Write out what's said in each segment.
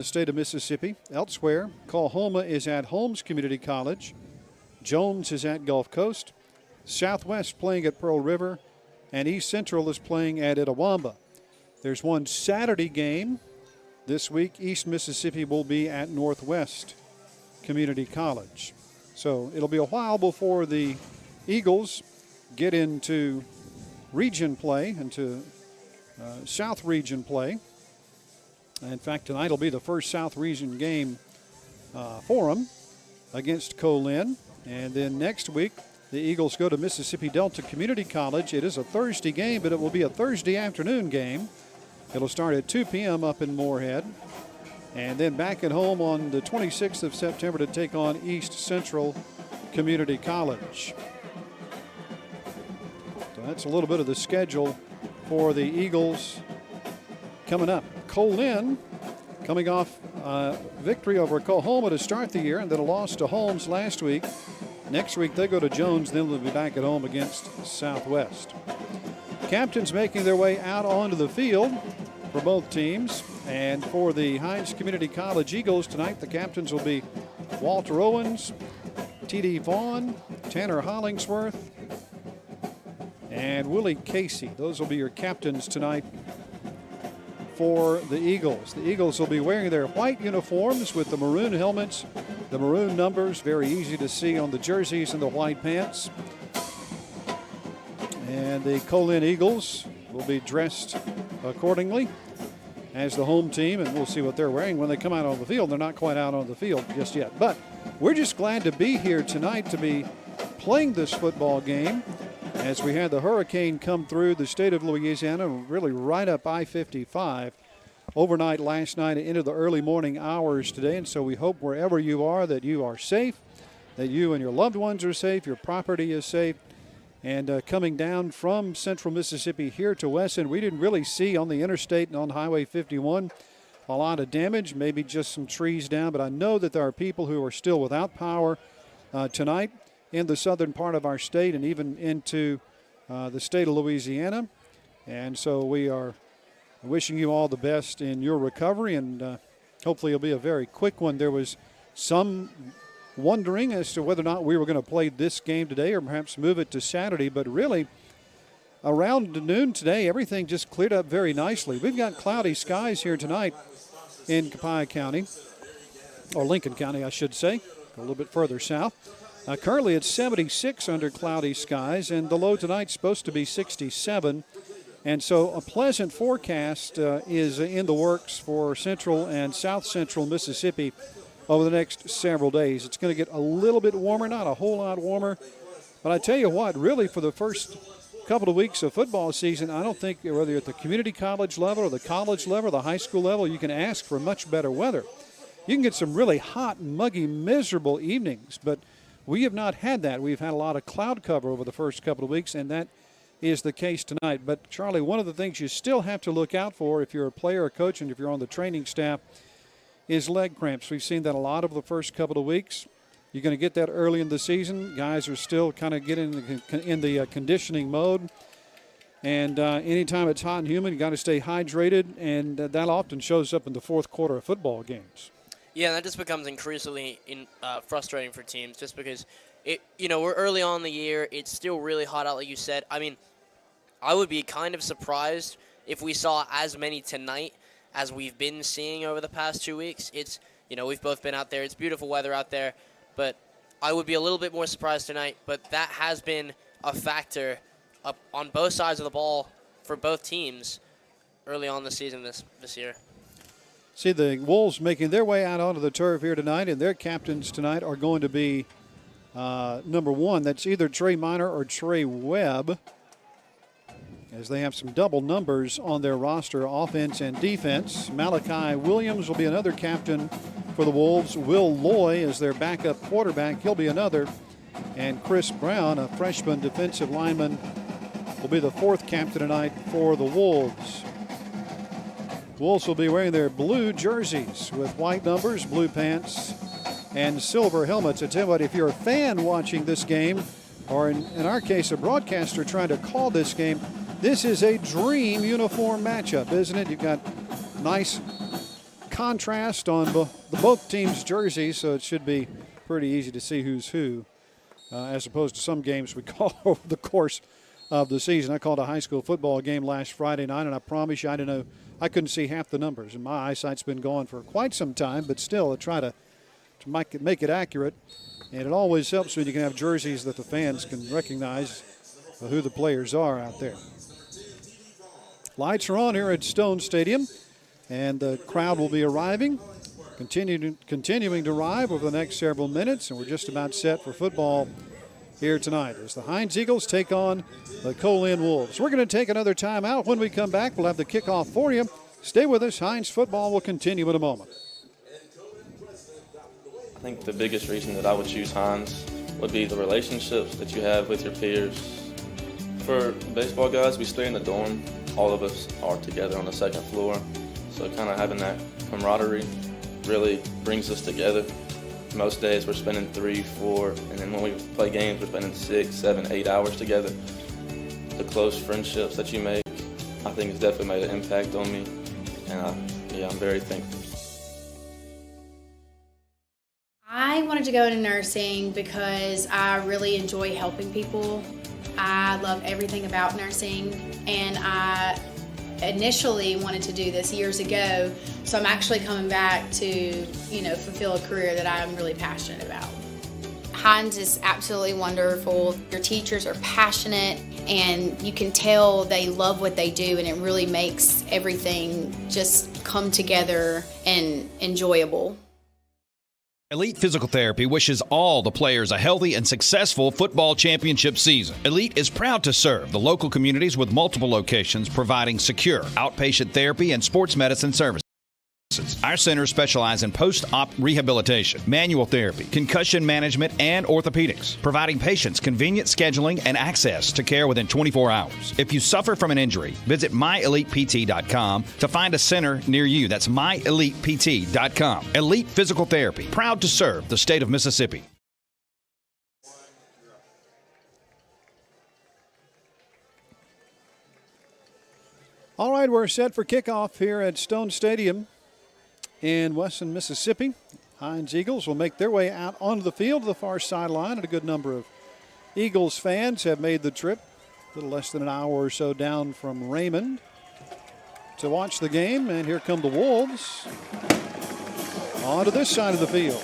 the state of Mississippi. Elsewhere, Coahoma is at Holmes Community College. Jones is at Gulf Coast. Southwest playing at Pearl River. And East Central is playing at Itawamba. There's one Saturday game this week. East Mississippi will be at Northwest Community College. So it'll be a while before the Eagles get into region play, into South Region play. In fact, tonight will be the first South Region game for them against COPIAH. And then next week, the Eagles go to Mississippi Delta Community College. It is a Thursday game, but it will be a Thursday afternoon game. It'll start at 2 p.m. up in Moorhead. And then back at home on the 26th of September to take on East Central Community College. So that's a little bit of the schedule for the Eagles coming up. COPIAH coming off victory over Coahoma to start the year, and then a loss to Holmes last week. Next week they go to Jones, then they'll be back at home against Southwest. Captains making their way out onto the field for both teams. And for the Hinds Community College Eagles tonight, the captains will be Walter Owens, T.D. Vaughn, Tanner Hollingsworth, and Willie Casey. Those will be your captains tonight for the Eagles. The Eagles will be wearing their white uniforms with the maroon helmets, the maroon numbers, very easy to see on the jerseys and the white pants. And the COPIAH Eagles will be dressed accordingly as the home team, and we'll see what they're wearing when they come out on the field. They're not quite out on the field just yet, but we're just glad to be here tonight to be playing this football game as we had the hurricane come through the state of Louisiana, really right up I-55 overnight last night and into the early morning hours today. And so we hope wherever you are that you are safe, that you and your loved ones are safe, your property is safe. And coming down from central Mississippi here to Wesson, we didn't really see on the interstate and on Highway 51 a lot of damage, maybe just some trees down. But I know that there are people who are still without power tonight in the southern part of our state and even into the state of Louisiana. And so we are wishing you all the best in your recovery, and hopefully it'll be a very quick one. There was some wondering as to whether or not we were going to play this game today or perhaps move it to Saturday, but really around noon today everything just cleared up very nicely. We've got cloudy skies here tonight in COPIAH County, or Lincoln County I should say, a little bit further south. Currently it's 76 under cloudy skies, and the low tonight's supposed to be 67, and so a pleasant forecast is in the works for central and south central Mississippi over the next several days. It's going to get a little bit warmer, not a whole lot warmer. But I tell you what, really for the first couple of weeks of football season, I don't think whether you're at the community college level or the college level or the high school level, you can ask for much better weather. You can get some really hot, muggy, miserable evenings, but we have not had that. We've had a lot of cloud cover over the first couple of weeks, and that is the case tonight. But, Charlie, one of the things you still have to look out for if you're a player or coach and if you're on the training staff is leg cramps. We've seen that a lot over the first couple of weeks. You're going to get that early in the season. Guys are still kind of getting in the conditioning mode. And anytime it's hot and humid, you got to stay hydrated, and that often shows up in the fourth quarter of football games. Yeah, that just becomes increasingly frustrating for teams just because, we're early on in the year. It's still really hot out, like you said. I mean, I would be kind of surprised if we saw as many tonight as we've been seeing over the past 2 weeks. It's, we've both been out there. It's beautiful weather out there. But I would be a little bit more surprised tonight. But that has been a factor up on both sides of the ball for both teams early on the season this year. See the Wolves making their way out onto the turf here tonight, and their captains tonight are going to be number one. That's either Trey Minor or Trey Webb, as they have some double numbers on their roster, offense and defense. Malachi Williams will be another captain for the Wolves. Will Loy is their backup quarterback. He'll be another. And Chris Brown, a freshman defensive lineman, will be the fourth captain tonight for the Wolves. Wolves will be wearing their blue jerseys with white numbers, blue pants, and silver helmets. I tell you what, if you're a fan watching this game, or in our case, a broadcaster trying to call this game, this is a dream uniform matchup, isn't it? You've got nice contrast on both teams' jerseys, so it should be pretty easy to see who's who, as opposed to some games we call over the course of the season. I called a high school football game last Friday night, and I promise you I couldn't see half the numbers, and my eyesight's been gone for quite some time, but still I try to make it accurate, and it always helps when you can have jerseys that the fans can recognize who the players are out there. Lights are on here at Stone Stadium, and the crowd will be arriving, continuing to arrive over the next several minutes, and we're just about set for football here tonight as the HINDS Eagles take on the LICOLN Wolves. We're going to take another timeout. When we come back, we'll have the kickoff for you. Stay with us. HINDS football will continue in a moment. I think the biggest reason that I would choose HINDS would be the relationships that you have with your peers. For baseball guys, we stay in the dorm. All of us are together on the second floor. So kind of having that camaraderie really brings us together. Most days we're spending 3, 4, and then when we play games, we're spending 6, 7, 8 hours together. The close friendships that you make, I think it's definitely made an impact on me. And I'm very thankful. I wanted to go into nursing because I really enjoy helping people. I love everything about nursing, and I initially wanted to do this years ago, so I'm actually coming back to, fulfill a career that I'm really passionate about. HINDS is absolutely wonderful. Your teachers are passionate, and you can tell they love what they do, and it really makes everything just come together and enjoyable. Elite Physical Therapy wishes all the players a healthy and successful football championship season. Elite is proud to serve the local communities with multiple locations providing secure outpatient therapy and sports medicine services. Our centers specialize in post-op rehabilitation, manual therapy, concussion management, and orthopedics, providing patients convenient scheduling and access to care within 24 hours. If you suffer from an injury, visit myelitept.com to find a center near you. That's myelitept.com. Elite Physical Therapy, proud to serve the state of Mississippi. All right, we're set for kickoff here at Stone Stadium in Weston, Mississippi. HINDS Eagles will make their way out onto the field to the far sideline, and a good number of Eagles fans have made the trip, a little less than an hour or so down from Raymond, to watch the game. And here come the Wolves onto this side of the field.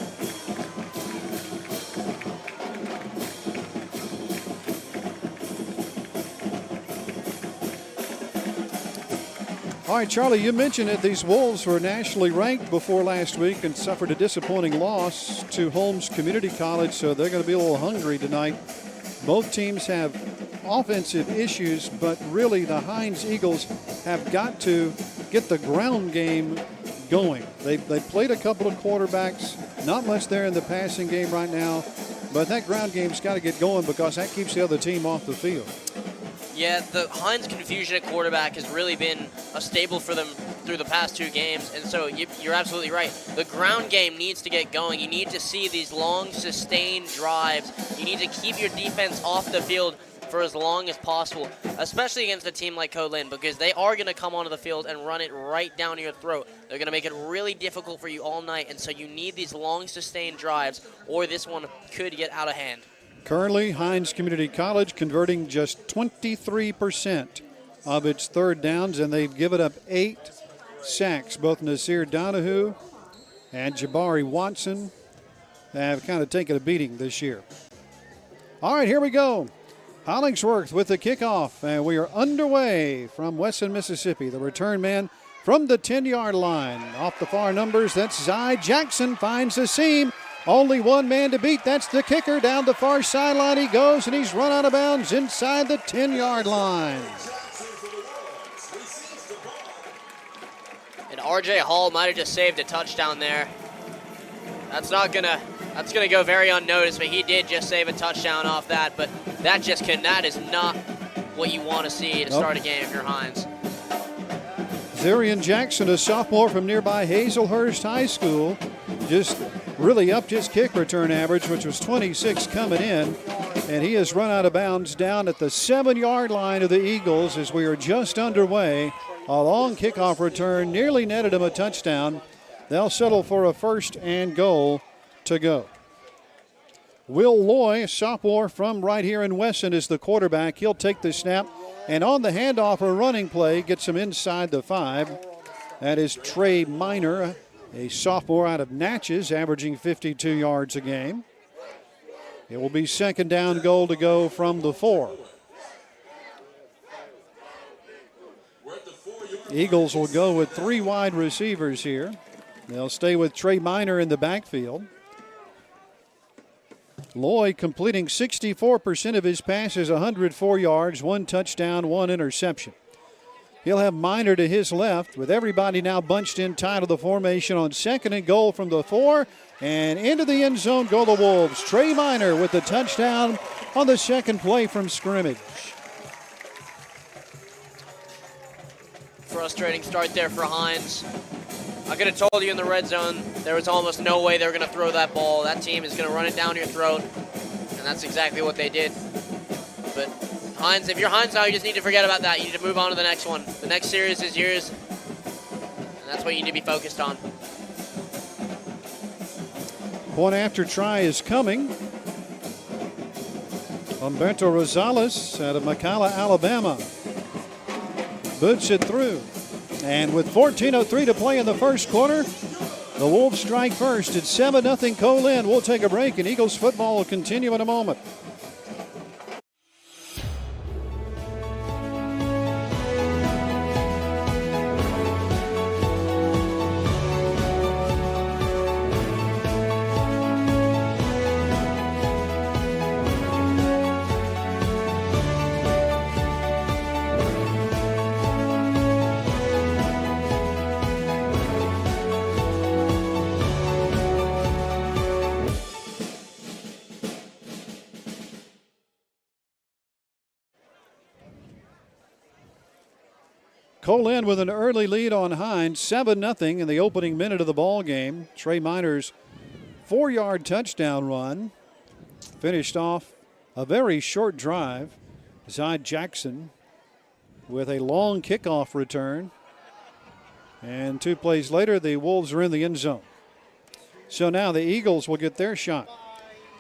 All right, Charlie, you mentioned that these Wolves were nationally ranked before last week and suffered a disappointing loss to Holmes Community College, so they're going to be a little hungry tonight. Both teams have offensive issues, but really the HINDS Eagles have got to get the ground game going. They played a couple of quarterbacks, not much there in the passing game right now, but that ground game's got to get going because that keeps the other team off the field. Yeah, the HINDS confusion at quarterback has really been a staple for them through the past 2 games, and so you're absolutely right. The ground game needs to get going. You need to see these long, sustained drives. You need to keep your defense off the field for as long as possible, especially against a team like LICOLN, because they are going to come onto the field and run it right down your throat. They're going to make it really difficult for you all night, and so you need these long, sustained drives, or this one could get out of hand. Currently, HINDS Community College converting just 23% of its third downs, and they've given up 8 sacks. Both Nasir Donahue and Jabari Watson have kind of taken a beating this year. All right, here we go. Hollingsworth with the kickoff, and we are underway from Weston, Mississippi. The return man from the 10-yard line. Off the far numbers, that's Zy Jackson, finds the seam. Only one man to beat. That's the kicker. Down the far sideline he goes, and he's run out of bounds inside the 10-yard line. And R.J. Hall might have just saved a touchdown there. That's gonna go very unnoticed, but he did just save a touchdown off that. But that is not what you want to see to start a game if you're HINDS. Zarian Jackson, a sophomore from nearby Hazelhurst High School, just really upped his kick return average, which was 26 coming in, and he has run out of bounds down at the 7-yard line of the Eagles as we are just underway. A long kickoff return nearly netted him a touchdown, They'll settle for a 1st and goal to go. Will Loy, a sophomore from right here in Wesson, is the quarterback. He'll take the snap, and on the handoff, a running play gets him inside the 5. That is Trey Miner, a sophomore out of Natchez, averaging 52 yards a game. It will be 2nd down goal to go from the 4. Eagles will go with 3 wide receivers here. They'll stay with Trey Miner in the backfield. Loy completing 64% of his passes, 104 yards, 1 touchdown, 1 interception. He'll have Miner to his left with everybody now bunched in tight of the formation on 2nd and goal from the 4. And into the end zone go the Wolves. Trey Miner with the touchdown on the 2nd play from scrimmage. Frustrating start there for HINDS. I could have told you in the red zone there was almost no way they were going to throw that ball. That team is going to run it down your throat, and that's exactly what they did. But HINDS, if you're HINDS now, you just need to forget about that. You need to move on to the next one. The next series is yours, and that's what you need to be focused on. Point after try is coming. Humberto Rosales out of McCalla, Alabama. Boots it through. And with 14:03 to play in the first quarter, the Wolves strike first. It's 7-0 COPIAH. We'll take a break, and Eagles football will continue in a moment. COPIAH with an early lead on HINDS, 7-0 in the opening minute of the ball game. Trey Miner's 4-yard touchdown run finished off a very short drive. Zyd Jackson with a long kickoff return. And 2 plays later, the Wolves are in the end zone. So now the Eagles will get their shot.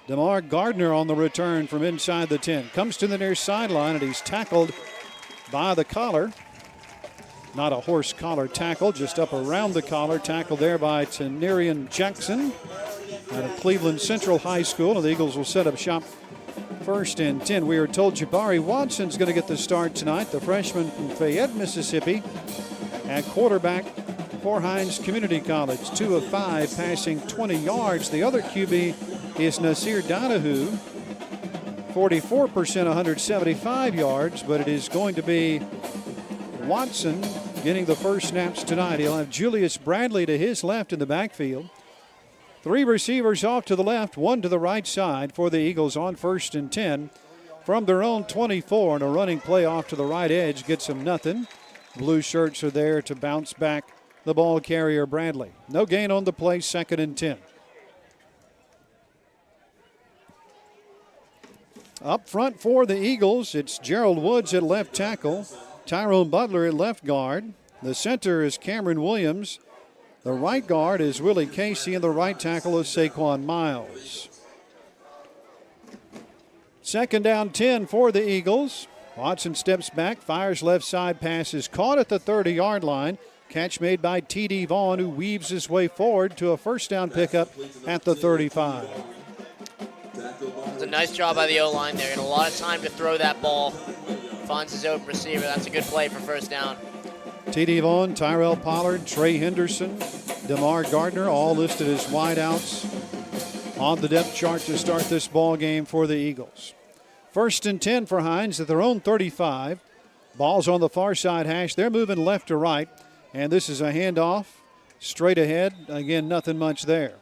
DeMar Gardner on the return from inside the 10. Comes to the near sideline, and he's tackled by the collar. Not a horse collar tackle, just up around the collar. Tackled there by Tenerian Jackson out of Cleveland Central High School. And the Eagles will set up shop 1st and 10. We are told Jabari Watson's going to get the start tonight, the freshman from Fayette, Mississippi, at quarterback for HINDS Community College. 2 of 5, passing 20 yards. The other QB is Nasir Donahue, 44%, 175 yards, but it is going to be Watson getting the first snaps tonight. He'll have Julius Bradley to his left in the backfield. 3 receivers off to the left, 1 to the right side for the Eagles on 1st and 10 from their own 24, and a running play off to the right edge gets them nothing. Blue shirts are there to bounce back the ball carrier Bradley. No gain on the play, 2nd and 10. Up front for the Eagles, it's Gerald Woods at left tackle, Tyrone Butler at left guard. The center is Cameron Williams. The right guard is Willie Casey, and the right tackle is Saquon Miles. 2nd down 10 for the Eagles. Watson steps back, fires left side, pass is caught at the 30-yard line. Catch made by T.D. Vaughn, who weaves his way forward to a 1st down pickup at the 35. It's a nice job by the O-line there. Getting a lot of time to throw that ball. Finds his open receiver. That's a good play for 1st down. T.D. Vaughn, Tyrell Pollard, Trey Henderson, DeMar Gardner, all listed as wideouts on the depth chart to start this ball game for the Eagles. 1st and 10 for HINDS at their own 35. Ball's on the far side hash. They're moving left to right, and this is a handoff straight ahead. Again, nothing much there.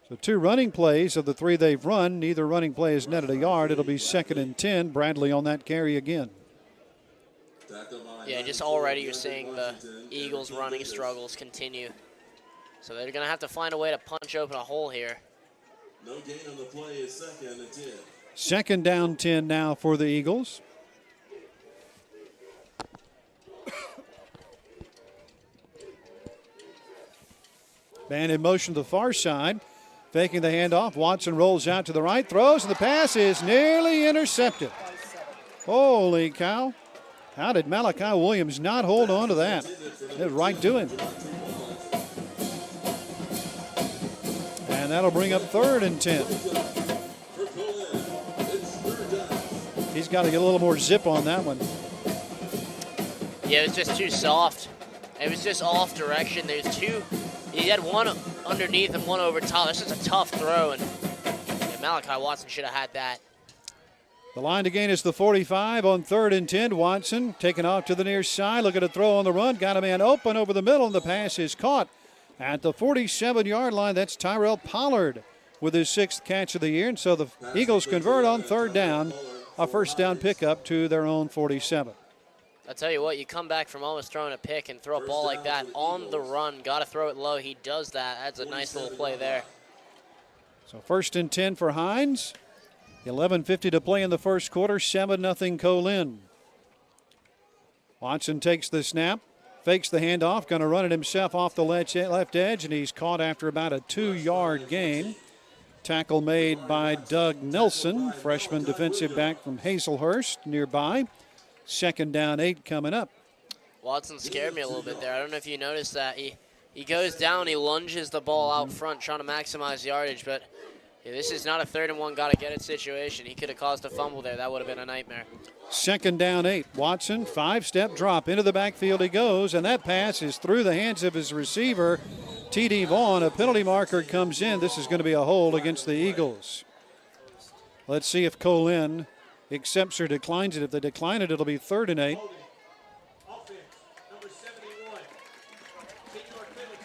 So 2 running plays of the 3 they've run. Neither running play has netted a yard. It'll be 2nd and 10. Bradley on that carry again. Yeah, just already you're seeing the Eagles' running struggles continue. So they're going to have to find a way to punch open a hole here. No gain on the play is 2nd and 10. 2nd down 10 now for the Eagles. Man in motion to the far side. Faking the handoff. Watson rolls out to the right. Throws, and the pass is nearly intercepted. Holy cow. How did Malachi Williams not hold on to that? It was right to him. And that'll bring up 3rd and 10. He's got to get a little more zip on that one. Yeah, it was just too soft. It was just off direction. There's two. He had one underneath and one over top. That's just a tough throw, and Malachi Watson should have had that. The line to gain is the 45 on 3rd and 10. Watson taking off to the near side, looking to throw on the run. Got a man open over the middle, and the pass is caught at the 47-yard line. That's Tyrell Pollard with his 6th catch of the year. And so the Eagles convert on 3rd down, a first down pickup to their own 47. I'll tell you what, you come back from almost throwing a pick and throw a ball like that on the run. Got to throw it low. He does that. That's a nice little play there. So 1st and 10 for Hinds. 11:50 to play in the first quarter. 7-0 Colin. Watson takes the snap, fakes the handoff, going to run it himself off the left edge, and he's caught after about a 2-yard gain. Tackle made by Doug Nelson, freshman defensive back from Hazelhurst nearby. 2nd down 8 coming up. Watson scared me a little bit there. I don't know if you noticed that. He goes down, he lunges the ball out front, trying to maximize yardage, but yeah, this is not a 3rd and 1 gotta-get-it situation. He could have caused a fumble there. That would have been a nightmare. 2nd down 8. Watson, 5-step drop into the backfield he goes, and that pass is through the hands of his receiver, T.D. Vaughn. A penalty marker comes in. This is going to be a hold against the Eagles. Let's see if Colin accepts or declines it. If they decline it, it'll be 3rd and 8.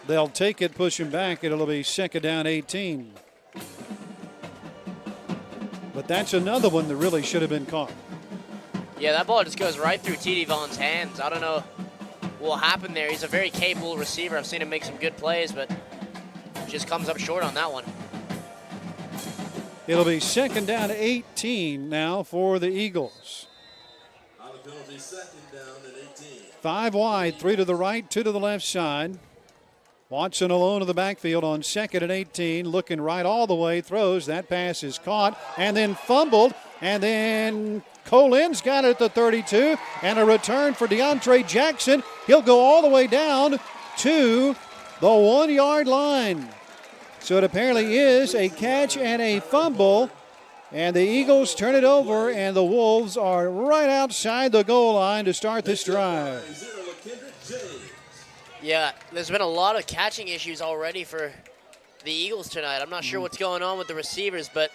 They'll take it, push him back. It'll be 2nd down 18. But that's another one that really should have been caught. Yeah, that ball just goes right through T.D. Vaughn's hands. I don't know what happened there. He's a very capable receiver. I've seen him make some good plays, but just comes up short on that one. It'll be 2nd down 18 now for the Eagles. On the penalty, 2nd down and 18. 5 wide, 3 to the right, 2 to the left side. Watson alone in the backfield on 2nd and 18, looking right all the way, throws. That pass is caught and then fumbled, and then Colin's got it at the 32, and a return for DeAndre Jackson. He'll go all the way down to the 1-yard line. So it apparently is a catch and a fumble, and the Eagles turn it over, and the Wolves are right outside the goal line to start this drive. Yeah, there's been a lot of catching issues already for the Eagles tonight. I'm not sure what's going on with the receivers, but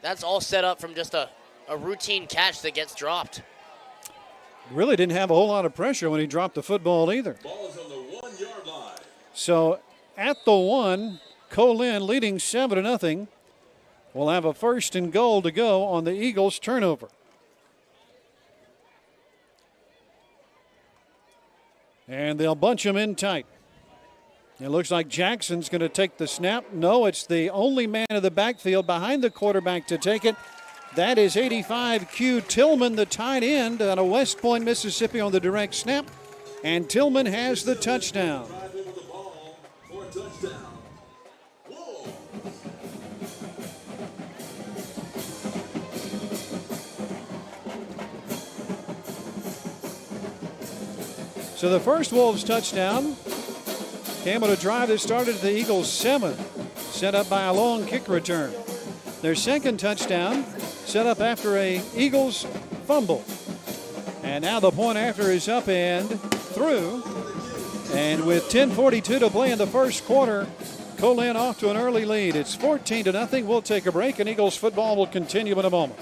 that's all set up from just a routine catch that gets dropped. Really didn't have a whole lot of pressure when he dropped the football either. Ball's on the 1-yard line. So at the 1, Colin leading 7-0. Will have a 1st and goal to go on the Eagles turnover. And they'll bunch him in tight. It looks like Jackson's going to take the snap. No, it's the only man in the backfield behind the quarterback to take it. That is 85 Q Tillman, the tight end out of West Point, Mississippi on the direct snap. And Tillman has the touchdown. Driving with the ball for a touchdown. Whoa. So the first Wolves touchdown came on a drive that started at the Eagles' 7, set up by a long kick return. Their second touchdown set up after a Eagles fumble. And now the point after is up and through. And with 10:42 to play in the first quarter, Colin off to an early lead. It's 14-0. We'll take a break, and Eagles football will continue in a moment.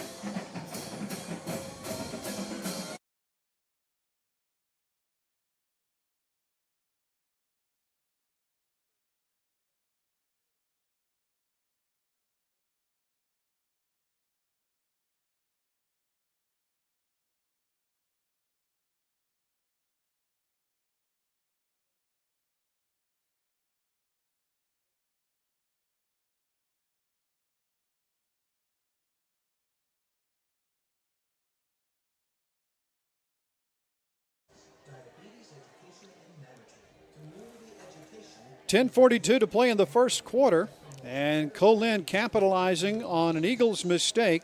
10:42 to play in the first quarter, and Colin capitalizing on an Eagles mistake.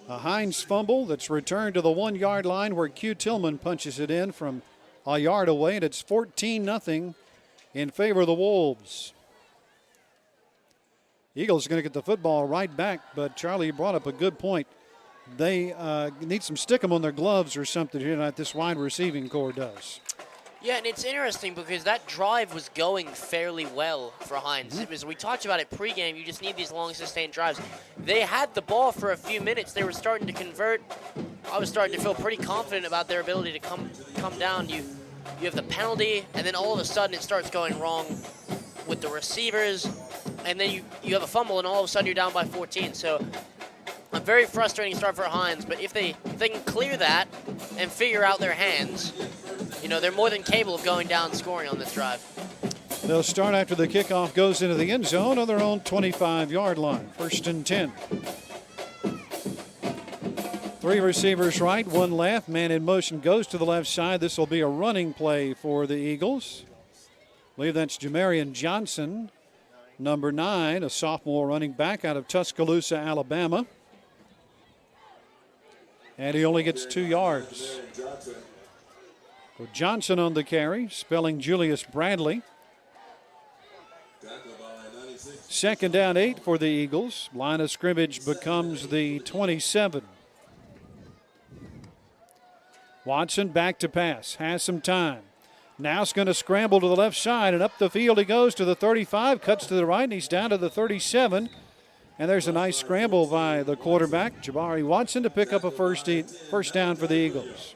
A HINDS fumble that's returned to the 1-yard line where Q Tillman punches it in from a yard away, and it's 14-0 in favor of the Wolves. Eagles are going to get the football right back, but Charlie, you brought up a good point. They need some stickum on their gloves or something here tonight, this wide receiving core does. Yeah, and it's interesting because that drive was going fairly well for HINDS. As we talked about it pregame, you just need these long, sustained drives. They had the ball for a few minutes. They were starting to convert. I was starting to feel pretty confident about their ability to come down. You have the penalty, and then all of a sudden it starts going wrong with the receivers, and then you have a fumble, and all of a sudden you're down by 14. So a very frustrating start for HINDS, but if they can clear that and figure out their hands, they're more than capable of going down and scoring on this drive. They'll start after the kickoff goes into the end zone on their own 25-yard line. 1st and 10. 3 receivers right, 1 left. Man in motion goes to the left side. This will be a running play for the Eagles. I believe that's Jamarian Johnson, number 9, a sophomore running back out of Tuscaloosa, Alabama. And he only gets 2 yards. So Johnson on the carry, spelling Julius Bradley. 2nd down 8 for the Eagles. Line of scrimmage becomes the 27. Watson back to pass, has some time. Now it's going to scramble to the left side, and up the field he goes to the 35, cuts to the right, and he's down to the 37. And there's a nice scramble by the quarterback, Jabari Watson, to pick up a first down for the Eagles.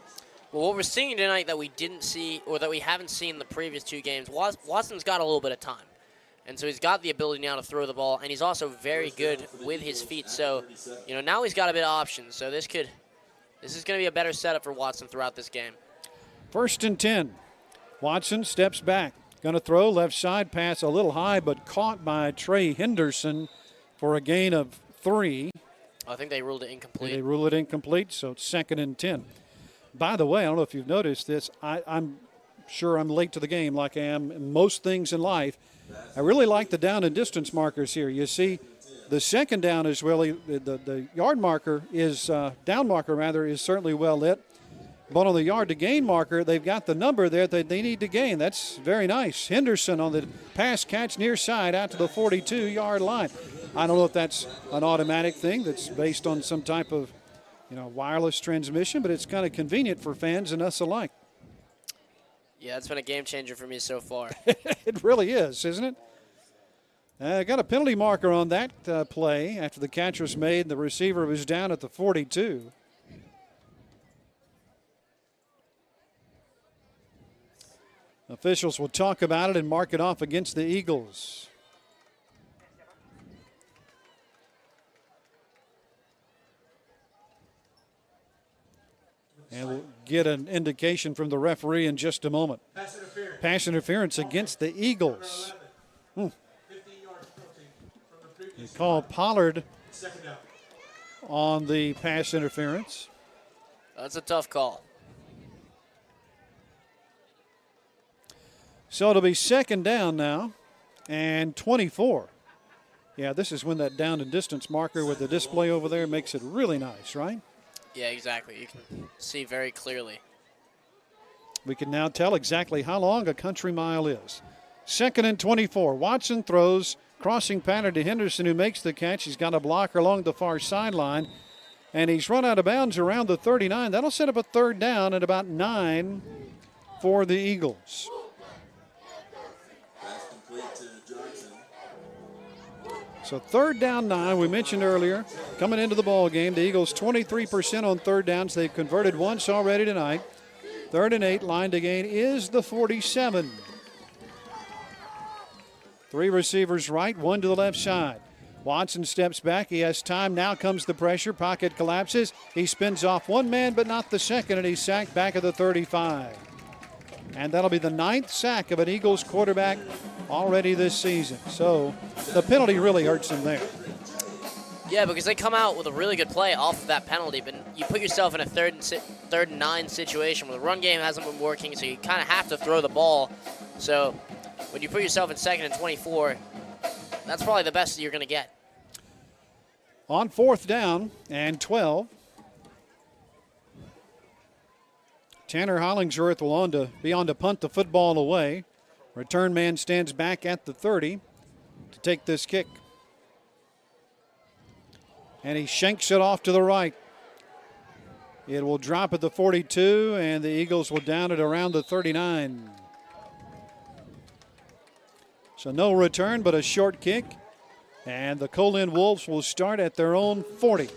Well, what we're seeing tonight that we didn't see, or that we haven't seen in the previous 2 games, Watson's got a little bit of time. And so he's got the ability now to throw the ball, and he's also very good with his feet. So, now he's got a bit of options. So this is going to be a better setup for Watson throughout this game. 1st and 10. Watson steps back. Going to throw left side pass a little high, but caught by Trey Henderson for a gain of 3. I think they ruled it incomplete. They rule it incomplete, so it's 2nd and 10. By the way, I don't know if you've noticed this. I'm sure I'm late to the game like I am in most things in life. I really like the down and distance markers here. You see, the 2nd down is really, the yard marker is, down marker rather, is certainly well lit. But on the yard to gain marker, they've got the number there that they need to gain. That's very nice. Henderson on the pass catch near side out to the 42-yard line. I don't know if that's an automatic thing that's based on some type of, wireless transmission, but it's kind of convenient for fans and us alike. Yeah, it's been a game changer for me so far. It really is, isn't it? Got a penalty marker on that play after the catch was made. The receiver was down at the 42. Officials will talk about it and mark it off against the Eagles. And we'll get an indication from the referee in just a moment. Pass interference against the Eagles. They call Pollard on the pass interference. That's a tough call. So it'll be 2nd down now and 24. Yeah, this is when that down and distance marker with the display over there makes it really nice, right? Yeah, exactly. You can see very clearly. We can now tell exactly how long a country mile is. 2nd and 24. Watson throws, crossing pattern to Henderson, who makes the catch. He's got a blocker along the far sideline, and he's run out of bounds around the 39. That'll set up a 3rd down at about 9 for the Eagles. So 3rd down 9, we mentioned earlier, coming into the ball game, the Eagles 23% on 3rd downs. They've converted once already tonight. 3rd and 8, line to gain is the 47. 3 receivers right, 1 to the left side. Watson steps back. He has time. Now comes the pressure. Pocket collapses. He spins off 1 man, but not the 2nd, and he's sacked back at the 35. And that'll be the 9th sack of an Eagles quarterback already this season. So the penalty really hurts him there. Yeah, because they come out with a really good play off of that penalty, but you put yourself in a 3rd and 9 situation where the run game hasn't been working, so you kind of have to throw the ball. So when you put yourself in 2nd and 24, that's probably the best that you're going to get. On 4th down and 12. Tanner Hollingsworth will be on to punt the football away. Return man stands back at the 30 to take this kick. And he shanks it off to the right. It will drop at the 42, and the Eagles will down it around the 39. So no return, but a short kick. And the Colin Wolves will start at their own 40.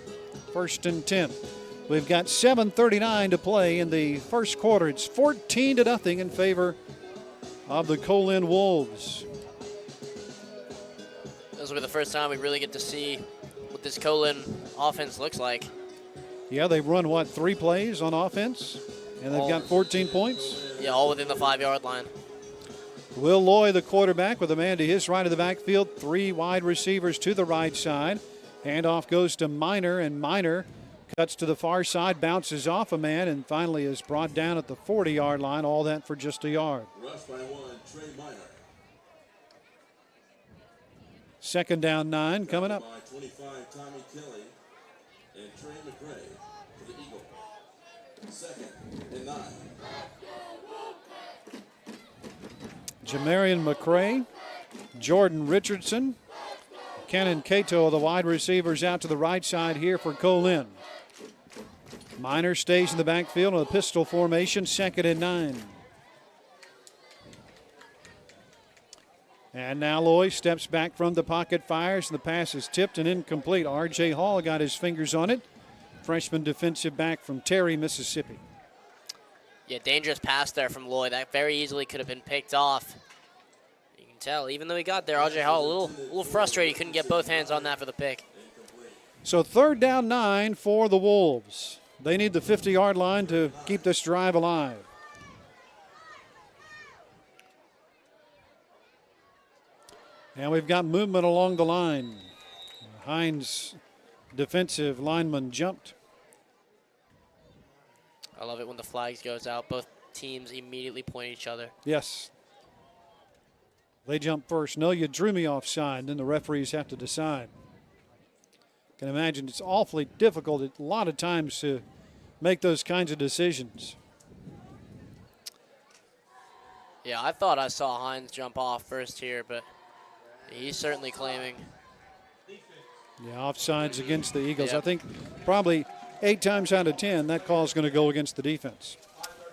1st and 10. We've got 7:39 to play in the first quarter. It's 14-0 in favor of the Colin Wolves. This will be the first time we really get to see what this Colin offense looks like. Yeah, they've run, 3 plays on offense, and they've got 14 points. Yeah, all within the 5-yard line. Will Loy, the quarterback, with a man to his right of the backfield. 3 wide receivers to the right side. Handoff goes to Miner, and Miner cuts to the far side, bounces off a man, and finally is brought down at the 40-yard line. All that for just a yard. Rush by 1, Trey Miner. 2nd down 9 coming up. By 25, Tommy Kelly and Trey McRae for the Eagles. 2nd and 9. Jamarian McCray, Jordan Richardson, Kenan Cato, the wide receivers out to the right side here for Colin. Miner stays in the backfield in a pistol formation, 2nd and 9. And now Loy steps back from the pocket, fires, and the pass is tipped and incomplete. R.J. Hall got his fingers on it. Freshman defensive back from Terry, Mississippi. Yeah, dangerous pass there from Lloyd. That very easily could have been picked off. You can tell, even though he got there, R.J. Hall a little frustrated. He couldn't get both hands on that for the pick. So 3rd down 9 for the Wolves. They need the 50-yard line to keep this drive alive. And we've got movement along the line. HINDS defensive lineman jumped. I love it when the flags goes out. Both teams immediately point at each other. Yes. They jump first. No, you drew me offside. Then the referees have to decide. Can imagine it's awfully difficult a lot of times to make those kinds of decisions. Yeah, I thought I saw HINDS jump off first here, but he's certainly claiming. Yeah, offsides against the Eagles. Yep. I think probably 8 times out of 10, that call is going to go against the defense.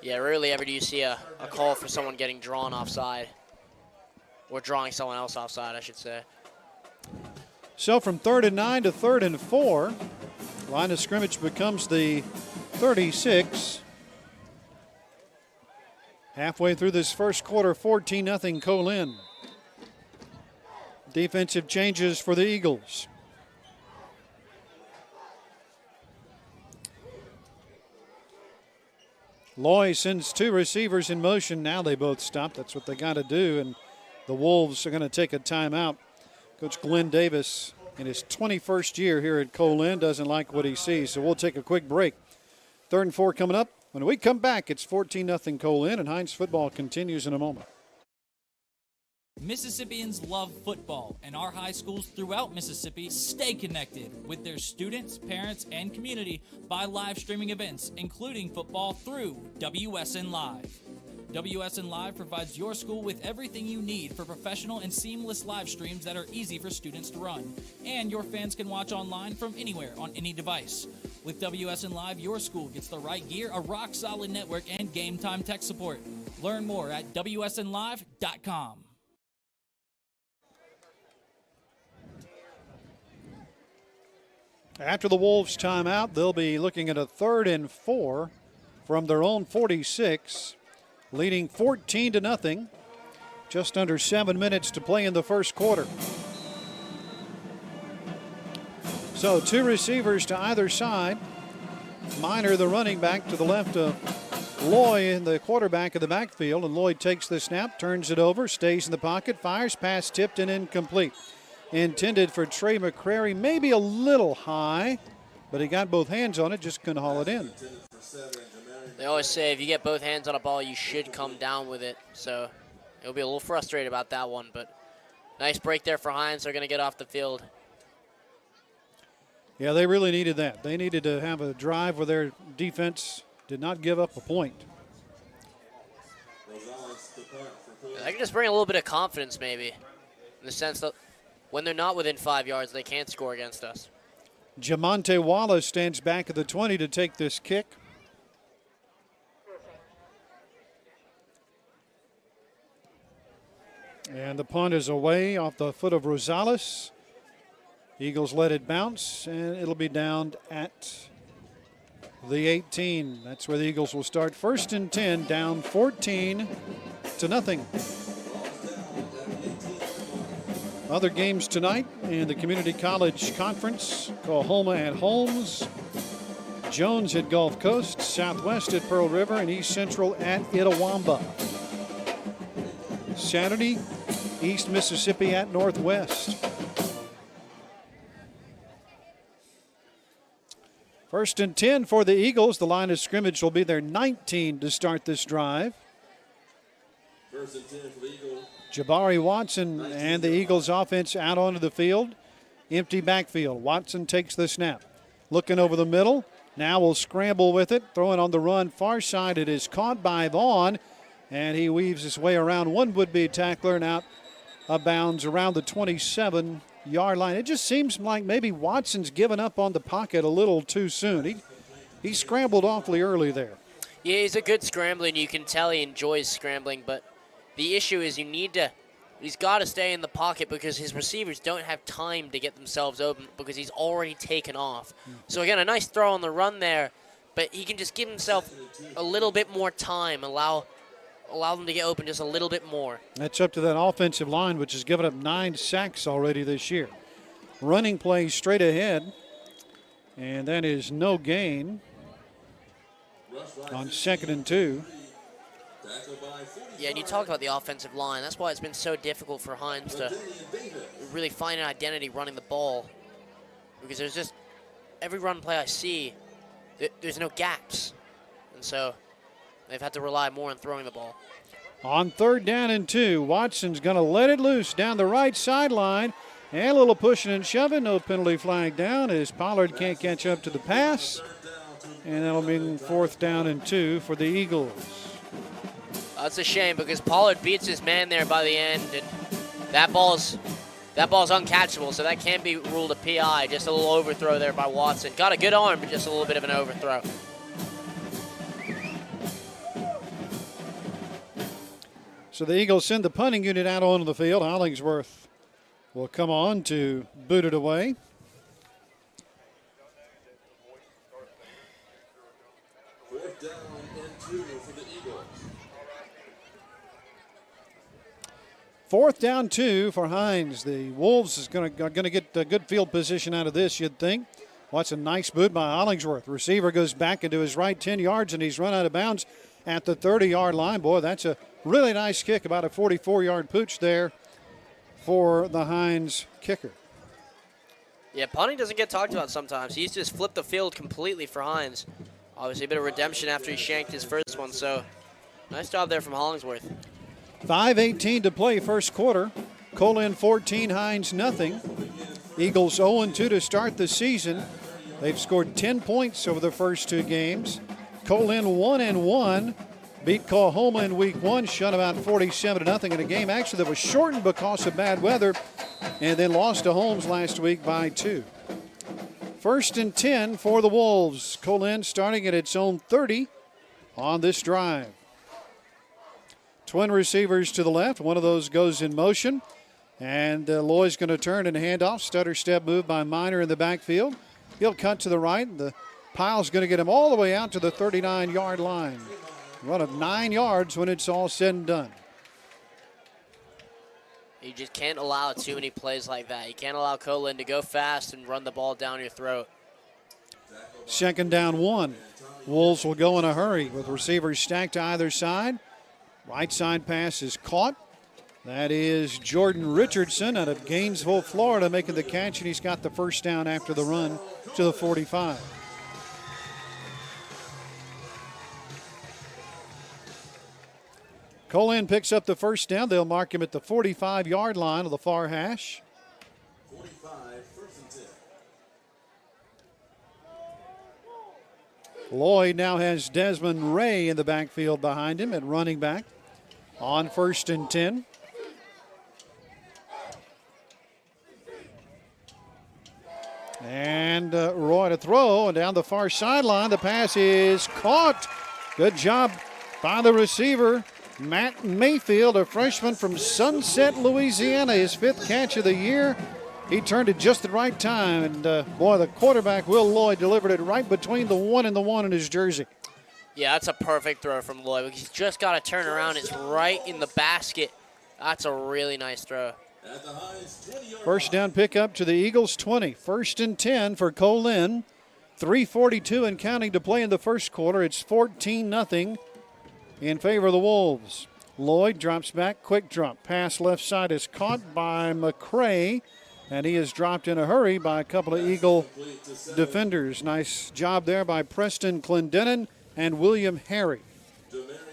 Yeah, rarely ever do you see a call for someone getting drawn offside. Or drawing someone else offside, I should say. So from 3rd and 9 to 3rd and 4, line of scrimmage becomes the 36. Halfway through this first quarter, 14-0 Colin. Defensive changes for the Eagles. Loy sends 2 receivers in motion. Now they both stop. That's what they got to do. And the Wolves are going to take a timeout. Coach Glenn Davis, in his 21st year here at Colin, doesn't like what he sees. So we'll take a quick break. 3rd and 4 coming up. When we come back, it's 14-0 Colin, and HINDS football continues in a moment. Mississippians love football, and our high schools throughout Mississippi stay connected with their students, parents, and community by live streaming events, including football through WSN Live. WSN Live provides your school with everything you need for professional and seamless live streams that are easy for students to run. And your fans can watch online from anywhere on any device. With WSN Live, your school gets the right gear, a rock-solid network, and game-time tech support. Learn more at WSNLive.com. After the Wolves timeout, they'll be looking at a 3rd and 4 from their own 46, leading 14-0. Just under 7 minutes to play in the first quarter. So 2 receivers to either side. Miner, the running back, to the left of Loy, in the quarterback of the backfield. And Lloyd takes the snap, turns it over, stays in the pocket, fires, pass tipped and incomplete. Intended for Trey McCrary, maybe a little high, but he got both hands on it, just couldn't haul it in. They always say if you get both hands on a ball, you should come down with it. So He'll be a little frustrated about that one, but nice break there for Hinds. They're going to get off the field. Yeah, they really needed that. They needed to have a drive where their defense did not give up a point. That can just bring a little bit of confidence, maybe, in the sense that when they're not within 5 yards, they can't score against us. Jamonte Wallace stands back at the 20 to take this kick. And the punt is away off the foot of Rosales. Eagles let it bounce, and it'll be down at the 18. That's where the Eagles will start. 1st and 10, down 14-0. Other games tonight in the Community College Conference: Coahoma at Holmes, Jones at Gulf Coast, Southwest at Pearl River, and East Central at Itawamba. Saturday, East Mississippi at Northwest. 1st and 10 for the Eagles. The line of scrimmage will be their 19 to start this drive. 1st and 10 for the Eagles. Jabari Watson and the Eagles offense out onto the field. Empty backfield. Watson takes the snap. Looking over the middle. Now will scramble with it. Throwing on the run far side. It is caught by Vaughn. And he weaves his way around one would-be tackler and out of bounds around the 27-yard line. It just seems like maybe Watson's given up on the pocket a little too soon. He scrambled awfully early there. Yeah, he's a good scrambler, and you can tell he enjoys scrambling, but the issue is he's got to stay in the pocket because his receivers don't have time to get themselves open because he's already taken off. So again, a nice throw on the run there, but he can just give himself a little bit more time, allow them to get open just a little bit more. That's up to that offensive line, which has given up 9 sacks already this year. Running play straight ahead, and that is no gain on 2nd and 2. Yeah, and you talk about the offensive line. That's why it's been so difficult for Hinds to really find an identity running the ball, because there's just every run play I see, there's no gaps, and so they've had to rely more on throwing the ball. On 3rd down and 2, Watson's going to let it loose down the right sideline. And a little pushing and shoving. No penalty flag down as Pollard can't catch up to the pass. And that'll mean 4th down and 2 for the Eagles. That's a shame because Pollard beats his man there by the end. And that ball's uncatchable, so that can be ruled a PI. Just a little overthrow there by Watson. Got a good arm, but just a little bit of an overthrow. So the Eagles send the punting unit out onto the field. Hollingsworth will come on to boot it away. Fourth down and 2 for the Eagles. 4th down 2 for Hinds. The Wolves are going to get a good field position out of this, you'd think. Watch a nice boot by Hollingsworth. Receiver goes back into his right 10 yards, and he's run out of bounds at the 30-yard line. Boy, that's a really nice kick, about a 44-yard pooch there for the Hinds kicker. Yeah, punting doesn't get talked about sometimes. He's just flipped the field completely for Hinds. Obviously a bit of redemption after he shanked his first one, so nice job there from Hollingsworth. 5:18 to play first quarter. Colin 14, Hinds nothing. Eagles 0-2 to start the season. They've scored 10 points over the first 2 games. Colin 1-1. Beat Coahoma in week 1, shut about 47-0 in a game actually that was shortened because of bad weather, and then lost to Holmes last week by 2. 1st and 10 for the Wolves. Colin starting at its own 30 on this drive. Twin receivers to the left. One of those goes in motion, and Loy's going to turn and hand off. Stutter step move by Miner in the backfield. He'll cut to the right, and the pile's going to get him all the way out to the 39-yard line. Run of 9 yards when it's all said and done. You just can't allow too many plays like that. You can't allow Colin to go fast and run the ball down your throat. 2nd down 1. Wolves will go in a hurry with receivers stacked to either side. Right side pass is caught. That is Jordan Richardson out of Gainesville, Florida, making the catch, and he's got the first down after the run to the 45. COPIAH picks up the first down. They'll mark him at the 45-yard line of the far hash. 45, first and 10. Lloyd now has Desmond Ray in the backfield behind him at running back on 1st and 10. And Roy to throw, and down the far sideline, the pass is caught. Good job by the receiver, Matt Mayfield, a freshman from Sunset, Louisiana, his 5th catch of the year. He turned it just at the right time, and boy, the quarterback, Will Lloyd, delivered it right between the 1 and the 1 in his jersey. Yeah, that's a perfect throw from Lloyd. He's just got to turn around. It's right in the basket. That's a really nice throw. At the HINDS 20-yard First down pickup to the Eagles 20. 1st and 10 for COPIAH. 3:42 and counting to play in the first quarter. It's 14-0 in favor of the Wolves. Lloyd drops back, quick drop. Pass left side is caught by McCray, and he is dropped in a hurry by a couple of Eagle defenders. Nice job there by Preston Clendenin and William Harry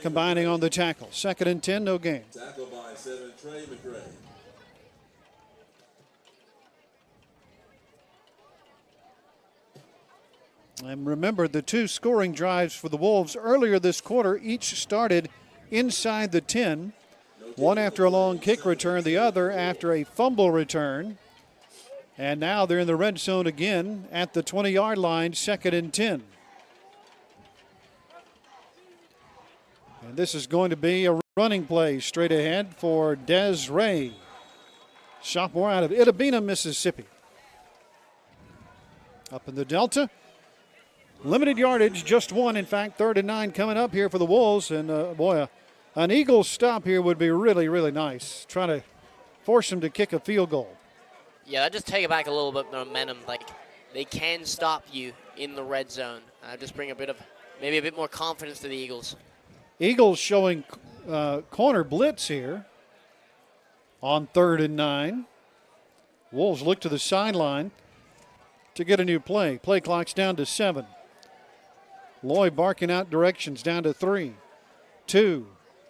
combining on the tackle. 2nd and 10, no gain. tackle by 7, Trey McRae. And remember, the 2 scoring drives for the Wolves earlier this quarter each started inside the 10. One after a long kick return, the other after a fumble return. And now they're in the red zone again at the 20-yard line, 2nd and 10. And this is going to be a running play straight ahead for Des Ray, sophomore out of Itabena, Mississippi. Up in the Delta. Limited yardage, just 1. In fact, 3rd and 9 coming up here for the Wolves. And, boy, an Eagles stop here would be really, really nice. Trying to force them to kick a field goal. Yeah, that just take it back a little bit of momentum. Like, they can stop you in the red zone. Just bring maybe a bit more confidence to the Eagles. Eagles showing corner blitz here on 3rd and 9. Wolves look to the sideline to get a new play. Play clock's down to 7. Lloyd barking out directions down to 3, 2.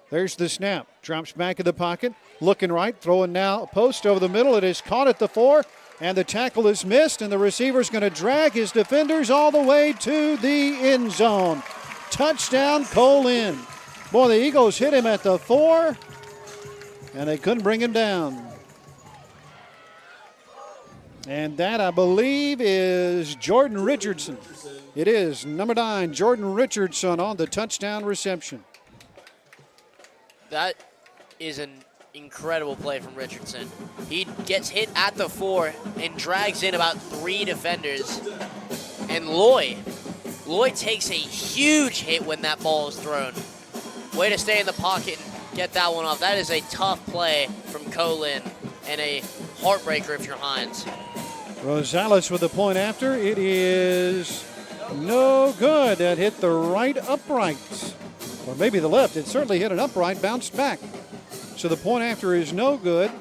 There's the snap. Drops back in the pocket. Looking right. Throwing now. Post over the middle. It is caught at the 4. And the tackle is missed. And the receiver's going to drag his defenders all the way to the end zone. Touchdown, COPIAH. Boy, the Eagles hit him at the 4. And they couldn't bring him down. And that, I believe, is Jordan Richardson. It is number 9, Jordan Richardson on the touchdown reception. That is an incredible play from Richardson. He gets hit at the 4 and drags in about 3 defenders. And Lloyd takes a huge hit when that ball is thrown. Way to stay in the pocket and get that one off. That is a tough play from COPIAH and a heartbreaker if you're HINDS. Rosales with the point after. It is no good. That hit the right upright. Or maybe the left. It certainly hit an upright, bounced back. So the point after is no good.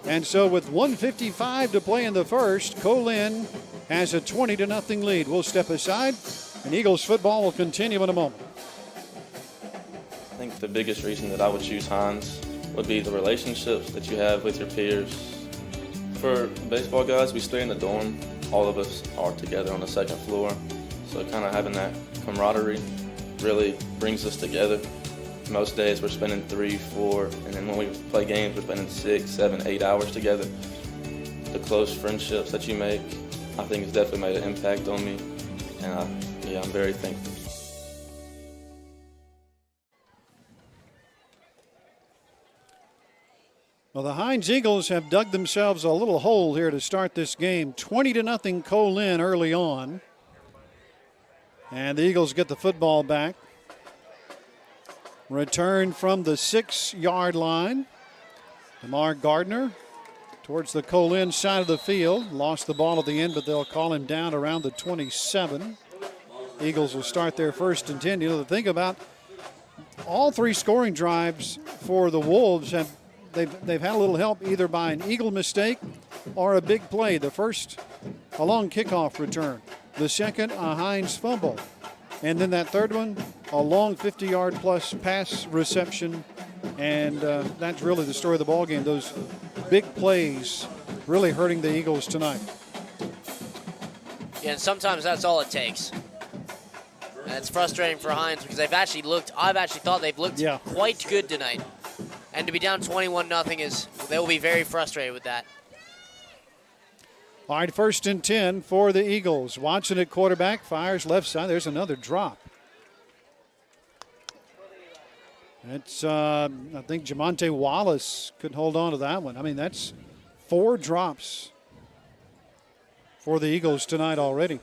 And so with 1:55 to play in the first, COPIAH has a 20-0 lead. We'll step aside, and Eagles football will continue in a moment. I think the biggest reason that I would choose HINDS would be the relationships that you have with your peers. For baseball guys, we stay in the dorm. All of us are together on the 2nd floor. So kind of having that camaraderie really brings us together. Most days we're spending 3, 4, and then when we play games, we're spending 6, 7, 8 hours together. The close friendships that you make, I think has definitely made an impact on me. And I'm very thankful. Well, the HINDS Eagles have dug themselves a little hole here to start this game. 20-0 COPIAH early on. And the Eagles get the football back. Return from the 6-yard line. Lamar Gardner towards the COPIAH side of the field. Lost the ball at the end, but they'll call him down around the 27. Eagles will start their 1st and 10. You know, the thing about all 3 scoring drives for the Wolves have They've had a little help either by an Eagle mistake or a big play. The first, a long kickoff return. The second, a HINDS fumble. And then that third one, a long 50-yard plus pass reception And that's really the story of the ball game. Those big plays really hurting the Eagles tonight. Yeah, and sometimes that's all it takes. And it's frustrating for Hinds because I've actually thought they've looked quite good tonight. And to be down 21-0 they will be very frustrated with that. All right, 1st and 10 for the Eagles. Watson at quarterback, fires left side. There's another drop. It's, I think Jamonte Wallace couldn't hold on to that one. I mean, that's 4 drops for the Eagles tonight already.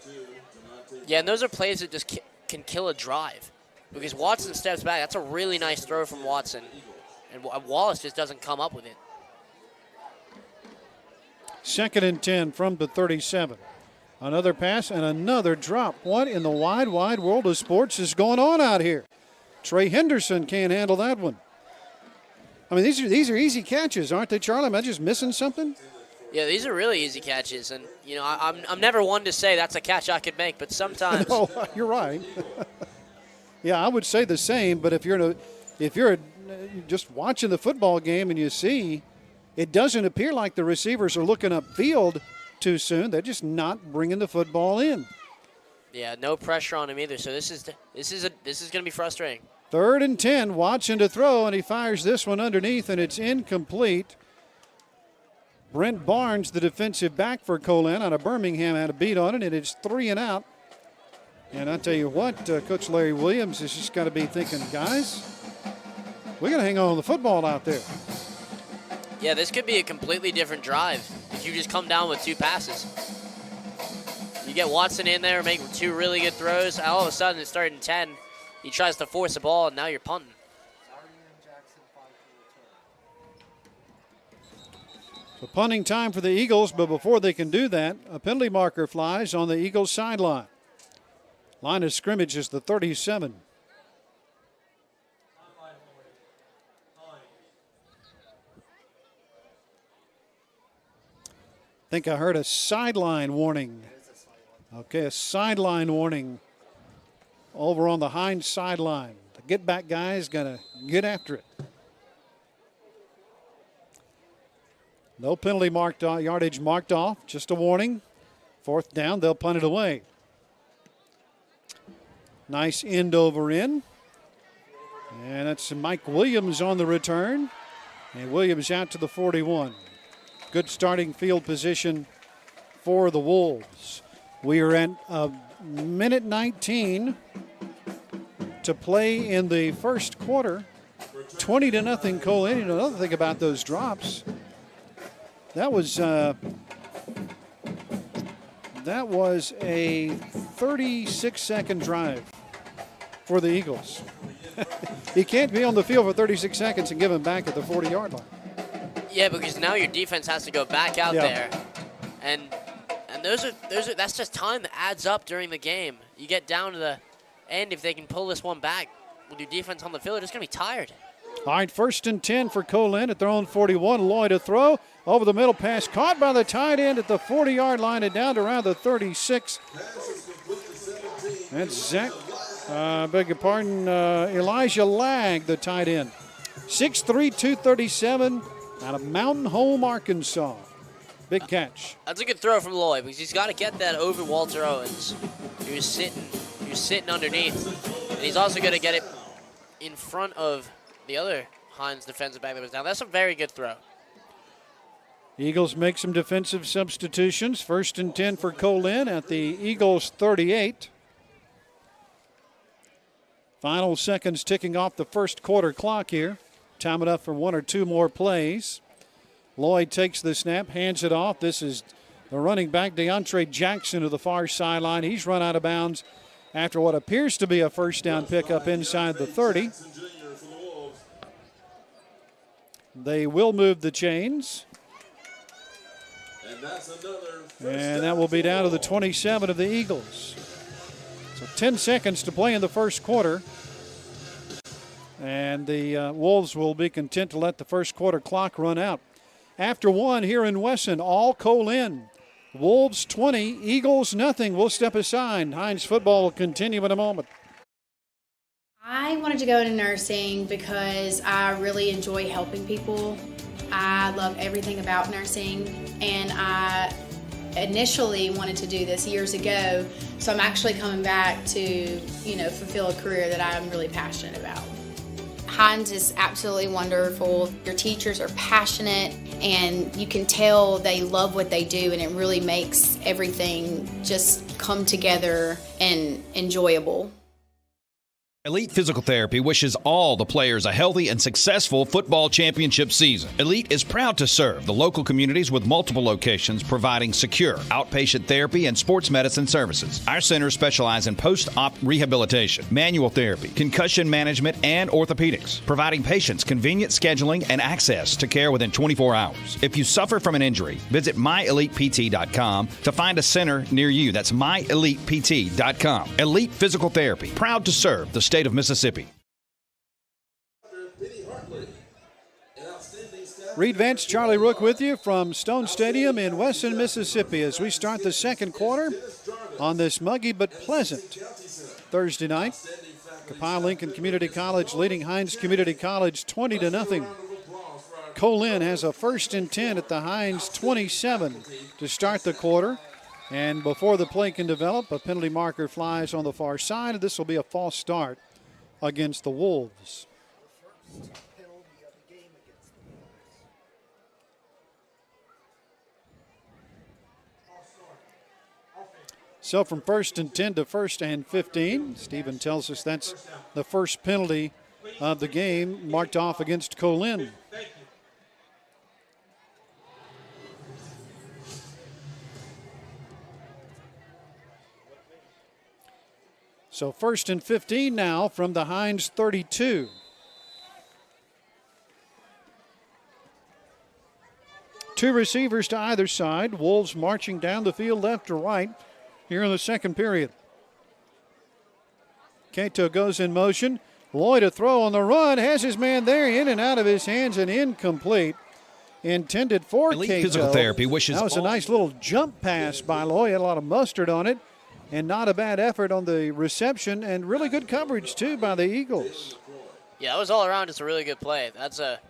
Yeah, and those are plays that just can kill a drive. Because Watson steps back. That's a really nice throw from Watson. And Wallace just doesn't come up with it. 2nd and 10 from the 37. Another pass and another drop. What in the wide world of sports is going on out here? Trey Henderson can't handle that one. I mean, these are easy catches, aren't they, Charlie? Am I just missing something? Yeah, these are really easy catches, and you know I'm never one to say that's a catch I could make, but sometimes. No, you're right. Yeah, I would say the same. But if you're just watching the football game and you see, it doesn't appear like the receivers are looking upfield too soon. They're just not bringing the football in. Yeah, no pressure on him either. So this is going to be frustrating. 3rd and 10, Watson to throw, and he fires this one underneath, and it's incomplete. Brent Barnes, the defensive back for COPIAH out of Birmingham, had a beat on it, and it's 3 and out. And I tell you what, Coach Larry Williams has just got to be thinking, guys, we got to hang on to the football out there. Yeah, this could be a completely different drive if you just come down with 2 passes. You get Watson in there, make 2 really good throws. All of a sudden, it's 3rd and 10. He tries to force the ball, and now you're punting. So punting time for the Eagles, but before they can do that, a penalty marker flies on the Eagles sideline. Line of scrimmage is the 37. I think I heard a sideline warning. Okay, a sideline warning over on the Hinds sideline. The get back guy is going to get after it. No penalty yardage marked off, just a warning. 4th down, they'll punt it away. Nice end over end. And that's Mike Williams on the return. And Williams out to the 41. Good starting field position for the Wolves. We are at a minute 19 to play in the first quarter. 20-0 COPIAH. Another thing about those drops, that was a 36-second drive for the Eagles. You can't be on the field for 36 seconds and give them back at the 40-yard line. Yeah, because now your defense has to go back out there, and that's just time that adds up during the game. You get down to the end, if they can pull this one back with your defense on the field, they're just going to be tired. All right, 1st and 10 for COPIAH at their own 41. Lloyd to throw. Over the middle pass caught by the tight end at the 40-yard line and down to around the 36. That's Elijah Lag, the tight end. 6'3", 237 out of Mountain Home, Arkansas. Big catch. That's a good throw from Lloyd because he's got to get that over Walter Owens. You're sitting underneath. And he's also going to get it in front of the other Hinds defensive back that was down. That's a very good throw. Eagles make some defensive substitutions. 1st and 10 for COPIAH at the Eagles 38. Final seconds ticking off the first quarter clock here. Time it up for 1 or 2 more plays. Lloyd takes the snap, hands it off. This is the running back, DeAndre Jackson, to the far sideline. He's run out of bounds after what appears to be a first down pickup inside the 30. They will move the chains. And that will be down to the 27 of the Eagles. So 10 seconds to play in the first quarter. And the Wolves will be content to let the first quarter clock run out. After 1 here in Wesson, all COPIAH. Wolves 20, Eagles nothing. We'll step aside. Hinds football will continue in a moment. I wanted to go into nursing because I really enjoy helping people. I love everything about nursing, and I initially wanted to do this years ago, so I'm actually coming back to, fulfill a career that I'm really passionate about. HINDS is absolutely wonderful. Your teachers are passionate, and you can tell they love what they do, and it really makes everything just come together and enjoyable. Elite Physical Therapy wishes all the players a healthy and successful football championship season. Elite is proud to serve the local communities with multiple locations providing secure outpatient therapy and sports medicine services. Our centers specialize in post-op rehabilitation, manual therapy, concussion management, and orthopedics, providing patients convenient scheduling and access to care within 24 hours. If you suffer from an injury, visit myelitept.com to find a center near you. That's myelitept.com. Elite Physical Therapy, proud to serve the state of Mississippi. Reed Vance, Charlie Rook with you from Stone Stadium in Wesson, Mississippi, as we start the second quarter on this muggy but pleasant Thursday night. COPIAH Lincoln Community College leading Hinds Community College 20-0. Colin has a 1st and 10 at the Hinds 27 to start the quarter. And before the play can develop, a penalty marker flies on the far side. This will be a false start against the Wolves. So from 1st and 10 to 1st and 15, Stephen tells us that's the first penalty of the game marked off against Colin. So 1st and 15 now from the Hinds 32. Two receivers to either side. Wolves marching down the field left to right here in the second period. Cato goes in motion. Lloyd a throw on the run. Has his man there, in and out of his hands and incomplete. Intended for Elite Cato. Physical Therapy wishes that was a nice little jump pass by Lloyd. Had a lot of mustard on it. And not a bad effort on the reception, and really good coverage, too, by the Eagles. Yeah, it was all around just a really good play.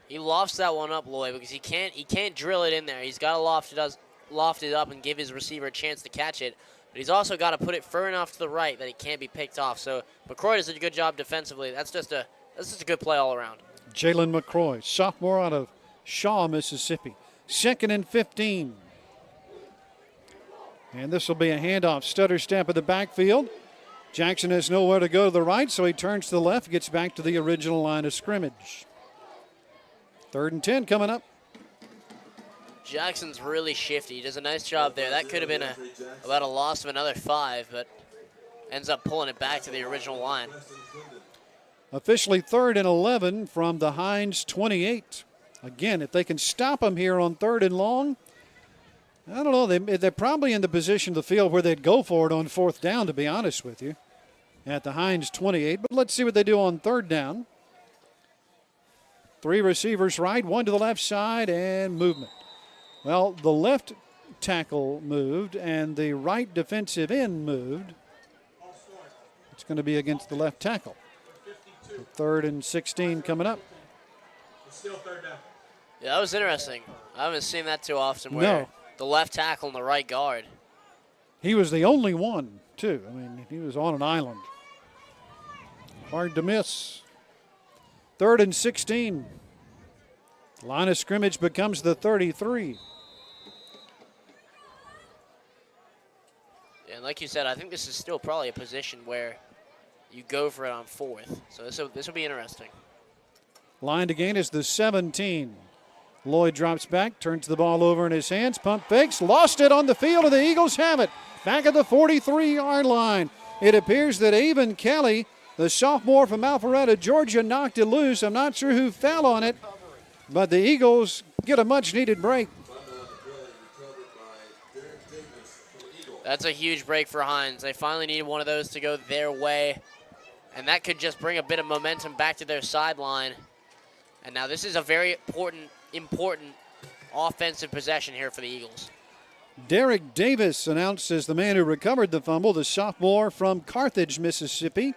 He lofts that one up, Lloyd, because he can't drill it in there. He's got to loft it up and give his receiver a chance to catch it. But he's also got to put it far enough to the right that it can't be picked off. So McCroy does a good job defensively. That's just a good play all around. Jalen McCroy, sophomore out of Shaw, Mississippi. 2nd and 15. And this will be a handoff. Stutter step at the backfield. Jackson has nowhere to go to the right, so he turns to the left, gets back to the original line of scrimmage. 3rd and 10 coming up. Jackson's really shifty. He does a nice job there. That could have been about a loss of another 5, but ends up pulling it back to the original line. Officially 3rd and 11 from the Hinds 28. Again, if they can stop him here on 3rd and long, I don't know. They're probably in the position of the field where they'd go for it on 4th down, to be honest with you, at the Hinds 28. But let's see what they do on 3rd down. 3 receivers right, 1 to the left side, and movement. Well, the left tackle moved, and the right defensive end moved. It's going to be against the left tackle. 3rd and 16 coming up. Still 3rd down. Yeah, that was interesting. I haven't seen that too often where the left tackle and the right guard. He was the only one, too. I mean, he was on an island. Hard to miss. 3rd and 16. Line of scrimmage becomes the 33. And like you said, I think this is still probably a position where you go for it on 4th. So this will be interesting. Line to gain is the 17. Lloyd drops back, turns the ball over in his hands, pump fakes, lost it on the field, and the Eagles have it. Back at the 43-yard line. It appears that Avon Kelly, the sophomore from Alpharetta, Georgia, knocked it loose. I'm not sure who fell on it, but the Eagles get a much-needed break. That's a huge break for Hinds. They finally needed one of those to go their way, and that could just bring a bit of momentum back to their sideline. And now this is a very important offensive possession here for the Eagles. Derek Davis announced as the man who recovered the fumble, the sophomore from Carthage, Mississippi.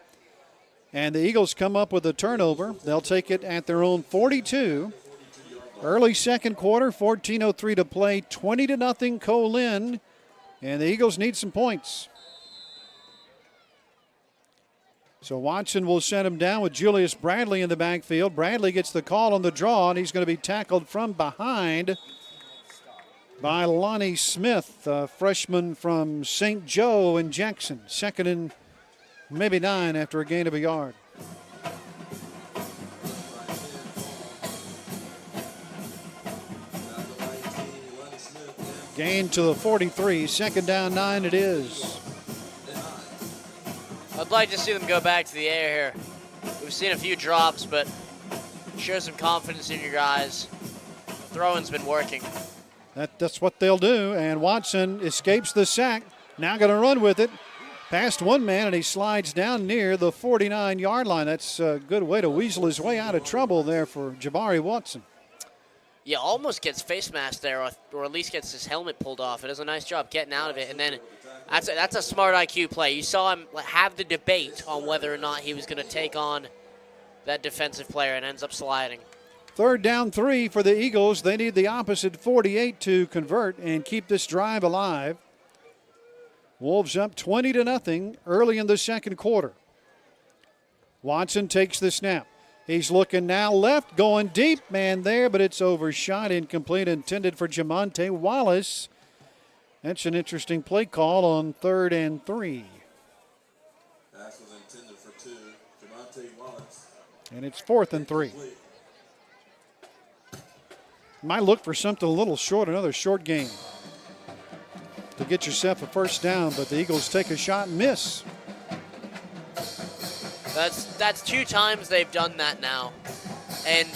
And the Eagles come up with a turnover. They'll take it at their own 42. Early second quarter, 14:03 to play, 20-0 COPIAH. And the Eagles need some points. So Watson will set him down with Julius Bradley in the backfield. Bradley gets the call on the draw, and he's going to be tackled from behind by Lonnie Smith, a freshman from St. Joe in Jackson. Second and maybe 9 after a gain of a yard. Gain to the 43. Second down 9 it is. I'd like to see them go back to the air here. We've seen a few drops, but show some confidence in your guys. Throwing's been working. That's what they'll do. And Watson escapes the sack. Now going to run with it. Past one man, and he slides down near the 49-yard line. That's a good way to weasel his way out of trouble there for Jabari Watson. Yeah, almost gets face masked there, or at least gets his helmet pulled off. It does a nice job getting out of it, and then that's a smart IQ play. You saw him have the debate on whether or not he was going to take on that defensive player, and ends up sliding. Third down 3 for the Eagles. They need the opposite 48 to convert and keep this drive alive. Wolves up 20-0 early in the second quarter. Watson takes the snap. He's looking now left, going deep, man there, but it's overshot, incomplete, intended for Jamonte Wallace. That's an interesting play call on 3rd and 3. Pass was intended for 2. Jamonte Wallace. And it's 4th and 3. Might look for something a little short, another short game to get yourself a first down, but the Eagles take a shot and miss. That's 2 times they've done that now, and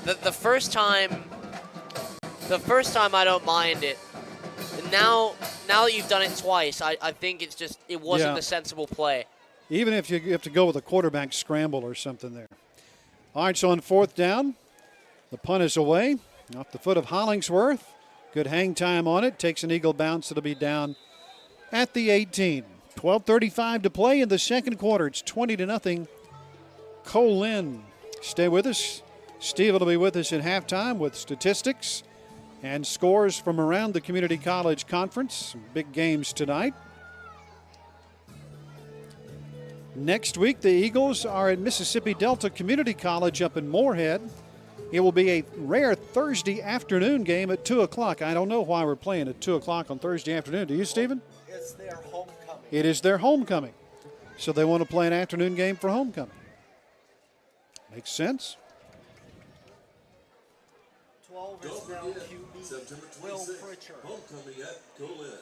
the first time I don't mind it. And now that you've done it twice, I think it wasn't the sensible play. Even if you have to go with a quarterback scramble or something there. All right, so on 4th down, the punt is away off the foot of Hollingsworth. Good hang time on it. Takes an Eagle bounce. It'll be down at the 18. 12:35 to play in the second quarter. It's 20-0 COPIAH. Stay with us. Steve will be with us at halftime with statistics and scores from around the Community College Conference. Some big games tonight. Next week, the Eagles are at Mississippi Delta Community College up in Moorhead. It will be a rare Thursday afternoon game at 2 o'clock. I don't know why we're playing at 2 o'clock on Thursday afternoon. Do you, Stephen? It's their homecoming. It is their homecoming. So they want to play an afternoon game for homecoming. Makes sense. 12 is now QB Will Pritchard. Homecoming at COPIAH.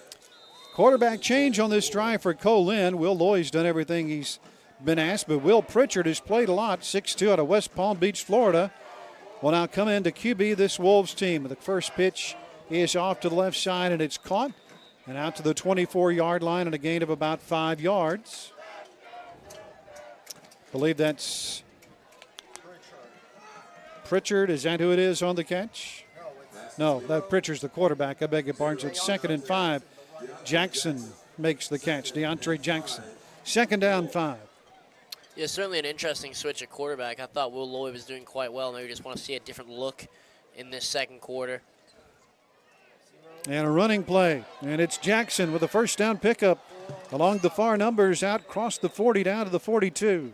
Quarterback change on this drive for COPIAH. Will Loy's done everything he's been asked, but Will Pritchard has played a lot. 6'2" out of West Palm Beach, Florida. Will now come in to QB this Wolves team. The first pitch is off to the left side, and it's caught. And out to the 24-yard line and a gain of about 5 yards. Believe that's Pritchard. Is that who it is on the catch? No, that Pritchard's the quarterback. I beg your pardon. It's 2nd and 5. Jackson makes the catch. DeAndre Jackson. 2nd down 5. Yeah, certainly an interesting switch at quarterback. I thought Will Loy was doing quite well. Maybe just want to see a different look in this second quarter. And a running play. And it's Jackson with a first down pickup along the far numbers out across the 40 down to the 42.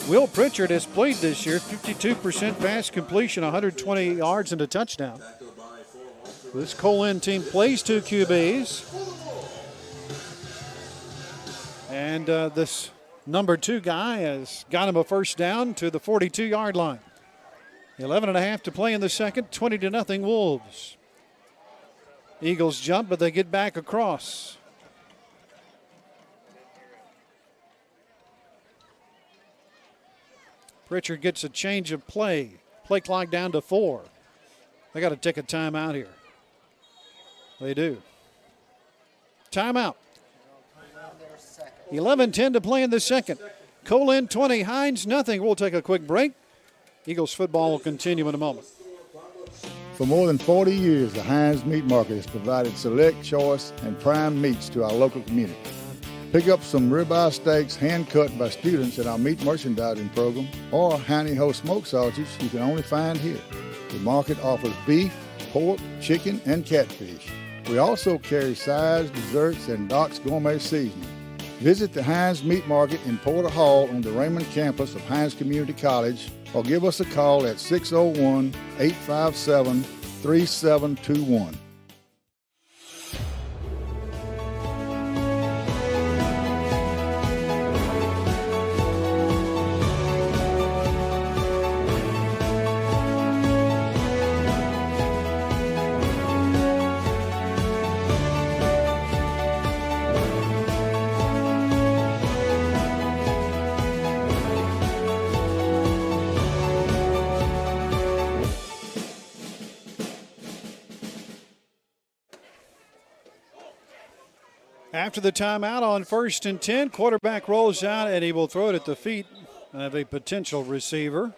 Will Pritchard has played this year. 52% pass completion, 120 yards and a touchdown. This COPIAH team plays 2 QBs. And this number 2 guy has got him a first down to the 42-yard line. 11.5 to play in the second, 20-0 Wolves. Eagles jump, but they get back across. Pritchard gets a change of play. Play clock down to 4. They got to take a timeout here. They do. Timeout. 11:10 to play in the second. COPIAH 20, HINDS nothing. We'll take a quick break. Eagles football will continue in a moment. For more than 40 years, the HINDS Meat Market has provided select, choice, and prime meats to our local community. Pick up some ribeye steaks hand-cut by students at our meat merchandising program, or Honey Ho smoked sausage you can only find here. The market offers beef, pork, chicken, and catfish. We also carry sides, desserts, and Doc's Gourmet seasoning. Visit the HINDS Meat Market in Porter Hall on the Raymond campus of HINDS Community College, or give us a call at 601-857-3721. After the timeout on 1st and 10, quarterback rolls out and he will throw it at the feet of a potential receiver.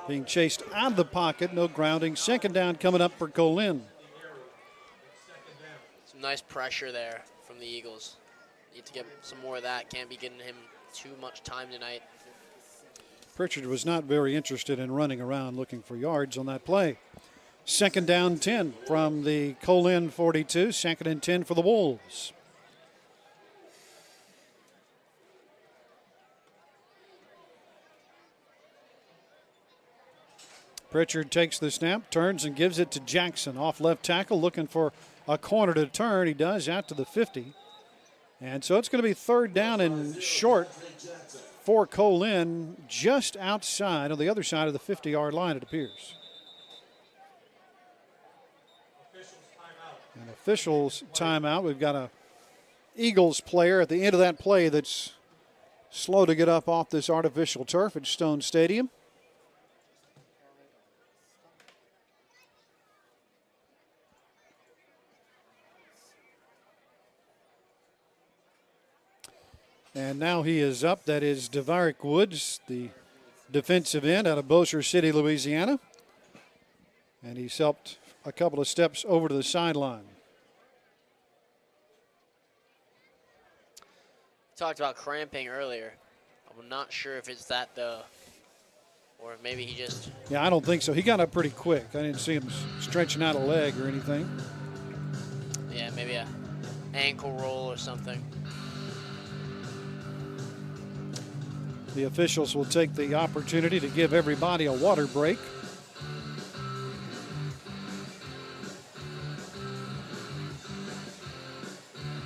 Being chased out of the pocket, no grounding. Second down coming up for Colin. Some nice pressure there from the Eagles. Need to get some more of that. Can't be getting him too much time tonight. Pritchard was not very interested in running around looking for yards on that play. Second down 10 from the Colin 42. Second and 10 for the Wolves. Pritchard takes the snap, turns and gives it to Jackson. Off left tackle, looking for a corner to turn. He does, out to the 50. And so it's going to be third down and short for Colin, just outside on the other side of the 50-yard line, it appears. An official's timeout. We've got a Eagles player at the end of that play that's slow to get up off this artificial turf at Stone Stadium. And now he is up. That is Devarick Woods, the defensive end out of Bossier City, Louisiana. And he's helped a couple of steps over to the sideline. Talked about cramping earlier. I'm not sure if it's that, though. Or maybe he just... Yeah, I don't think so. He got up pretty quick. I didn't see him stretching out a leg or anything. Yeah, maybe a ankle roll or something. The officials will take the opportunity to give everybody a water break.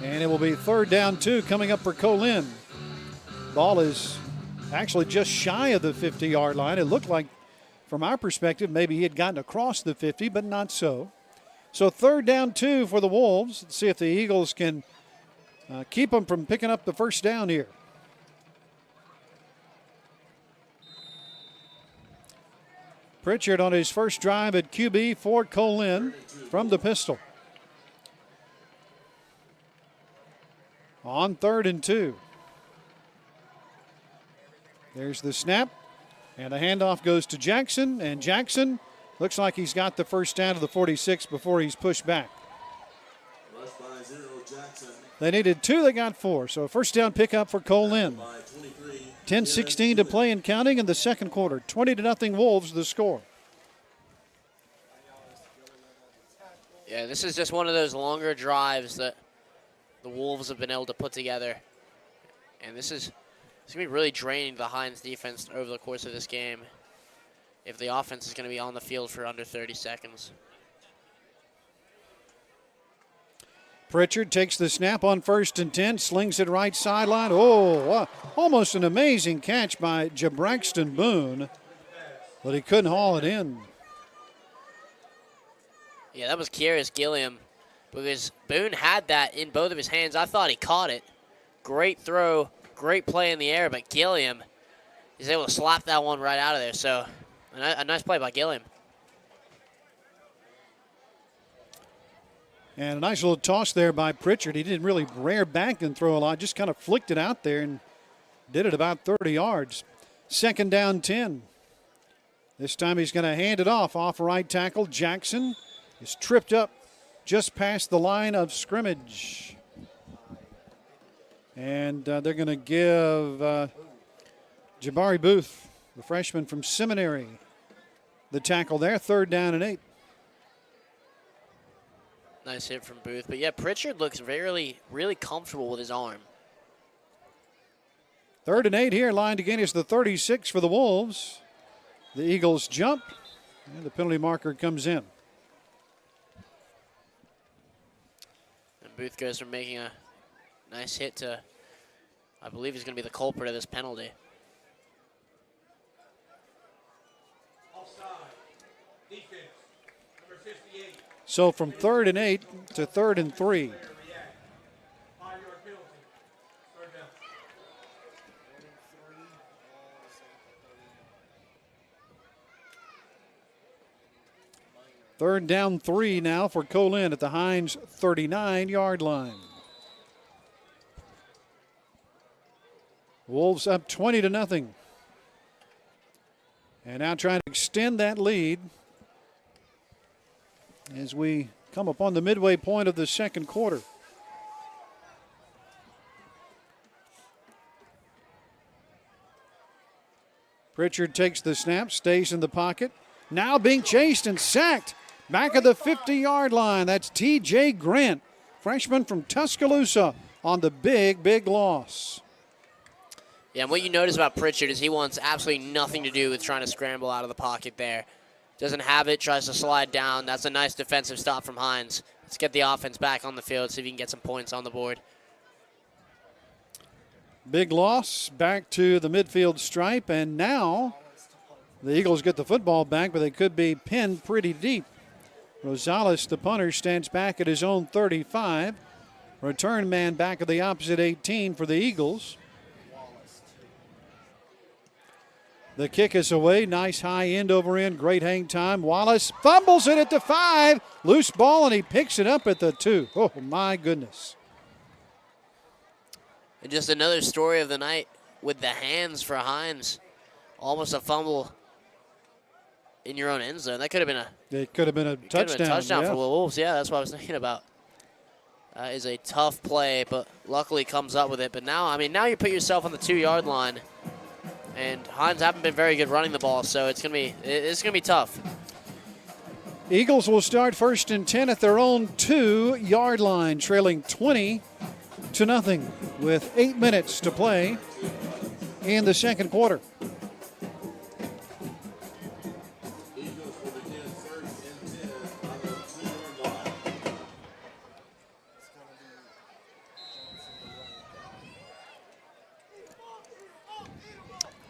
And it will be third down 2 coming up for Colin. Ball is actually just shy of the 50-yard line. It looked like, from our perspective, maybe he had gotten across the 50, but not so. So third down 2 for the Wolves. Let's see if the Eagles can keep them from picking up the first down here. Pritchard on his first drive at QB for Colin from the pistol. On third and 2. There's the snap, and the handoff goes to Jackson, and Jackson looks like he's got the first down to the 46 before he's pushed back. Rush by 0, Jackson. They needed 2, they got 4, so first down pickup for Colin. 10-16 to play and counting in the second quarter. 20-0 Wolves the score. Yeah, this is just one of those longer drives that the Wolves have been able to put together. And it's going to be really draining the HINDS defense over the course of this game if the offense is going to be on the field for under 30 seconds. Pritchard takes the snap on first and 10, slings it right sideline. Oh, almost an amazing catch by Jabraxton Boone, but he couldn't haul it in. Yeah, that was Kyrus Gilliam because Boone had that in both of his hands. I thought he caught it. Great throw, great play in the air, but Gilliam is able to slap that one right out of there. So a nice play by Gilliam. And a nice little toss there by Pritchard. He didn't really rear back and throw a lot, just kind of flicked it out there and did it about 30 yards. Second down 10. This time he's going to hand it off right tackle Jackson. is tripped up just past the line of scrimmage. And they're going to give Jabari Booth, the freshman from Seminary, the tackle there. 3rd down and 8. Nice hit from Booth. But, yeah, Pritchard looks really comfortable with his arm. 3rd and 8 here. Lined again is the 36 for the Wolves. The Eagles jump, and the penalty marker comes in. And Booth goes from making a nice hit to, I believe he's going to be the culprit of this penalty. So from 3rd and 8 to 3rd and 3. Third down 3 now for Colin at the Hinds 39-yard line. Wolves up 20-0. And now trying to extend that lead as we come upon the midway point of the second quarter. Pritchard takes the snap, stays in the pocket. Now being chased and sacked back at the 50-yard line. That's T.J. Grant, freshman from Tuscaloosa, on the big loss. Yeah, and what you notice about Pritchard is he wants absolutely nothing to do with trying to scramble out of the pocket there. Doesn't have it, tries to slide down. That's a nice defensive stop from Hinds. Let's get the offense back on the field, see if you can get some points on the board. Big loss back to the midfield stripe, and now the Eagles get the football back, but they could be pinned pretty deep. Rosales, the punter, stands back at his own 35. Return man back at the opposite 18 for the Eagles. The kick is away. Nice high end over end. Great hang time. Wallace fumbles it at the 5. Loose ball, and he picks it up at the 2. Oh, my goodness. And just another story of the night with the hands for Hinds. Almost a fumble in your own end zone. That could have been It could have been a touchdown. Touchdown yeah. for the Wolves. Yeah, that's what I was thinking about. Is a tough play, but luckily comes up with it. But now, I mean, now you put yourself on the 2-yard line. And Hinds haven't been very good running the ball, so it's gonna be tough. Eagles will start 1st and 10 at their own 2-yard line, trailing 20-0 with 8 minutes to play in the second quarter. Eagles will begin 1st and 10 on their 2-yard line.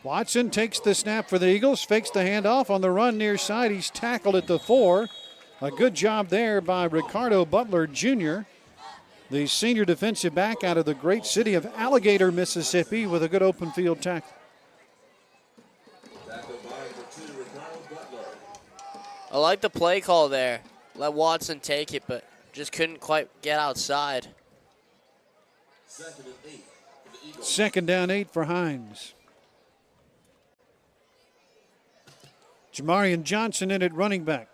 Watson takes the snap for the Eagles, fakes the handoff on the run near side. He's tackled at the 4. A good job there by Ricardo Butler Jr., the senior defensive back out of the great city of Alligator, Mississippi, with a good open field tackle. Tackle by number 2, Ricardo Butler. I like the play call there. Let Watson take it, but just couldn't quite get outside. 2nd and 8 for the Eagles. 2nd down 8 for Hinds. Jamarian Johnson in at running back.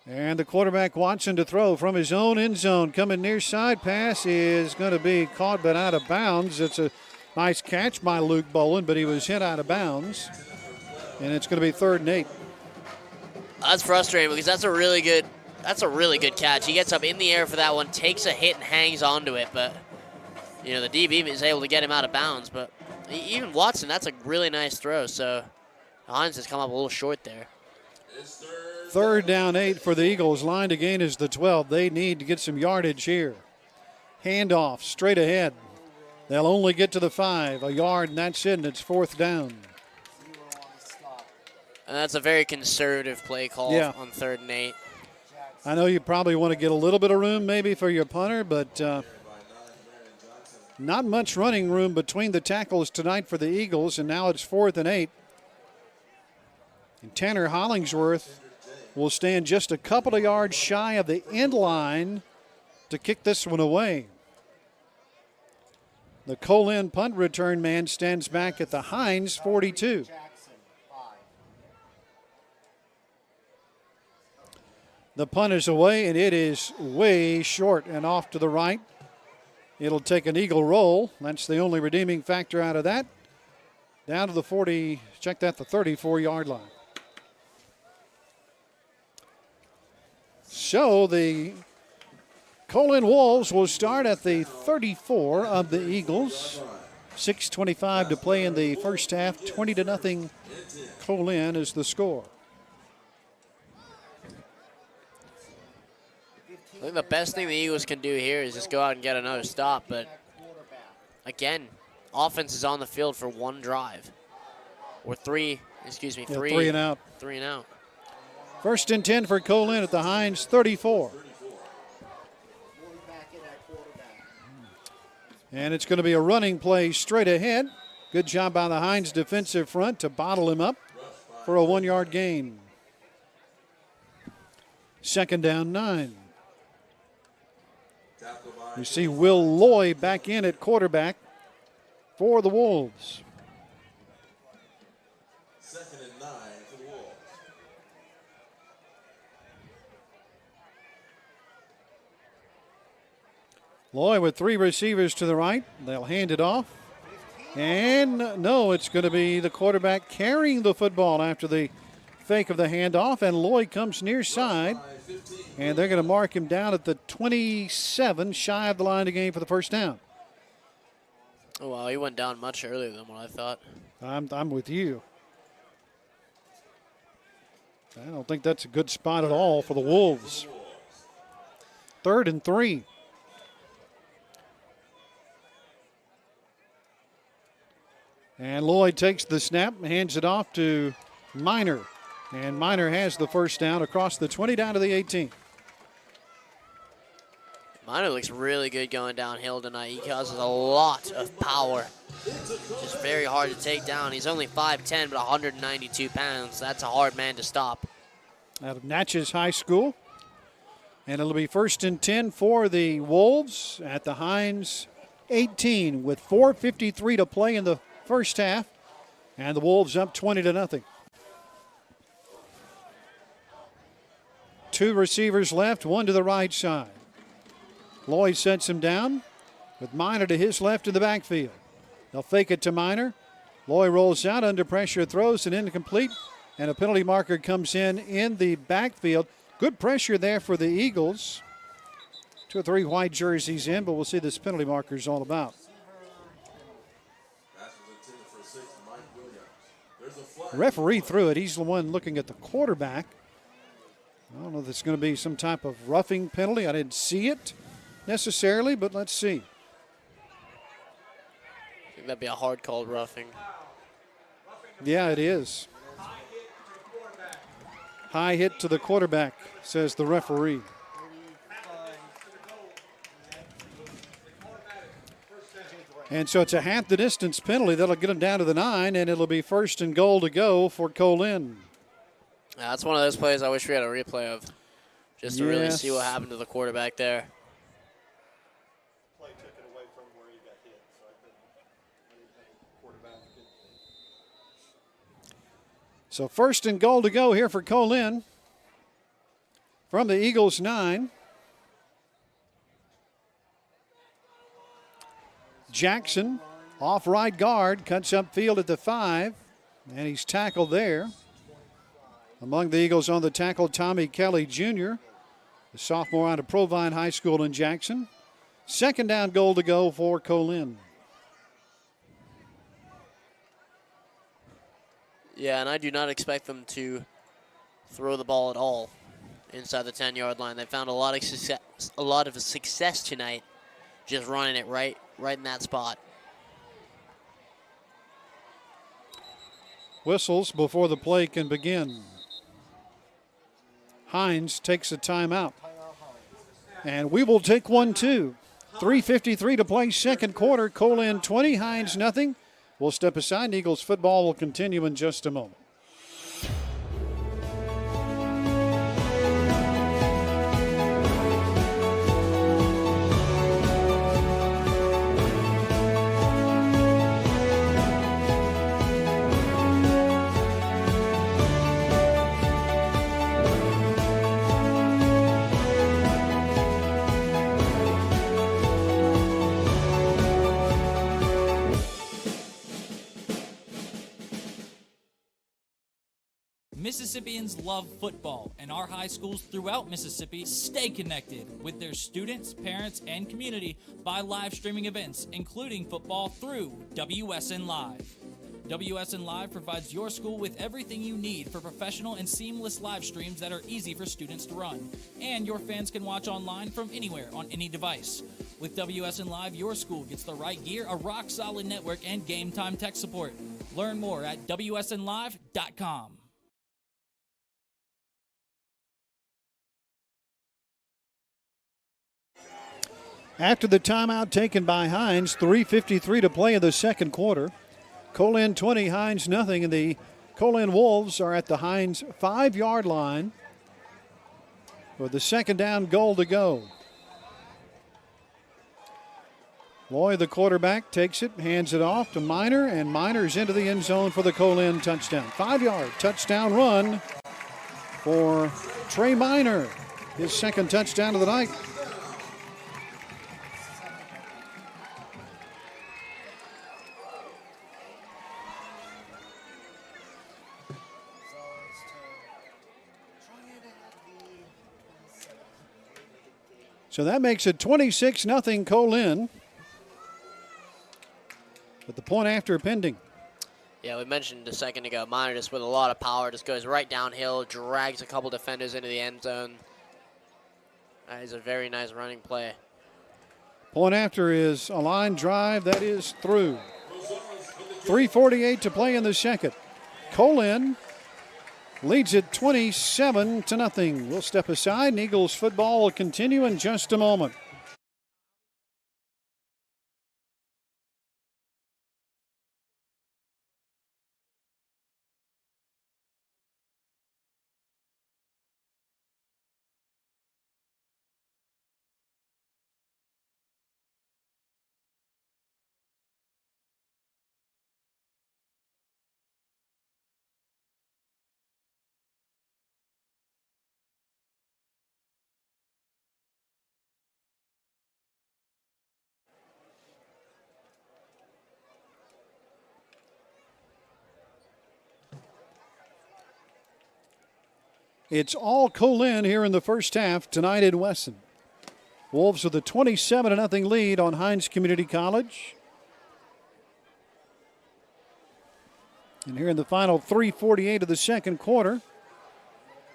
And the quarterback Watson to throw from his own end zone. Coming near side, pass is going to be caught but out of bounds. It's a nice catch by Luke Boland, but he was hit out of bounds. And it's going to be 3rd and 8. That's frustrating because that's a really good catch. He gets up in the air for that one, takes a hit and hangs onto it, but you know the DB is able to get him out of bounds. But even Watson, that's a really nice throw. So Hinds has come up a little short there. 3rd down 8 for the Eagles. Line to gain is the 12. They need to get some yardage here. Handoff straight ahead. They'll only get to the 5, a yard, and that's it, and it's 4th down. And that's a very conservative play call on 3rd and 8. I know you probably want to get a little bit of room maybe for your punter, but not much running room between the tackles tonight for the Eagles, and now it's 4th and 8. And Tanner Hollingsworth will stand just a couple of yards shy of the end line to kick this one away. The Colin punt return man stands back at the Hinds 42. The punt is away, and it is way short and off to the right. It'll take an eagle roll. That's the only redeeming factor out of that. Down to the 40, check that, the 34-yard line. So the Colin Wolves will start at the 34 of the Eagles. 6:25 to play in the first half. 20-0 Colin is the score. I think the best thing the Eagles can do here is just go out and get another stop. But again, offense is on the field for one drive. Or three. Yeah, three and out. 3 and out. First and 10 for Colin at the Hinds 34. And it's going to be a running play straight ahead. Good job by the Hinds defensive front to bottle him up for a 1-yard gain. Second down 9. You see Will Loy back in at quarterback for the Wolves. Second and 9 for the Wolves. Loy with 3 receivers to the right. They'll hand it off. And no, it's going to be the quarterback carrying the football after the fake of the handoff. And Loy comes near side. And they're going to mark him down at the 27, shy of the line of game for the first down. Oh, wow, he went down much earlier than what I thought. I'm with you. I don't think that's a good spot at all for the Wolves. 3rd and 3. And Lloyd takes the snap and hands it off to Miner. And Miner has the first down across the 20 down to the 18. Miner looks really good going downhill tonight. He causes a lot of power. Just very hard to take down. He's only 5'10", but 192 pounds. That's a hard man to stop. Out of Natchez High School. And it'll be 1st and 10 for the Wolves at the Hinds 18 with 4:53 to play in the first half. And the Wolves up 20-0. 2 receivers left, 1 to the right side. Lloyd sets him down with Miner to his left in the backfield. They'll fake it to Miner. Lloyd rolls out under pressure, throws it incomplete, and a penalty marker comes in the backfield. Good pressure there for the Eagles. 2 or 3 white jerseys in, but we'll see this penalty marker is all about. Referee threw it. He's the one looking at the quarterback. I don't know if it's going to be some type of roughing penalty. I didn't see it necessarily, but let's see. I think that'd be a hard called roughing. Yeah, it is. High hit to the quarterback, says the referee. And so it's a half the distance penalty. That'll get him down to the 9, and it'll be 1st and goal to go for Colin. That's one of those plays I wish we had a replay of, just to really see what happened to the quarterback there. Play took it away from where he got hit, so I couldn't quarterback. So 1st and goal to go here for Colin from the Eagles 9. Jackson off right guard, cuts upfield at the 5, and he's tackled there. Among the Eagles on the tackle, Tommy Kelly Jr., the sophomore out of Provine High School in Jackson. 2nd down goal to go for Colin. Yeah, and I do not expect them to throw the ball at all inside the 10-yard line. They found a lot of success tonight, just running it right in that spot. Whistles before the play can begin. Hinds takes a timeout. And we will take one too. 3:53 to play, second quarter. Colin 20, Hinds nothing. We'll step aside. Eagles football will continue in just a moment. Mississippians love football, and our high schools throughout Mississippi stay connected with their students, parents, and community by live streaming events, including football through WSN Live. WSN Live provides your school with everything you need for professional and seamless live streams that are easy for students to run. And your fans can watch online from anywhere on any device. With WSN Live, your school gets the right gear, a rock-solid network, and game-time tech support. Learn more at WSNLive.com. After the timeout taken by Hinds, 3:53 to play in the second quarter. Colin 20, Hinds nothing, and the Colin Wolves are at the Hinds 5-yard line with the second down goal to go. Loy, the quarterback, takes it, hands it off to Miner, and Miner's into the end zone for the Colin touchdown. 5-yard touchdown run for Trey Miner, his second touchdown of the night. So that makes it 26-0 Colin. But the point after pending. Yeah, we mentioned a second ago, Miner just with a lot of power, just goes right downhill, drags a couple defenders into the end zone. That is a very nice running play. Point after is a line drive that is through. 3:48 to play in the second. Colin leads it 27-0. We'll step aside, and Eagles football will continue in just a moment. It's all Colin here in the first half tonight in Wesson. Wolves with a 27-0 lead on Hinds Community College. And here in the final 3:48 of the second quarter,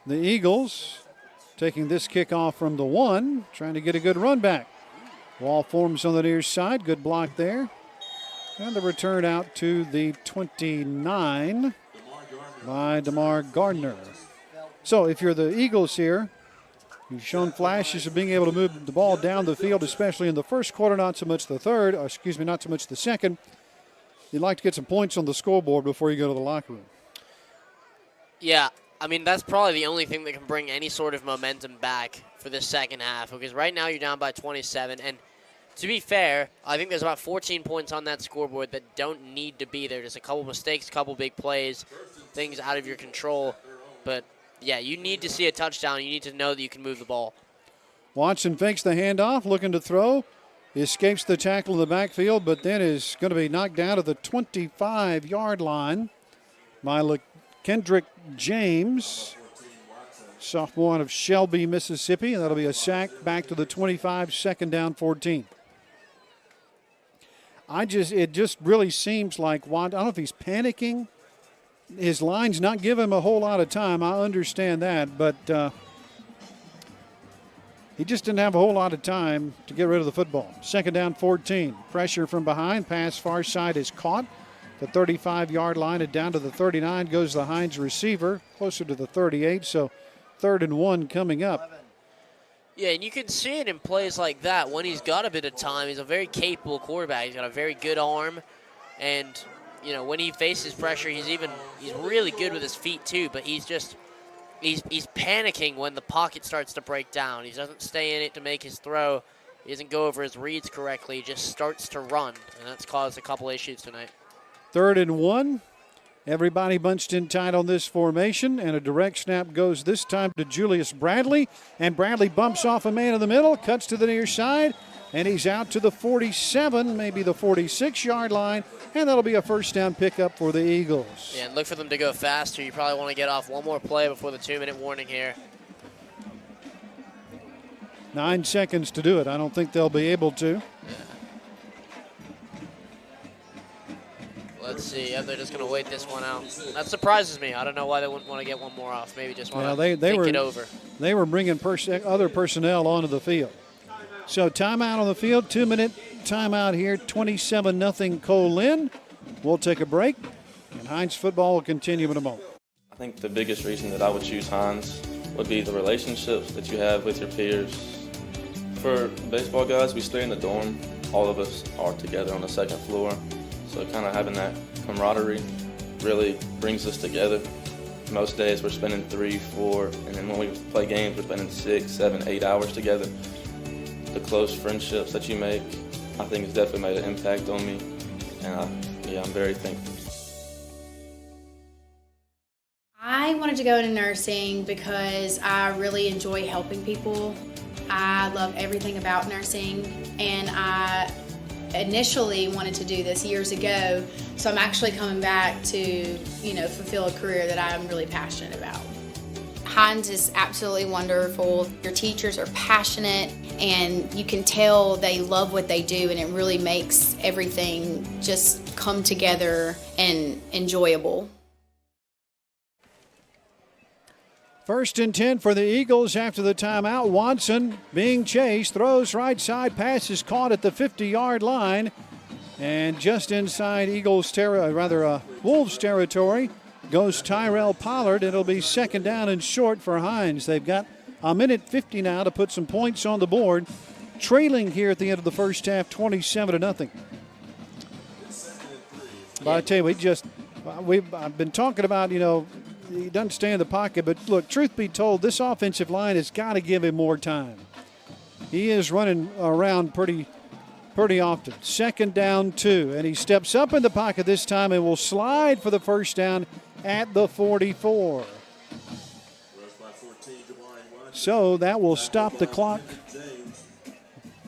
the Eagles taking this kickoff from the 1, trying to get a good run back. Wall forms on the near side, good block there. And the return out to the 29 by DeMar Gardner. So if you're the Eagles here, you've shown flashes of being able to move the ball down the field, especially in the first quarter, not so much the third, or excuse me, not so much the second. You'd like to get some points on the scoreboard before you go to the locker room. Yeah, I mean, that's probably the only thing that can bring any sort of momentum back for the second half, because right now you're down by 27, and to be fair, I think there's about 14 points on that scoreboard that don't need to be there. Just a couple mistakes, a couple big plays, things out of your control, but yeah, you need to see a touchdown. You need to know that you can move the ball. Watson fakes the handoff, looking to throw. He escapes the tackle in the backfield, but then is going to be knocked down to the 25-yard line by Kendrick James, sophomore out of Shelby, Mississippi. And that'll be a sack back to the 25, second down 14. It just really seems like, I don't know if he's panicking. His line's not giving him a whole lot of time. I understand that, but he just didn't have a whole lot of time to get rid of the football. Second down 14. Pressure from behind. Pass far side is caught. The 35-yard line and down to the 39 goes the Hinds receiver, closer to the 38. So 3rd and 1 coming up. Yeah, and you can see it in plays like that. When he's got a bit of time, he's a very capable quarterback. He's got a very good arm, and you know, when he faces pressure, he's really good with his feet too, but he's panicking when the pocket starts to break down. He doesn't stay in it to make his throw. He doesn't go over his reads correctly. He just starts to run, and that's caused a couple issues tonight. 3rd and 1. Everybody bunched in tight on this formation, and a direct snap goes this time to Julius Bradley, and Bradley bumps off a man in the middle, cuts to the near side, and he's out to the 47, maybe the 46-yard line, and that'll be a first down pickup for the Eagles. Yeah, and look for them to go faster. You probably want to get off one more play before the 2-minute warning here. 9 seconds to do it. I don't think they'll be able to. Let's see. Yeah, they're just going to wait this one out. That surprises me. I don't know why they wouldn't want to get one more off. Maybe just want to think it over. They were bringing other personnel onto the field. So timeout on the field, 2-minute timeout here, 27-0 Colin. We'll take a break, and Hinds football will continue in a moment. I think the biggest reason that I would choose Hinds would be the relationships that you have with your peers. For baseball guys, we stay in the dorm. All of us are together on the second floor. So kind of having that camaraderie really brings us together. Most days we're spending 3, 4, and then when we play games, we're spending 6, 7, 8 hours together. The close friendships that you make, I think it's definitely made an impact on me. And I'm very thankful. I wanted to go into nursing because I really enjoy helping people. I love everything about nursing, and I initially wanted to do this years ago, so I'm actually coming back to, fulfill a career that I'm really passionate about. HINDS is absolutely wonderful. Your teachers are passionate, and you can tell they love what they do, and it really makes everything just come together and enjoyable. 1st and 10 for the Eagles after the timeout. Watson being chased, throws right side, pass is caught at the 50-yard line, and just inside Wolves territory goes Tyrell Pollard. It'll be 2nd down and short for Hinds. They've got a minute 50 now to put some points on the board, trailing here at the end of the first half, 27-0. But I tell you, I've been talking about, he doesn't stay in the pocket, but look, truth be told, this offensive line has got to give him more time. He is running around pretty often. 2nd down, 2, and he steps up in the pocket this time and will slide for the first down at the 44. So that will stop the clock.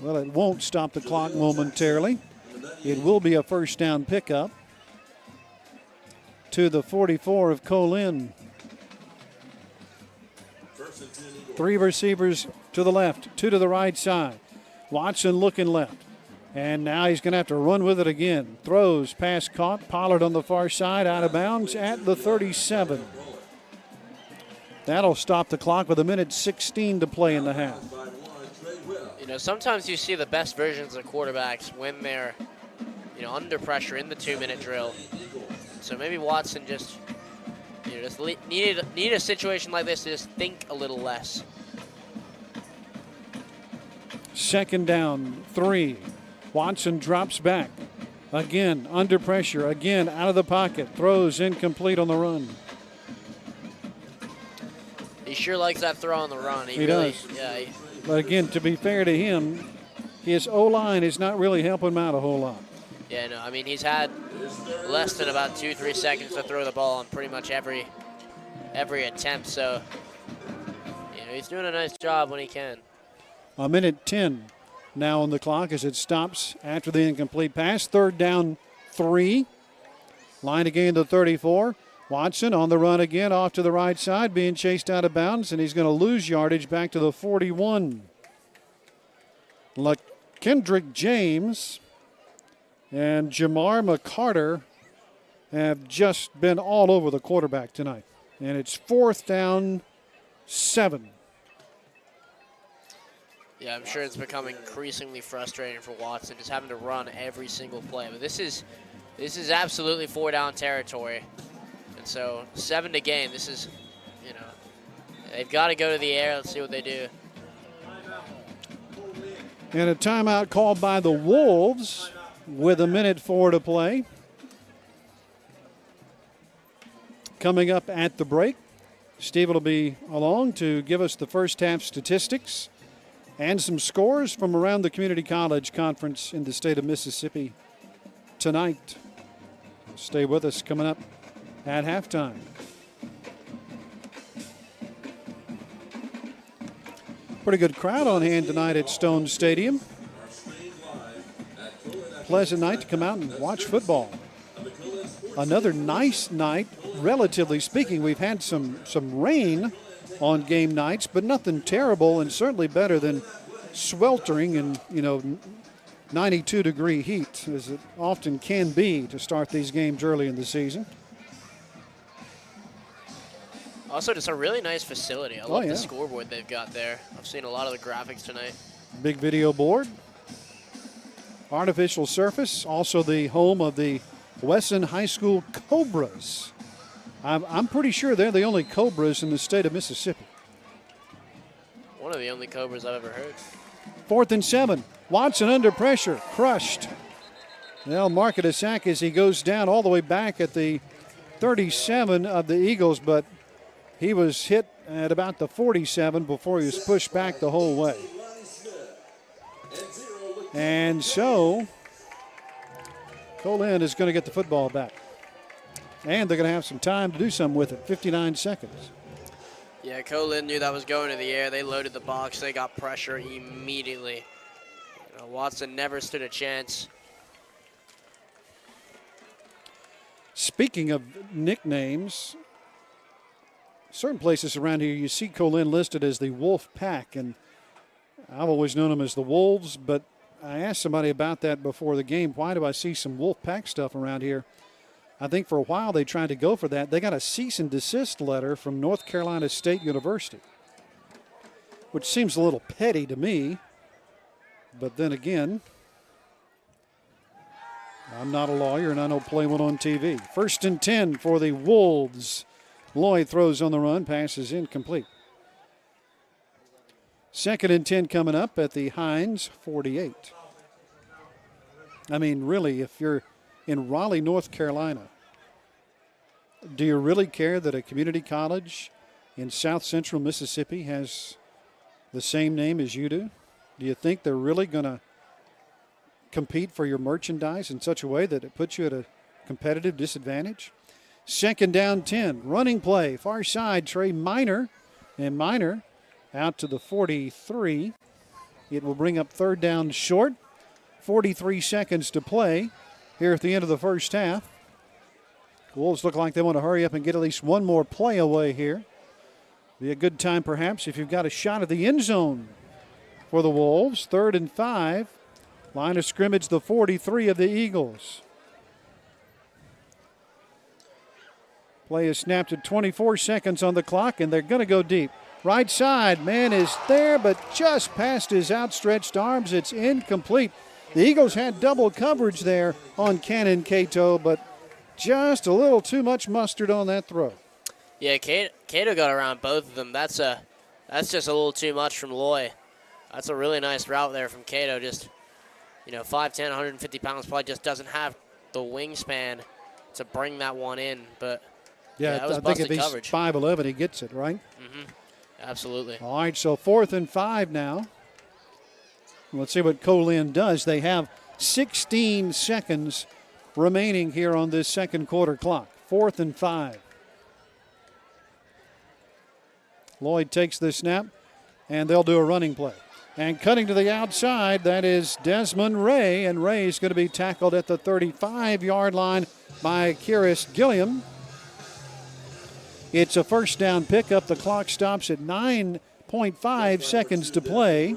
Well, it won't stop the clock momentarily. It will be a first down pickup to the 44 of Colin. 3 receivers to the left, 2 to the right side. Watson looking left. And now he's going to have to run with it again. Throws, pass caught. Pollard on the far side, out of bounds at the 37. That'll stop the clock with 1:16 to play in the half. Sometimes you see the best versions of quarterbacks when they're, under pressure in the 2-minute drill. So maybe Watson just needed a situation like this to just think a little less. 2nd down, 3. Watson drops back. Again, under pressure. Again, out of the pocket. Throws incomplete on the run. He sure likes that throw on the run. He does. Yeah. But again, to be fair to him, his O-line is not really helping him out a whole lot. Yeah, no, he's had less than about 2-3 seconds to throw the ball on pretty much every attempt. So, he's doing a nice job when he can. 1:10 now on the clock as it stops after the incomplete pass. 3rd down, 3. Line again to 34. Watson on the run again off to the right side, being chased out of bounds, and he's going to lose yardage back to the 41. Kendrick James and Jamar McCarter have just been all over the quarterback tonight. And it's 4th down, 7. Yeah, I'm sure it's becoming increasingly frustrating for Watson just having to run every single play. But this is absolutely 4-down territory. And so 7 to gain. This is, they've got to go to the air. Let's see what they do. And a timeout called by the Wolves with 1:04 to play. Coming up at the break, Steve will be along to give us the first half statistics and some scores from around the Community College Conference in the state of Mississippi tonight. Stay with us coming up at halftime. Pretty good crowd on hand tonight at Stone Stadium. pleasant night to come out and watch football. Another nice night, relatively speaking. We've had some rain on game nights, but nothing terrible, and certainly better than sweltering and 92-degree heat, as it often can be to start these games early in the season. Also, just a really nice facility. I love the scoreboard they've got there. I've seen a lot of the graphics tonight. Big video board. Artificial surface. Also the home of the Wesson High School Cobras. I'm pretty sure they're the only Cobras in the state of Mississippi. One of the only Cobras I've ever heard. 4th and 7. Watson under pressure. Crushed. They'll mark it a sack as he goes down all the way back at the 37 of the Eagles, but he was hit at about the 47 before he was pushed back the whole way. And so Colin is going to get the football back. And they're going to have some time to do something with it. 59 seconds. Yeah, Colin knew that was going to the air. They loaded the box. They got pressure immediately. Watson never stood a chance. Speaking of nicknames, certain places around here you see Colin listed as the Wolf Pack, and I've always known them as the Wolves, but I asked somebody about that before the game. Why do I see some Wolf Pack stuff around here? I think for a while they tried to go for that. They got a cease and desist letter from North Carolina State University, which seems a little petty to me. But then again, I'm not a lawyer and I don't play one on TV. 1st and 10 for the Wolves. Lloyd throws on the run, passes incomplete. 2nd and 10 coming up at the HINDS 48. I mean, really, if you're in Raleigh, North Carolina, do you really care that a community college in South Central Mississippi has the same name as you do? Do you think they're really going to compete for your merchandise in such a way that it puts you at a competitive disadvantage? 2nd down 10, running play, far side, Trey Minor, and Minor out to the 43. It will bring up 3rd down short. 43 seconds to play here at the end of the first half. The Wolves look like they want to hurry up and get at least one more play away here. Be a good time perhaps if you've got a shot at the end zone for the Wolves. 3rd and 5. Line of scrimmage, the 43 of the Eagles. Play is snapped at 24 seconds on the clock, and they're going to go deep. Right side, man is there, but just past his outstretched arms. It's incomplete. The Eagles had double coverage there on Cannon Cato, but just a little too much mustard on that throw. Yeah, Cato got around both of them. That's just a little too much from Loy. That's a really nice route there from Cato. Just, 5'10", 150 pounds, probably just doesn't have the wingspan to bring that one in. But yeah, that was I think if he's coverage. 5'11", he gets it, right? Mm-hmm. Absolutely. All right, so 4th and 5 now. Let's see what Colin does. They have 16 seconds remaining here on this second quarter clock. 4th and 5. Lloyd takes the snap, and they'll do a running play. And cutting to the outside, that is Desmond Ray, and Ray is going to be tackled at the 35-yard line by Kyrus Gilliam. It's a 1st down pickup. The clock stops at 9.5 seconds to play.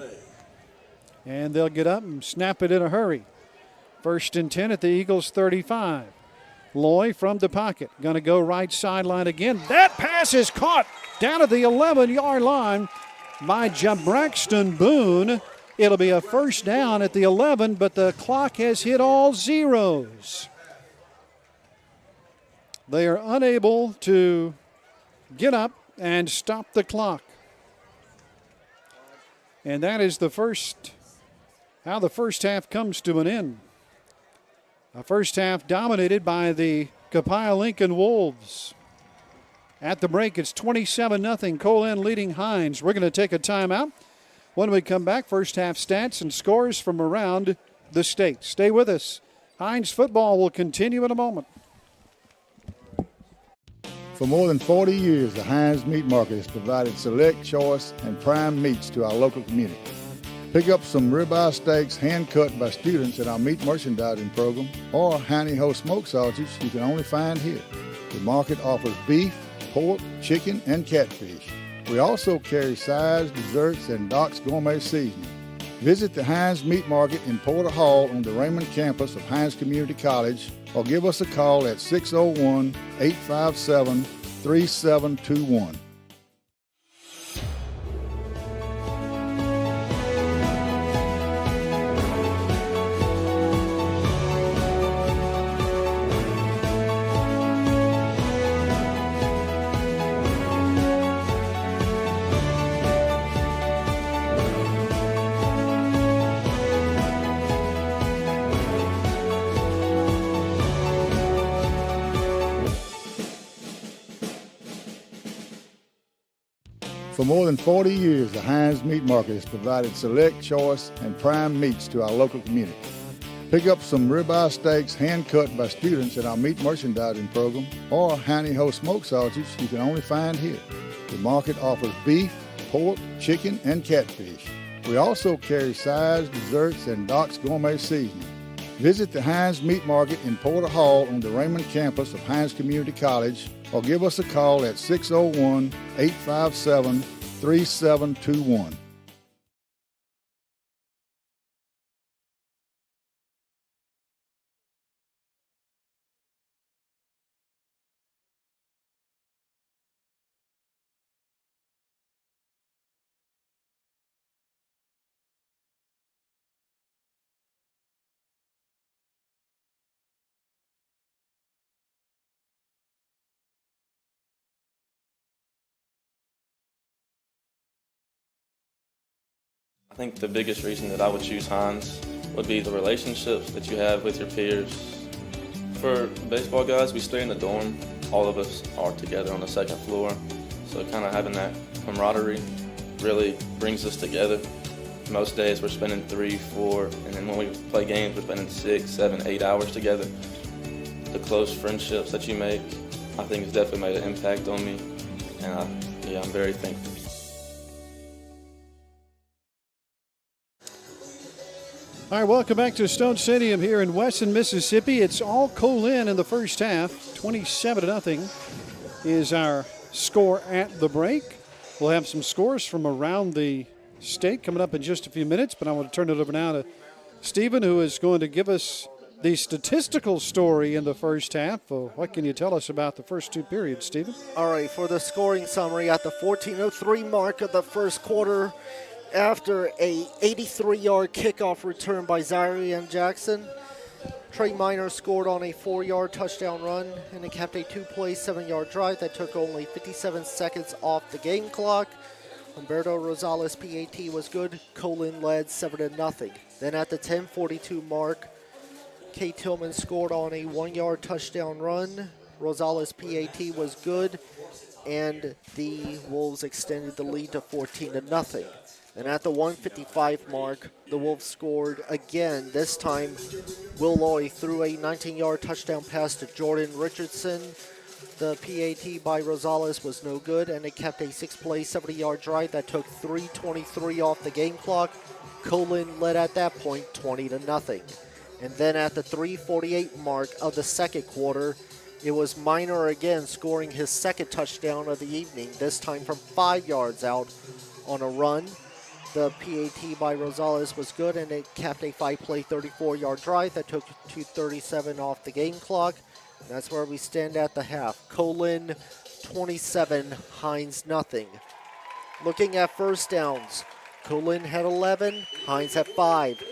And they'll get up and snap it in a hurry. 1st and 10 at the Eagles' 35. Loy from the pocket. Going to go right sideline again. That pass is caught down at the 11-yard line by Jabraxton Boone. It'll be a 1st down at the 11, but the clock has hit all zeros. They are unable to get up and stop the clock. And that is how the first half comes to an end. A first half dominated by the COPIAH Lincoln Wolves. At the break, it's 27-0. Colin leading HINDS. We're going to take a timeout. When we come back, first half stats and scores from around the state. Stay with us. HINDS football will continue in a moment. For more than 40 years, the HINDS Meat Market has provided select, choice, and prime meats to our local community. Pick up some ribeye steaks hand-cut by students in our meat merchandising program, or Hindy Ho smoked sausage you can only find here. The market offers beef, pork, chicken, and catfish. We also carry sides, desserts, and Doc's Gourmet seasoning. Visit the Hinds Meat Market in Porter Hall on the Raymond campus of Hinds Community College, or give us a call at 601-857-3721. For more than 40 years, the Hinds Meat Market has provided select, choice, and prime meats to our local community. Pick up some ribeye steaks hand-cut by students in our meat merchandising program, or Hindy Ho smoked sausage you can only find here. The market offers beef, pork, chicken, and catfish. We also carry sides, desserts, and Doc's Gourmet seasoning. Visit the Hinds Meat Market in Porter Hall on the Raymond campus of Hinds Community College, or give us a call at 601-857-3721. I think the biggest reason that I would choose Hinds would be the relationships that you have with your peers. For baseball guys, we stay in the dorm. All of us are together on the second floor. So kind of having that camaraderie really brings us together. Most days we're spending 3, 4, and then when we play games, we're spending 6, 7, 8 hours together. The close friendships that you make, I think has definitely made an impact on me. And I'm very thankful. All right, welcome back to Stone Stadium here in Weston, Mississippi. It's all COPIAH in the first half. 27-0 is our score at the break. We'll have some scores from around the state coming up in just a few minutes, but I want to turn it over now to Stephen, who is going to give us the statistical story in the first half. What can you tell us about the first two periods, Stephen? All right, for the scoring summary at the 14:03 mark of the first quarter, after a 83-yard kickoff return by Zaire Jackson, Trey Minor scored on a 4-yard touchdown run, and it kept a 2-play, 7-yard drive that took only 57 seconds off the game clock. Humberto Rosales' PAT was good. Colin led 7-0. Then at the 10:42 mark, Kay Tillman scored on a 1-yard touchdown run. Rosales' PAT was good, and the Wolves extended the lead to 14-0. And at the 1:55 mark, the Wolves scored again. This time, Will Loy threw a 19-yard touchdown pass to Jordan Richardson. The PAT by Rosales was no good, and it kept a 6-play, 70-yard drive that took 3:23 off the game clock. Colin led at that point 20-0. And then at the 3:48 mark of the second quarter, it was Minor again scoring his second touchdown of the evening, this time from 5 yards out on a run. The PAT by Rosales was good, and it capped a 5-play, 34-yard drive that took 2:37 off the game clock. And that's where we stand at the half. Colin 27, Hinds nothing. Looking at first downs, Colin had 11, Hinds had 5.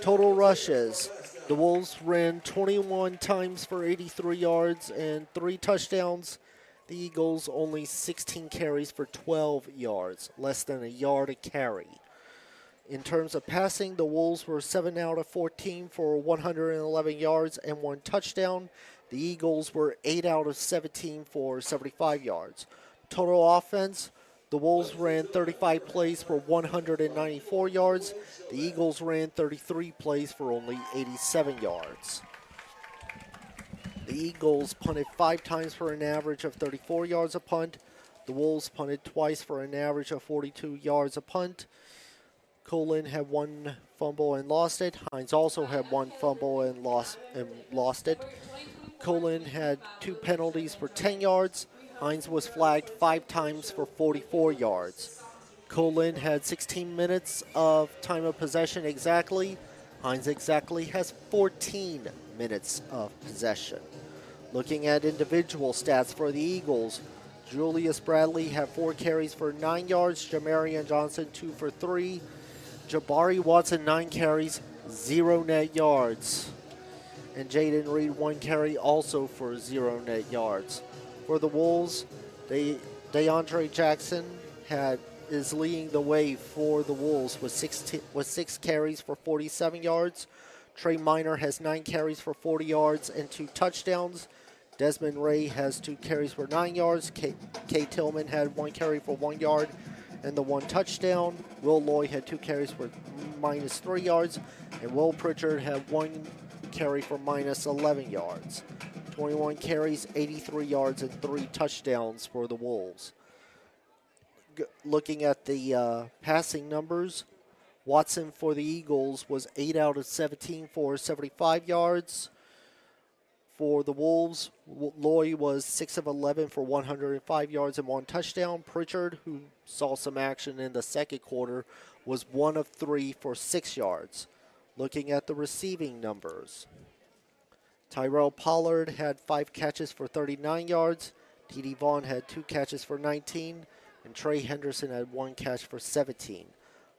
Total rushes, the Wolves ran 21 times for 83 yards and 3 touchdowns. The Eagles only 16 carries for 12 yards, less than a yard a carry. In terms of passing, the Wolves were 7 out of 14 for 111 yards and 1 touchdown. The Eagles were 8 out of 17 for 75 yards. Total offense, the Wolves ran 35 plays for 194 yards. The Eagles ran 33 plays for only 87 yards. The Eagles punted 5 times for an average of 34 yards a punt. The Wolves punted twice for an average of 42 yards a punt. COPIAH had one fumble and lost it. HINDS also had one fumble and lost it. COPIAH had 2 penalties for 10 yards. HINDS was flagged 5 times for 44 yards. COPIAH had 16 minutes of time of possession exactly. HINDS exactly has 14 minutes of possession. Looking at individual stats for the Eagles, Julius Bradley had 4 carries for 9 yards. Jamarian Johnson 2 for 3. Jabari Watson 9 carries, 0 net yards. And Jaden Reed 1 carry also for 0 net yards. For the Wolves, DeAndre Jackson is leading the way for the Wolves with 6 carries for 47 yards. Trey Minor has 9 carries for 40 yards and 2 touchdowns. Desmond Ray has 2 carries for 9 yards. Kay Tillman had 1 carry for 1 yard and the 1 touchdown. Will Loy had 2 carries for -3 yards. And Will Pritchard had 1 carry for -11 yards. 21 carries, 83 yards, and 3 touchdowns for the Wolves. Looking at the passing numbers, Watson for the Eagles was 8 out of 17 for 75 yards. For the Wolves, Loy was 6 of 11 for 105 yards and 1 touchdown. Pritchard, who saw some action in the second quarter, was 1 of 3 for 6 yards. Looking at the receiving numbers, Tyrell Pollard had 5 catches for 39 yards. T.D. Vaughn had 2 catches for 19. And Trey Henderson had 1 catch for 17.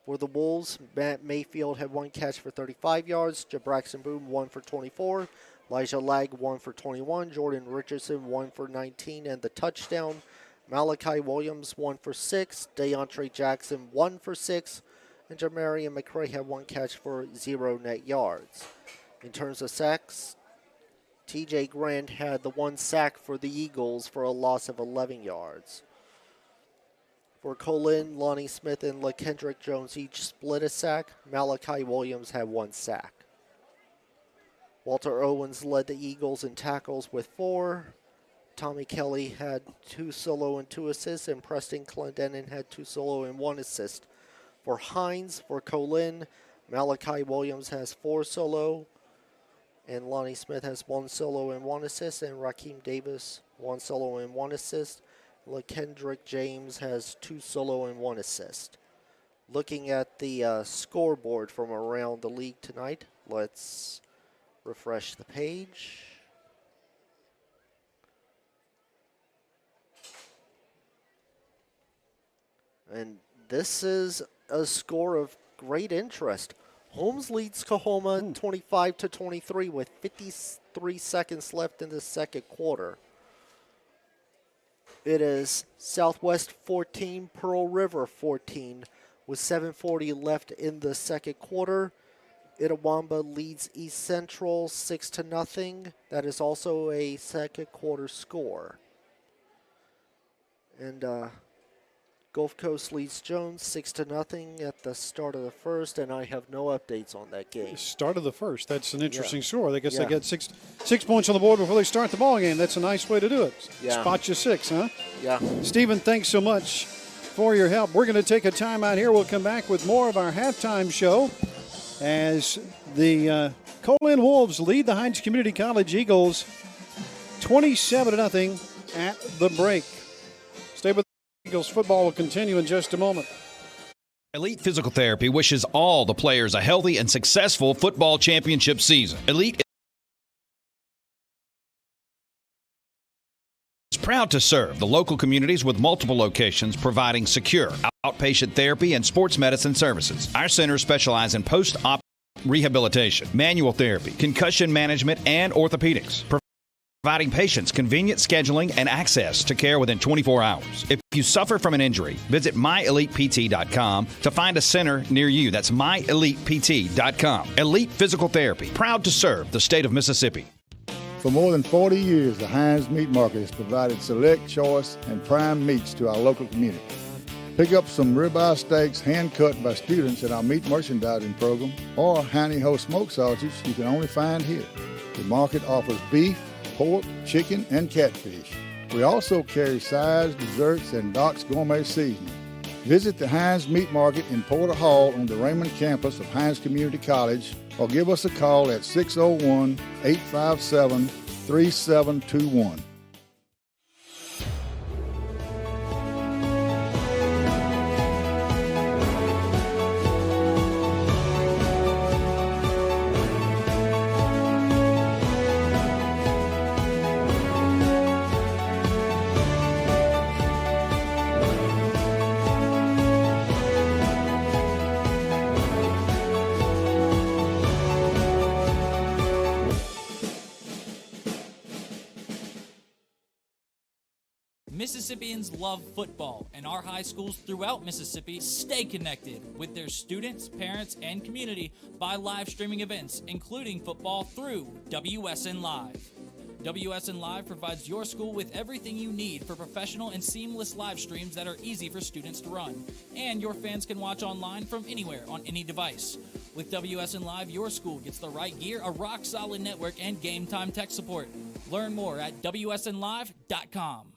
For the Wolves, Matt Mayfield had 1 catch for 35 yards. Jabraxton Boom 1 for 24. Elijah Lag 1 for 21. Jordan Richardson 1 for 19 and the touchdown. Malachi Williams 1 for 6. DeAndre Jackson 1 for 6. And Jamarian McCray had 1 catch for 0 net yards. In terms of sacks, TJ Grant had the 1 sack for the Eagles for a loss of 11 yards. For COPIAH, Lonnie Smith and LaKendrick Jones each split a sack. Malachi Williams had 1 sack. Walter Owens led the Eagles in tackles with 4. Tommy Kelly had 2 solo and 2 assists, and Preston Clendenin had 2 solo and 1 assist. For HINDS, for COPIAH, Malachi Williams has 4 solo, and Lonnie Smith has 1 solo and 1 assist, and Raheem Davis 1 solo and 1 assist. LaKendrick James has 2 solo and 1 assist. Looking at the scoreboard from around the league tonight, let's refresh the page. And this is a score of great interest. Holmes leads Coahoma 25-23 with 53 seconds left in the second quarter. It is Southwest 14, Pearl River 14 with 7:40 left in the second quarter. Itawamba leads East Central 6-0. That is also a second quarter score. And Gulf Coast leads Jones 6-0 at the start of the first, and I have no updates on that game. Start of the first. That's an interesting score. I guess they get six points on the board before they start the ball game. That's a nice way to do it. Yeah. Spot you 6, huh? Yeah. Stephen, thanks so much for your help. We're going to take a time out here. We'll come back with more of our halftime show as the COPIAH Wolves lead the Hinds Community College Eagles 27-0 at the break. Stay with Eagles. Football will continue in just a moment. Elite Physical Therapy wishes all the players a healthy and successful football championship season. Elite is proud to serve the local communities with multiple locations providing secure outpatient therapy and sports medicine services. Our centers specialize in post-op rehabilitation, manual therapy, concussion management, and orthopedics, providing patients convenient scheduling and access to care within 24 hours. If you suffer from an injury, visit myelitept.com to find a center near you. That's myelitept.com. Elite Physical Therapy, proud to serve the state of Mississippi. For more than 40 years, the Hinds Meat Market has provided select, choice, and prime meats to our local community. Pick up some ribeye steaks hand-cut by students in our meat merchandising program, or Hiney Ho smoke sausage you can only find here. The market offers beef, pork, chicken, and catfish. We also carry sides, desserts, and Doc's Gourmet seasoning. Visit the HINDS Meat Market in Porter Hall on the Raymond campus of HINDS Community College or give us a call at 601-857-3721. Mississippians love football, and our high schools throughout Mississippi stay connected with their students, parents, and community by live streaming events, including football through WSN Live. WSN Live provides your school with everything you need for professional and seamless live streams that are easy for students to run. And your fans can watch online from anywhere on any device. With WSN Live, your school gets the right gear, a rock-solid network, and game-time tech support. Learn more at WSNLive.com.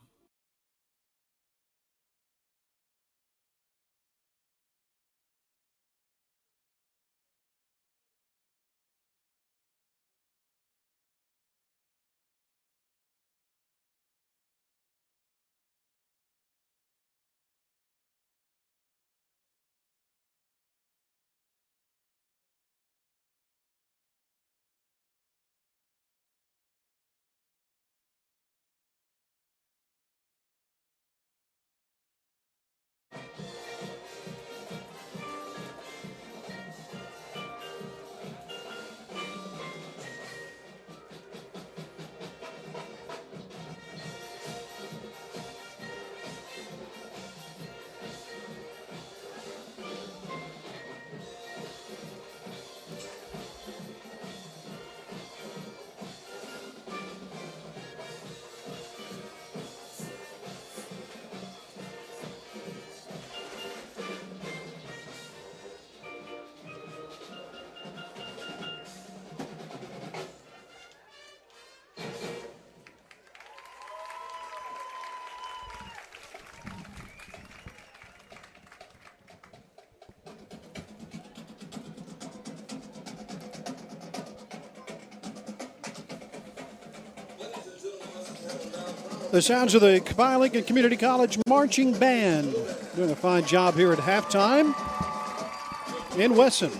The sounds of the COPIAH Lincoln Community College Marching Band doing a fine job here at halftime in Wesson.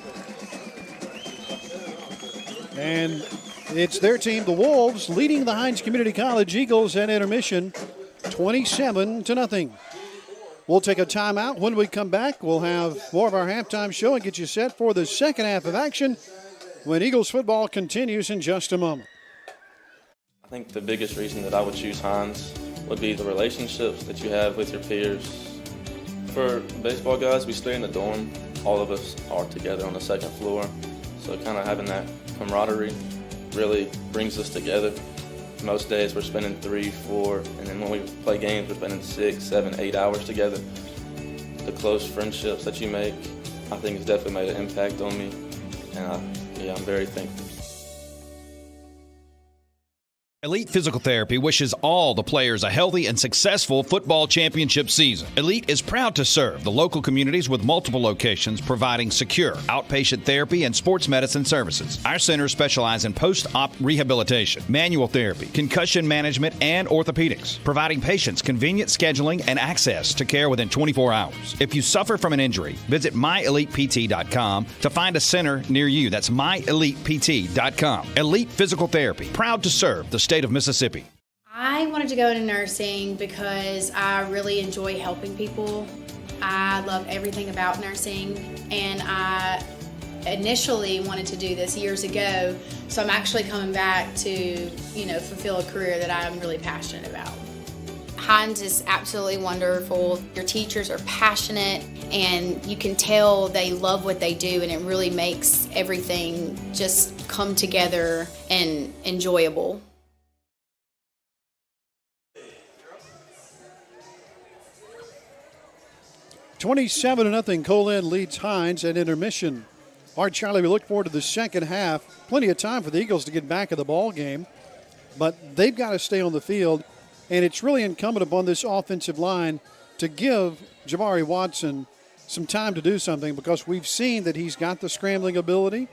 And it's their team, the Wolves, leading the Hinds Community College Eagles at intermission 27-0. We'll take a timeout. When we come back, we'll have more of our halftime show and get you set for the second half of action when Eagles football continues in just a moment. I think the biggest reason that I would choose Hinds would be the relationships that you have with your peers. For baseball guys, we stay in the dorm. All of us are together on the second floor. So kind of having that camaraderie really brings us together. Most days we're spending 3, 4, and then when we play games, we're spending 6, 7, 8 hours together. The close friendships that you make, I think has definitely made an impact on me. And I'm very thankful. Elite Physical Therapy wishes all the players a healthy and successful football championship season. Elite is proud to serve the local communities with multiple locations providing secure outpatient therapy and sports medicine services. Our centers specialize in post-op rehabilitation, manual therapy, concussion management, and orthopedics, providing patients convenient scheduling and access to care within 24 hours. If you suffer from an injury, visit myelitept.com to find a center near you. That's myelitept.com. Elite Physical Therapy, proud to serve the state of Mississippi. I wanted to go into nursing because I really enjoy helping people. I love everything about nursing, and I initially wanted to do this years ago, so I'm actually coming back to, fulfill a career that I'm really passionate about. HINDS is absolutely wonderful. Your teachers are passionate, and you can tell they love what they do, and it really makes everything just come together and enjoyable. 27-0, Colin leads Hinds at intermission. All right, Charlie, we look forward to the second half. Plenty of time for the Eagles to get back in the ball game, but they've got to stay on the field, and it's really incumbent upon this offensive line to give Jabari Watson some time to do something, because we've seen that he's got the scrambling ability.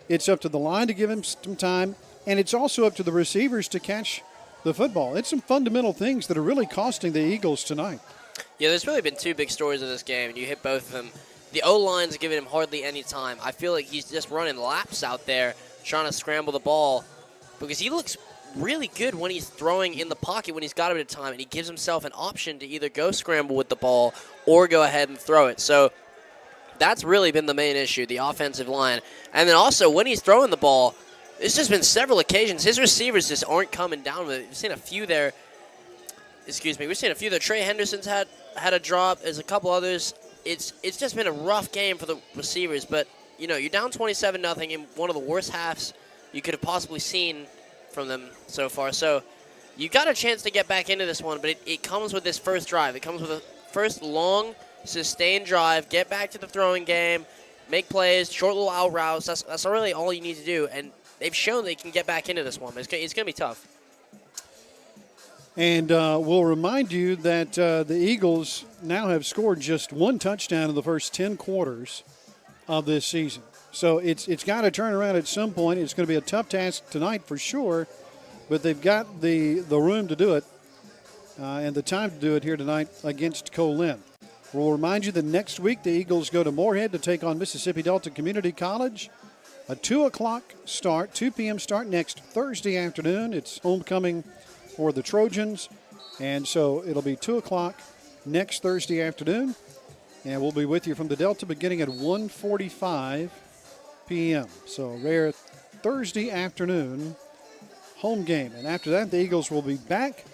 It's up to the line to give him some time, and it's also up to the receivers to catch the football. It's some fundamental things that are really costing the Eagles tonight. Yeah, there's really been two big stories of this game, and you hit both of them. The O-line's giving him hardly any time. I feel like he's just running laps out there trying to scramble the ball, because he looks really good when he's throwing in the pocket when he's got a bit of time, and he gives himself an option to either go scramble with the ball or go ahead and throw it. So that's really been the main issue, the offensive line. And then also when he's throwing the ball, there's just been several occasions his receivers just aren't coming down with it. We've seen a few there. We've seen a few there. Trey Henderson's had a drop. There's a couple others. It's just been a rough game for the receivers. But, you know, you're down 27-0 in one of the worst halves you could have possibly seen from them so far. So you got a chance to get back into this one, but it comes with this first drive. It comes with a first long, sustained drive. Get back to the throwing game. Make plays, short little out routes. That's really all you need to do. And they've shown they can get back into this one. It's going to be tough. And we'll remind you that the Eagles now have scored just one touchdown in the first 10 quarters of this season. So it's got to turn around at some point. It's going to be a tough task tonight for sure, but they've got the room to do it and the time to do it here tonight against COPIAH. We'll remind you that next week the Eagles go to Moorhead to take on Mississippi Delta Community College. A 2 p.m. start next Thursday afternoon. It's homecoming for the Trojans, and so it'll be 2 o'clock next Thursday afternoon, and we'll be with you from the Delta beginning at 1:45 p.m. So rare Thursday afternoon home game, and after that the Eagles will be back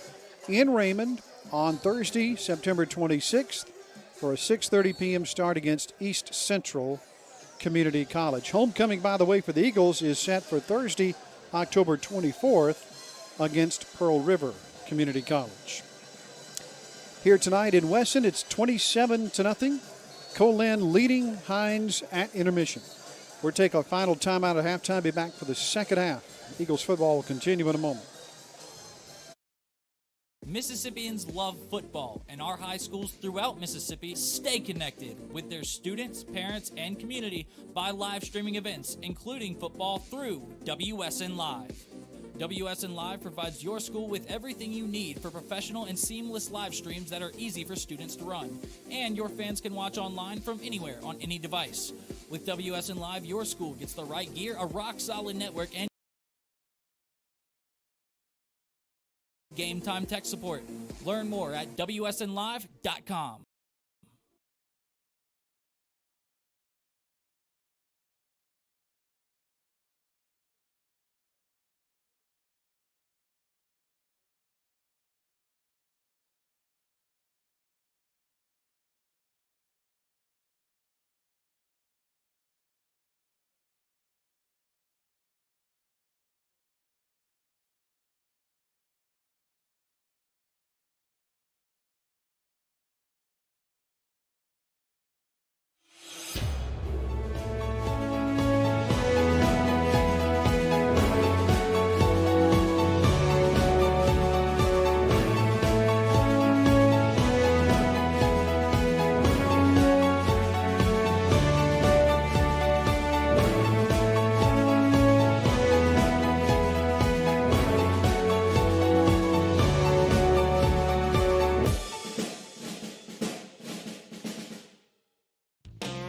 in Raymond on Thursday, September 26th for a 6:30 p.m. start against East Central Community College. Homecoming, by the way, for the Eagles is set for Thursday, October 24th against Pearl River Community College. Here tonight in Wesson, it's 27-0. COPIAH leading HINDS at intermission. We'll take a final timeout at halftime, be back for the second half. Eagles football will continue in a moment. Mississippians love football, and our high schools throughout Mississippi stay connected with their students, parents, and community by live streaming events, including football through WSN Live. WSN Live provides your school with everything you need for professional and seamless live streams that are easy for students to run. And your fans can watch online from anywhere on any device. With WSN Live, your school gets the right gear, a rock-solid network, and game time tech support. Learn more at WSNLive.com.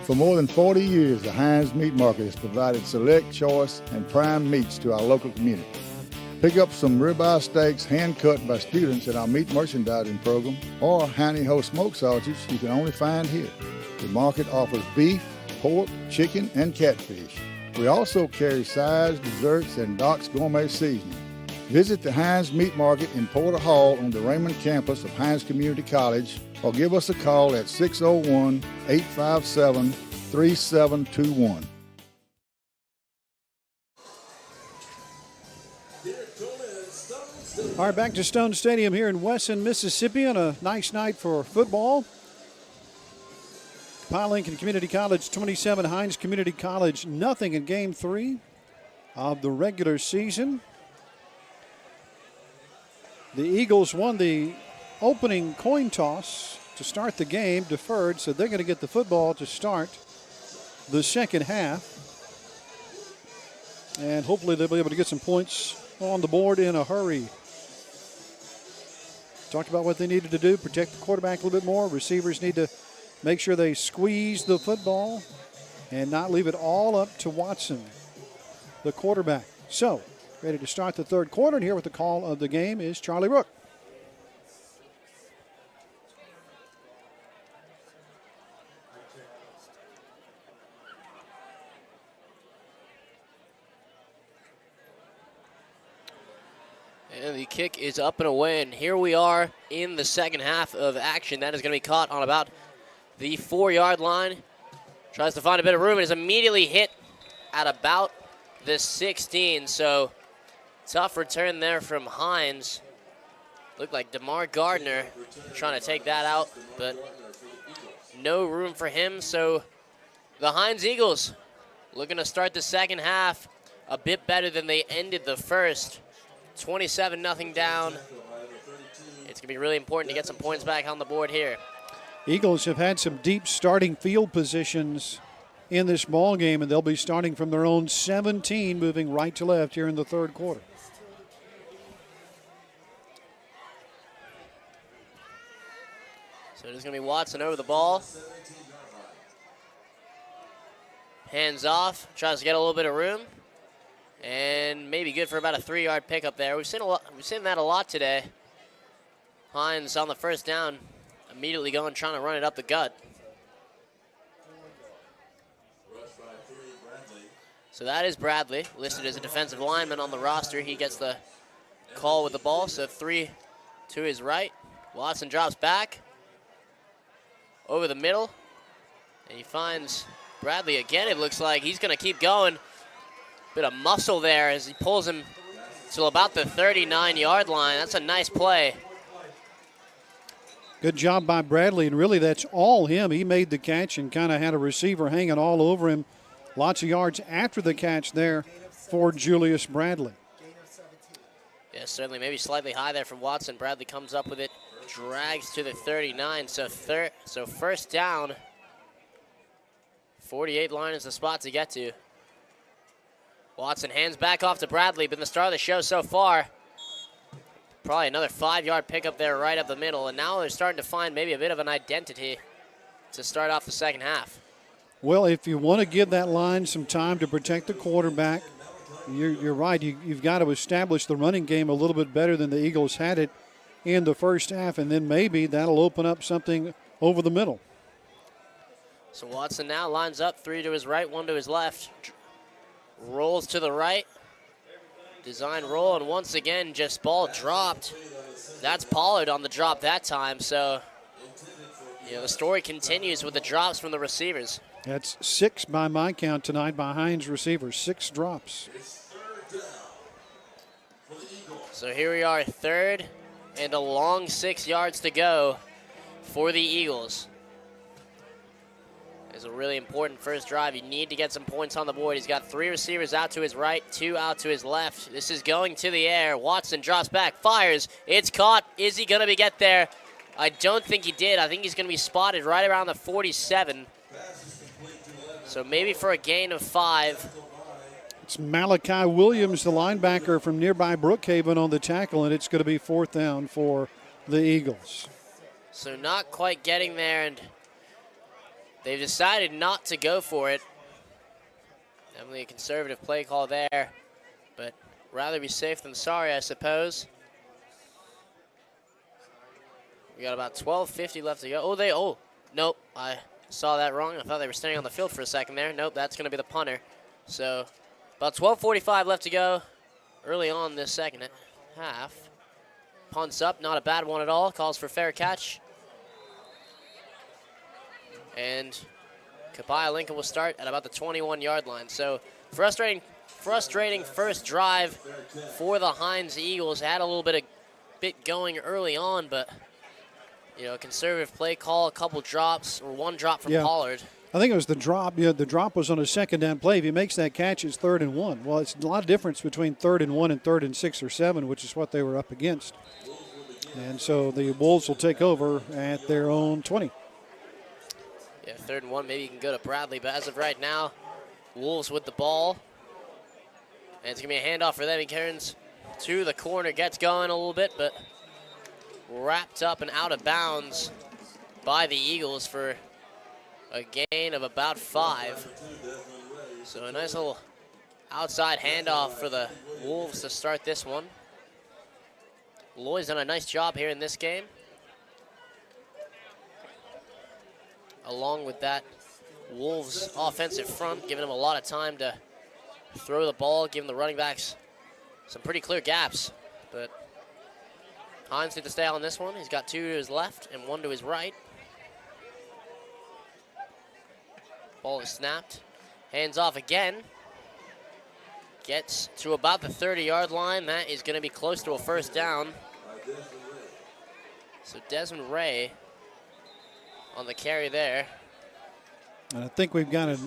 For more than 40 years, the HINDS Meat Market has provided select, choice, and prime meats to our local community. Pick up some ribeye steaks hand-cut by students in our meat merchandising program, or Honey Ho smoked sausage you can only find here. The market offers beef, pork, chicken, and catfish. We also carry sides, desserts, and Doc's Gourmet seasoning. Visit the HINDS Meat Market in Porter Hall on the Raymond campus of HINDS Community College, or give us a call at 601-857-3721. All right, back to Stone Stadium here in Wesson, Mississippi, on a nice night for football. COPIAH Lincoln Community College 27, HINDS Community College nothing in Game 3 of the regular season. The Eagles won the opening coin toss to start the game, deferred, so they're going to get the football to start the second half. And hopefully they'll be able to get some points on the board in a hurry. Talked about what they needed to do, protect the quarterback a little bit more. Receivers need to make sure they squeeze the football and not leave it all up to Watson, the quarterback. So, ready to start the third quarter, and here with the call of the game is Charlie Rook. And the kick is up and away, and here we are in the second half of action. That is going to be caught on about the 4-yard line. Tries to find a bit of room and is immediately hit at about the 16. So tough return there from HINDS. Looked like DeMar Gardner trying to take that out, but no room for him. So the HINDS Eagles looking to start the second half a bit better than they ended the first. 27-0 down. It's going to be really important to get some points back on the board here. Eagles have had some deep starting field positions in this ball game, and they'll be starting from their own 17, moving right to left here in the third quarter. So there's going to be Watson over the ball. Hands off, tries to get a little bit of room. And maybe good for about a 3-yard pickup there. We've seen that a lot today. HINDS on the first down, immediately trying to run it up the gut. So that is Bradley, listed as a defensive lineman on the roster. He gets the call with the ball, so 3 to his right. Watson drops back over the middle, and he finds Bradley again. It looks like he's going to keep going. Bit of muscle there as he pulls him to about the 39-yard line. That's a nice play. Good job by Bradley, and really that's all him. He made the catch and kind of had a receiver hanging all over him. Lots of yards after the catch there for Julius Bradley. Yeah, certainly maybe slightly high there from Watson. Bradley comes up with it, drags to the 39. So first down, 48 line is the spot to get to. Watson hands back off to Bradley, been the star of the show so far. Probably another 5-yard pickup there right up the middle, and now they're starting to find maybe a bit of an identity to start off the second half. Well, if you want to give that line some time to protect the quarterback, you're right. You've got to establish the running game a little bit better than the Eagles had it in the first half, and then maybe that'll open up something over the middle. So Watson now lines up, 3 to his right, 1 to his left. Rolls to the right, design roll, and once again, just ball dropped. That's Pollard on the drop that time, so the story continues with the drops from the receivers. That's 6 by my count tonight by HINDS receivers, 6 drops. So here we are, third and a long 6 yards to go for the Eagles. It's a really important first drive. You need to get some points on the board. He's got 3 receivers out to his right, 2 out to his left. This is going to the air. Watson drops back, fires. It's caught. Is he going to get there? I don't think he did. I think he's going to be spotted right around the 47. So maybe for a gain of 5. It's Malachi Williams, the linebacker from nearby Brookhaven, on the tackle, and it's going to be 4th down for the Eagles. So not quite getting there, and they've decided not to go for it. Definitely a conservative play call there, but rather be safe than sorry, I suppose. We got about 12:50 left to go. Nope, I saw that wrong. I thought they were standing on the field for a second there. Nope, that's going to be the punter. So about 12:45 left to go early on this second half. Punts up, not a bad one at all. Calls for fair catch. And COPIAH Lincoln will start at about the 21-yard line. So frustrating first drive for the HINDS Eagles. Had a little bit going early on, but conservative play call, a couple drops, or 1 drop from Pollard. I think it was the drop. The drop was on a 2nd down play. If he makes that catch, it's 3rd and 1. Well, it's a lot of difference between 3rd and 1 and 3rd and 6 or 7, which is what they were up against. And so the Wolves will take over at their own 20. Yeah, 3rd and 1, maybe you can go to Bradley, but as of right now, Wolves with the ball. And it's going to be a handoff for them. He turns to the corner, gets going a little bit, but wrapped up and out of bounds by the Eagles for a gain of about 5. So a nice little outside handoff for the Wolves to start this one. Lloyd's done a nice job here in this game. Along with that Wolves offensive front, giving them a lot of time to throw the ball, giving the running backs some pretty clear gaps. But Hines needs to stay on this one. He's got 2 to his left and 1 to his right. Ball is snapped. Hands off again. Gets to about the 30-yard line. That is going to be close to a first down. So Desmond Ray on the carry there. And I think we've got an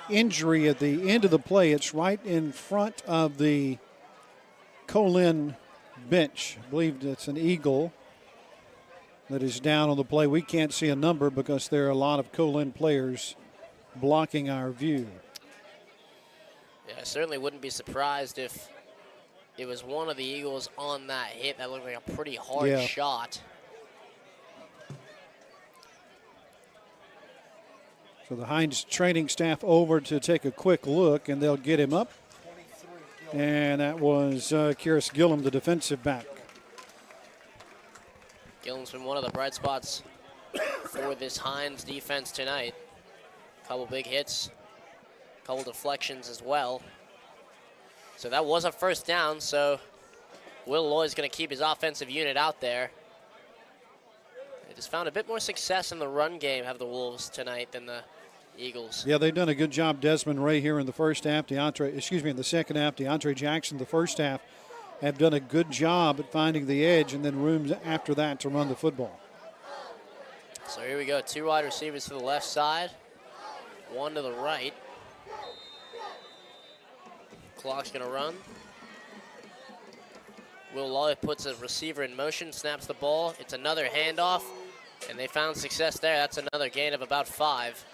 injury at the end of the play. It's right in front of the Colin bench. I believe it's an Eagle that is down on the play. We can't see a number because there are a lot of Colin players blocking our view. Yeah, I certainly wouldn't be surprised if it was one of the Eagles on that hit. That looked like a pretty hard shot. So the Hinds training staff over to take a quick look, and they'll get him up. And that was Kyrus Gillum, the defensive back. Gillum's been one of the bright spots for this Hinds defense tonight. Couple big hits, couple deflections as well. So that was a first down, so Will Lloyd's going to keep his offensive unit out there. They just found a bit more success in the run game, have the Wolves tonight, than the Eagles. Yeah, they've done a good job. Desmond Ray here in the first half. In the second half. DeAndre Jackson, the first half, have done a good job at finding the edge and then rooms after that to run the football. So here we go. 2 wide receivers to the left side, 1 to the right. Clock's going to run. Will Lloyd puts a receiver in motion, snaps the ball. It's another handoff, and they found success there. That's another gain of about 5.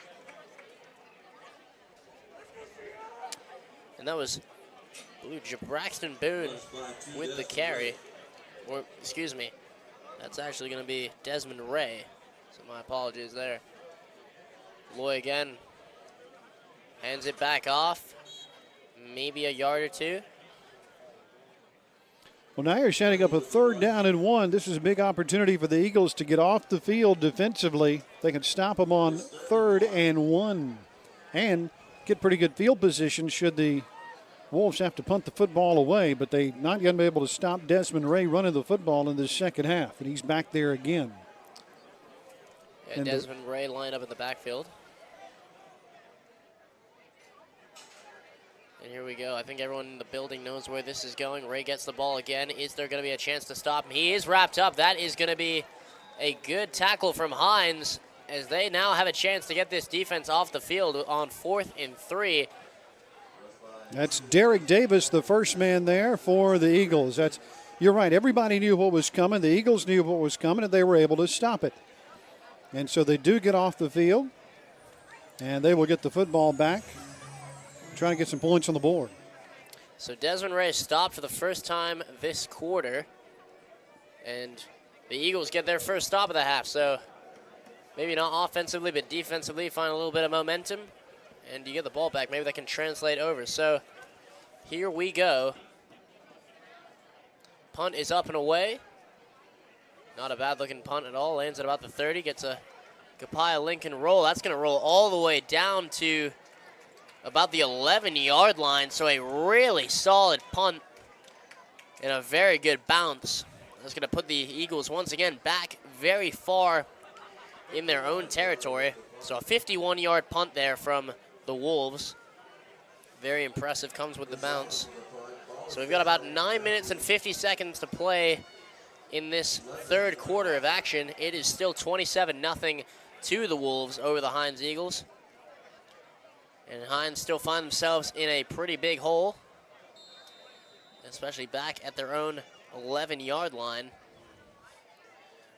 And that was, I believe, Braxton Boone with the carry. Or, excuse me, that's actually going to be Desmond Ray. So my apologies there. Lloyd again hands it back off. Maybe a yard or 2. Well, now you're setting up a 3rd down and 1. This is a big opportunity for the Eagles to get off the field defensively. They can stop them on 3rd and 1 and get pretty good field position should the Wolves have to punt the football away, but they're not going to be able to stop Desmond Ray running the football in this second half, and he's back there again. Yeah, Desmond Ray lined up in the backfield. And here we go. I think everyone in the building knows where this is going. Ray gets the ball again. Is there going to be a chance to stop him? He is wrapped up. That is going to be a good tackle from Hines, as they now have a chance to get this defense off the field on 4th and 3. That's Derek Davis, the first man there for the Eagles. You're right. Everybody knew what was coming. The Eagles knew what was coming, and they were able to stop it. And so they do get off the field, and they will get the football back, trying to get some points on the board. So Desmond Ray stopped for the first time this quarter, and the Eagles get their first stop of the half. So maybe not offensively, but defensively, find a little bit of momentum, and you get the ball back. Maybe that can translate over. So here we go. Punt is up and away. Not a bad-looking punt at all. Lands at about the 30. Gets a COPIAH Lincoln roll. That's going to roll all the way down to about the 11-yard line. So a really solid punt and a very good bounce. That's going to put the Eagles once again back very far in their own territory. So a 51-yard punt there from the Wolves. Very impressive. Comes with the bounce. So we've got about 9 minutes and 50 seconds to play in this 3rd quarter of action. It is still 27-0 to the Wolves over the Hinds Eagles. And Hinds still find themselves in a pretty big hole, especially back at their own 11-yard line.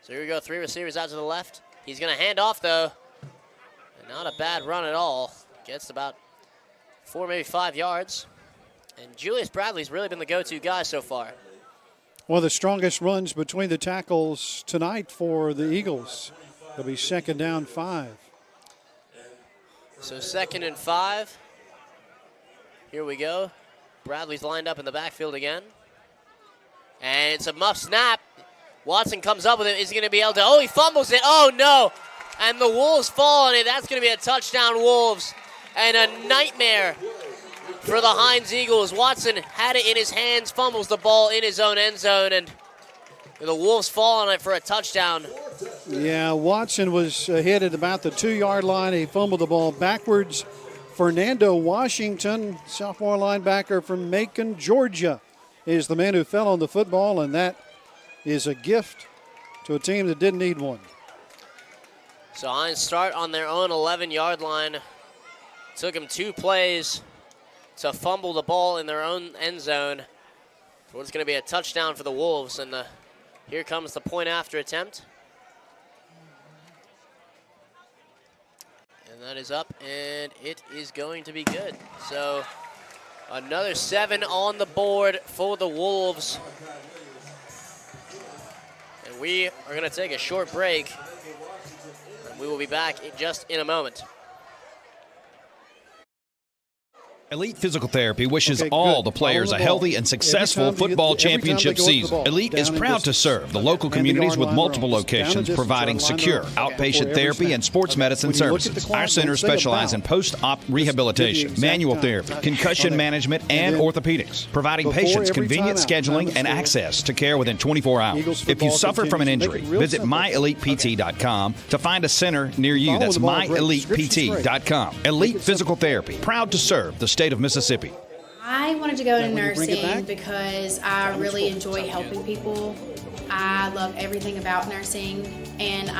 So here we go, 3 receivers out to the left. He's going to hand off, though. And not a bad run at all. Gets about 4, maybe 5 yards. And Julius Bradley's really been the go-to guy so far. One of the strongest runs between the tackles tonight for the Eagles. It'll be 2nd down 5. So 2nd and 5. Here we go. Bradley's lined up in the backfield again. And it's a muff snap. Watson comes up with it. Is he going to be able to? Oh, he fumbles it. Oh, no. And the Wolves fall on it. That's going to be a touchdown, Wolves. And a nightmare for the HINDS Eagles. Watson had it in his hands, fumbles the ball in his own end zone, and the Wolves fall on it for a touchdown. Yeah, Watson was hit at about the 2-yard line. He fumbled the ball backwards. Fernando Washington, sophomore linebacker from Macon, Georgia, is the man who fell on the football, and that is a gift to a team that didn't need one. So HINDS start on their own 11-yard line. Took them 2 plays to fumble the ball in their own end zone. So it's going to be a touchdown for the Wolves, and here comes the point after attempt. And that is up, and it is going to be good. So another 7 on the board for the Wolves. And we are going to take a short break, and we will be back just in a moment. Elite Physical Therapy wishes all the players a healthy and successful football championship season. Elite is proud to serve the local communities with multiple locations, providing secure outpatient therapy and sports medicine services. Our centers specialize in post-op rehabilitation, manual therapy, concussion management, and orthopedics, providing patients convenient scheduling and access to care within 24 hours. If you suffer from an injury, visit myelitept.com to find a center near you. That's myelitept.com. Elite Physical Therapy, proud to serve the state of Mississippi. I wanted to go into nursing because I really enjoy helping people. I love everything about nursing, and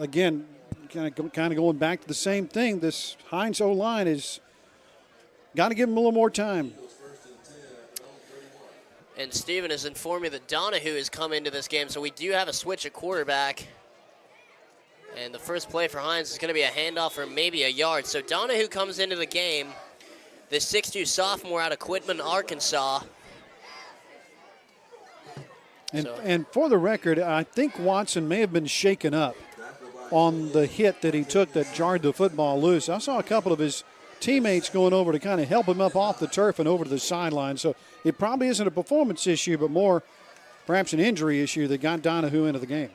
Again, kind of going back to the same thing. This HINDS O-line is got to give him a little more time. And Steven has informed me that Donahue has come into this game, so we do have a switch at quarterback. And the first play for HINDS is going to be a handoff for maybe a yard. So Donahue comes into the game, the 6'2 sophomore out of Quitman, Arkansas. And for the record, I think Watson may have been shaken up on the hit that he took that jarred the football loose. I saw a couple of his teammates going over to kind of help him up off the turf and over to the sideline. So it probably isn't a performance issue, but more perhaps an injury issue that got Donahue into the game.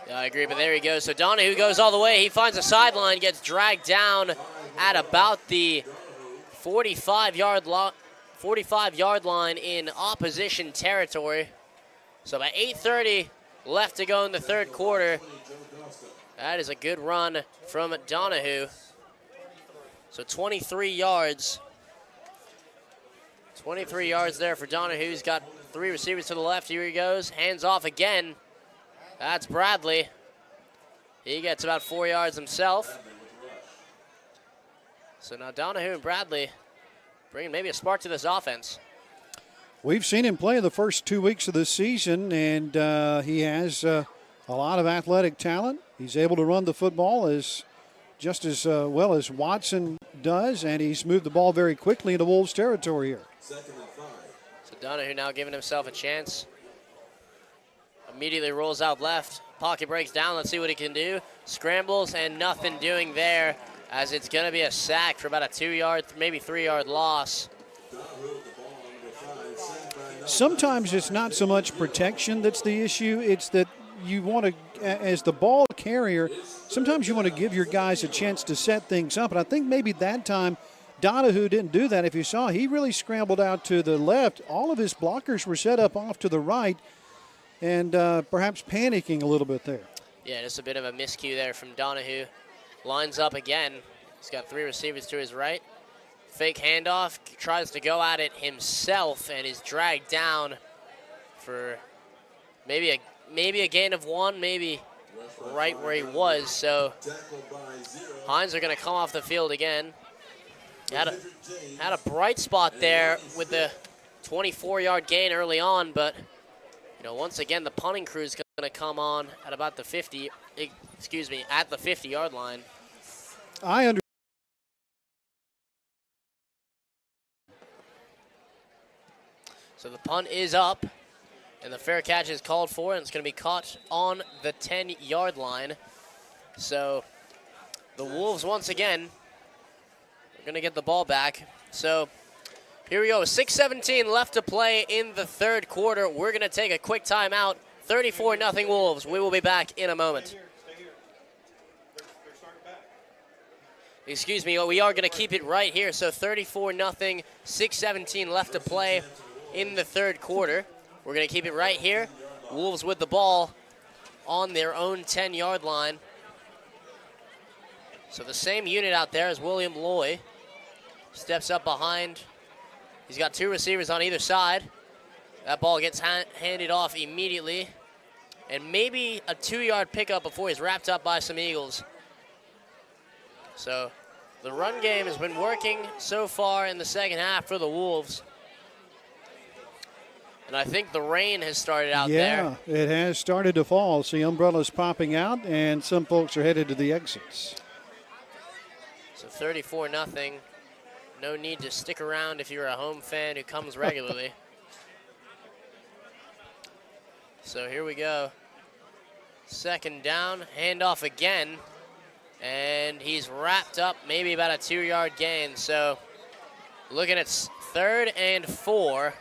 Yeah, I agree, but there he goes. So Donahue goes all the way. He finds a sideline, gets dragged down at about the 45-yard line in opposition territory. So about 8:30 left to go in the third quarter. That is a good run from Donahue. So 23 yards. 23 yards there for Donahue. He's got 3 receivers to the left. Here he goes. Hands off again. That's Bradley. He gets about 4 yards himself. So now Donahue and Bradley bringing maybe a spark to this offense. We've seen him play the first 2 weeks of the season, and he has a lot of athletic talent. He's able to run the football just as well as Watson does, and he's moved the ball very quickly into Wolves territory here. So Donahue now giving himself a chance. Immediately rolls out left. Pocket breaks down. Let's see what he can do. Scrambles, and nothing doing there, as it's going to be a sack for about a 2-yard, maybe 3-yard loss. sometimes it's not so much protection that's the issue. It's that you want to, as the ball carrier, sometimes you want to give your guys a chance to set things up. And I think maybe that time Donahue didn't do that. If you saw, he really scrambled out to the left. All of his blockers were set up off to the right, and perhaps panicking a little bit there. Yeah, just a bit of a miscue there from Donahue. Lines up again. He's got 3 receivers to his right. Fake handoff, tries to go at it himself and is dragged down for maybe a gain of 1, maybe right where he was. So HINDS are going to come off the field again. Had a bright spot there with the 24-yard gain early on, but once again the punting crew is going to come on at about the 50. Excuse me, at the 50-yard line. I understand. So the punt is up, and the fair catch is called for, and it's going to be caught on the 10-yard line. So the Wolves once again are going to get the ball back. So here we go, 6:17 left to play in the third quarter. We're going to take a quick timeout. 34-0 Wolves. We will be back in a moment. Excuse me, we are going to keep it right here. So 34-0, 6:17 left to play in the third quarter. We're going to keep it right here. Wolves with the ball on their own 10-yard line. So the same unit out there as William Loy. Steps up behind. He's got 2 receivers on either side. That ball gets handed off immediately. And maybe a 2-yard pickup before he's wrapped up by some Eagles. So the run game has been working so far in the second half for the Wolves. And I think the rain has started out there. Yeah, it has started to fall. See umbrellas popping out, and some folks are headed to the exits. So 34-0. No need to stick around if you're a home fan who comes regularly. So here we go. Second down, handoff again. And he's wrapped up, maybe about a 2-yard gain. So looking at 3rd and 4.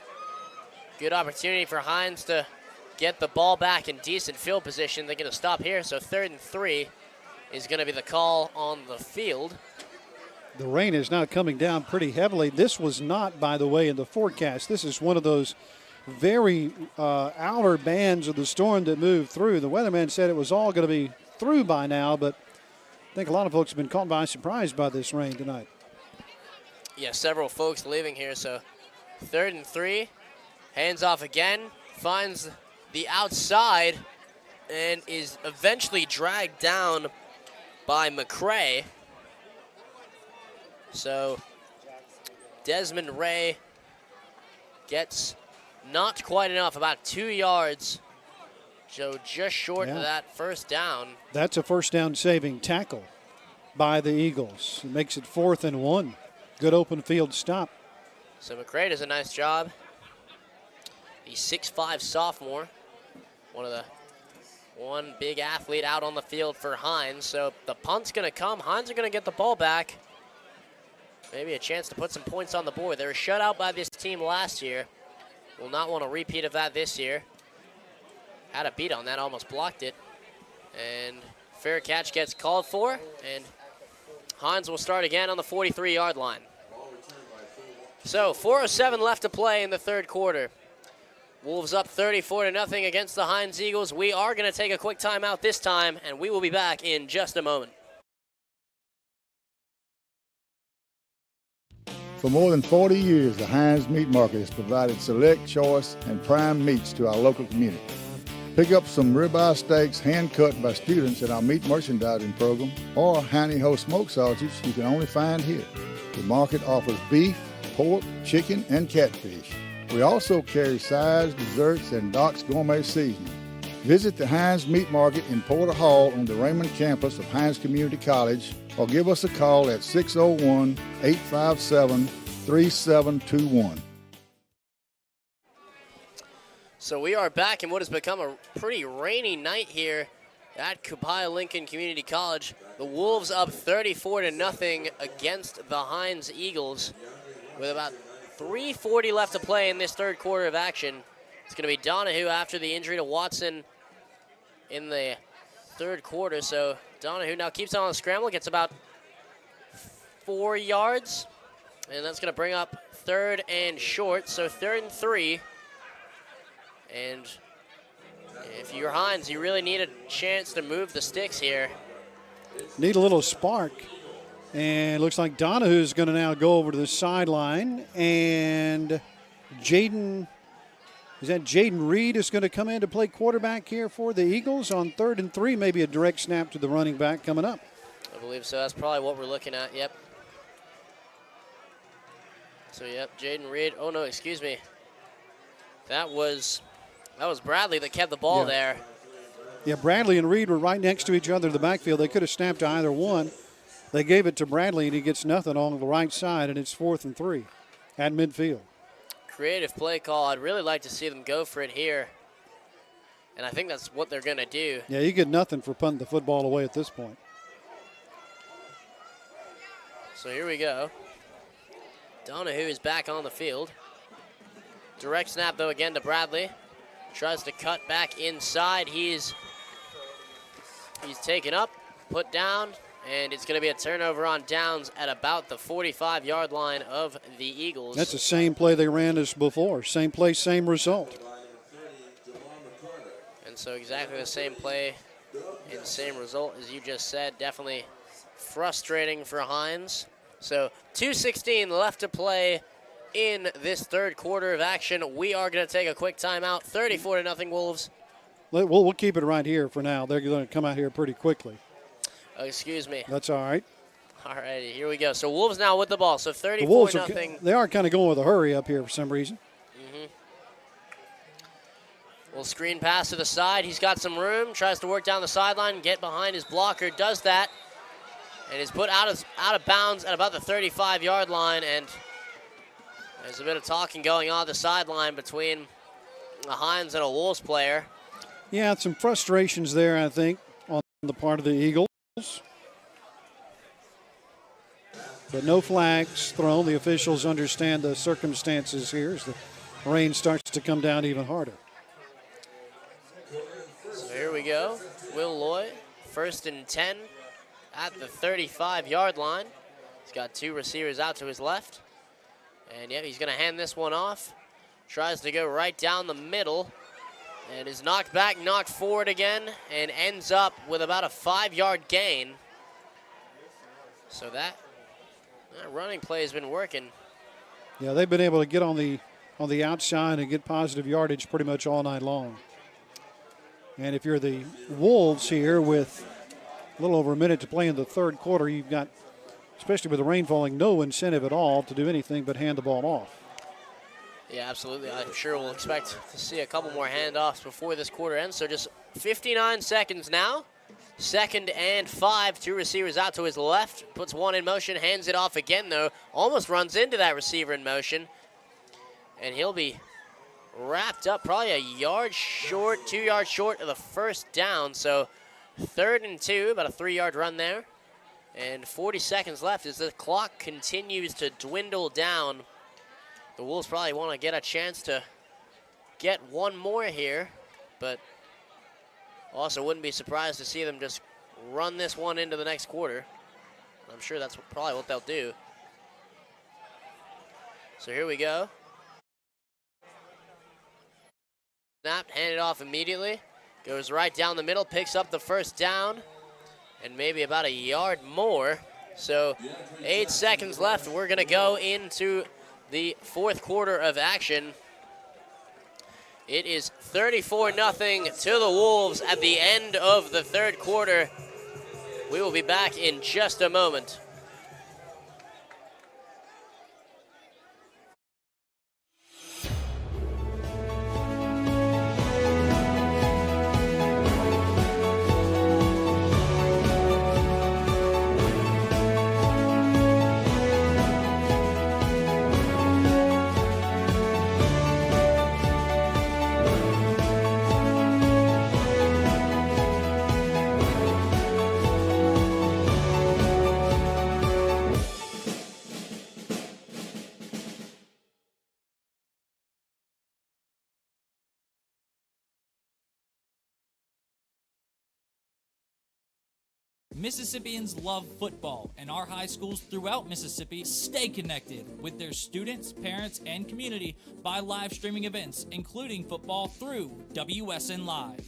Good opportunity for HINDS to get the ball back in decent field position. They're going to stop here, so 3rd and 3 is going to be the call on the field. The rain is now coming down pretty heavily. This was not, by the way, in the forecast. This is one of those very outer bands of the storm that moved through. The weatherman said it was all going to be through by now, but I think a lot of folks have been caught by surprise by this rain tonight. Yeah, several folks leaving here, so 3rd and 3. Hands off again, finds the outside, and is eventually dragged down by McCray. So Desmond Ray gets not quite enough, about 2 yards. So just short of that first down. That's a first down saving tackle by the Eagles. It makes it 4th and 1. Good open field stop. So McCray does a nice job. The 6'5" sophomore, one big athlete out on the field for HINDS. So the punt's going to come. HINDS are going to get the ball back. Maybe a chance to put some points on the board. They were shut out by this team last year. Will not want a repeat of that this year. Had a beat on that, almost blocked it. And fair catch gets called for, and HINDS will start again on the 43-yard line. So 4:07 left to play in the third quarter. Wolves up 34-0 against the HINDS Eagles. We are going to take a quick timeout this time, and we will be back in just a moment. For more than 40 years, the HINDS Meat Market has provided select, choice, and prime meats to our local community. Pick up some ribeye steaks hand-cut by students in our meat merchandising program, or Honey Ho smoked sausage you can only find here. The market offers beef, pork, chicken, and catfish. We also carry sides, desserts, and Doc's Gourmet seasoning. Visit the HINDS Meat Market in Porter Hall on the Raymond campus of HINDS Community College, or give us a call at 601-857-3721. So we are back in what has become a pretty rainy night here at COPIAH Lincoln Community College. The Wolves up 34-0 against the HINDS Eagles with about 3:40 left to play in this third quarter of action. It's going to be Donahue after the injury to Watson in the third quarter. So Donahue now keeps on the scramble, gets about 4 yards, and that's going to bring up third and short. So 3rd and 3. And if you're Hinds, you really need a chance to move the sticks here. Need a little spark. And it looks like Donahue's going to now go over to the sideline. And Jaden Reed is going to come in to play quarterback here for the Eagles on 3rd and 3. Maybe a direct snap to the running back coming up. I believe so. That's probably what we're looking at. Yep. So, yep, Jaden Reed. Oh, no, excuse me. That was Bradley that kept the ball there. Yeah, Bradley and Reed were right next to each other in the backfield. They could have snapped to either one. They gave it to Bradley, and he gets nothing on the right side, and it's 4th and 3 at midfield. Creative play call. I'd really like to see them go for it here. And I think that's what they're going to do. Yeah, you get nothing for punting the football away at this point. So here we go. Donahue is back on the field. Direct snap, though, again to Bradley. Tries to cut back inside. He's taken up, put down, and it's going to be a turnover on downs at about the 45-yard line of the Eagles. That's the same play they ran as before. Same play, same result. And so exactly the same play and same result as you just said. Definitely frustrating for Hinds. So 2:16 left to play in this third quarter of action. We are going to take a quick timeout. 34-0 Wolves. We'll keep it right here for now. They're going to come out here pretty quickly. Oh, excuse me. That's all right. All righty, here we go. So Wolves now with the ball. So 34-0. They are kind of going with a hurry up here for some reason. Little screen pass to the side. He's got some room. Tries to work down the sideline, get behind his blocker. Does that, and is put out of bounds at about the 35-yard line. And there's a bit of talking going on the sideline between a Hinds and a Wolves player. Yeah, some frustrations there, I think, on the part of the Eagles. But no flags thrown. The officials understand the circumstances here as the rain starts to come down even harder. So here we go. Will Loy, 1st and 10 at the 35-yard line. He's got 2 receivers out to his left. And, yeah, he's going to hand this one off. Tries to go right down the middle. And is knocked back, knocked forward again, and ends up with about a 5-yard gain. So that running play has been working. Yeah, they've been able to get on the outside and get positive yardage pretty much all night long. And if you're the Wolves here with a little over a minute to play in the third quarter, you've got, especially with the rain falling, no incentive at all to do anything but hand the ball off. Yeah, absolutely. I'm sure we'll expect to see a couple more handoffs before this quarter ends. So just 59 seconds now. 2nd and 5. 2 receivers out to his left. Puts one in motion, hands it off again, though. Almost runs into that receiver in motion. And he'll be wrapped up probably a yard short, 2 yards short of the first down. So 3rd and 2, about a 3-yard run there. And 40 seconds left as the clock continues to dwindle down. The Wolves probably want to get a chance to get one more here, but also wouldn't be surprised to see them just run this one into the next quarter. I'm sure that's probably what they'll do. So here we go. Snapped, handed off immediately. Goes right down the middle, picks up the first down, and maybe about a yard more. So 8 seconds left. We're going to go into the fourth quarter of action. It is 34-0 to the Wolves at the end of the third quarter. We will be back in just a moment. Mississippians love football, and our high schools throughout Mississippi stay connected with their students, parents, and community by live streaming events, including football through WSN Live.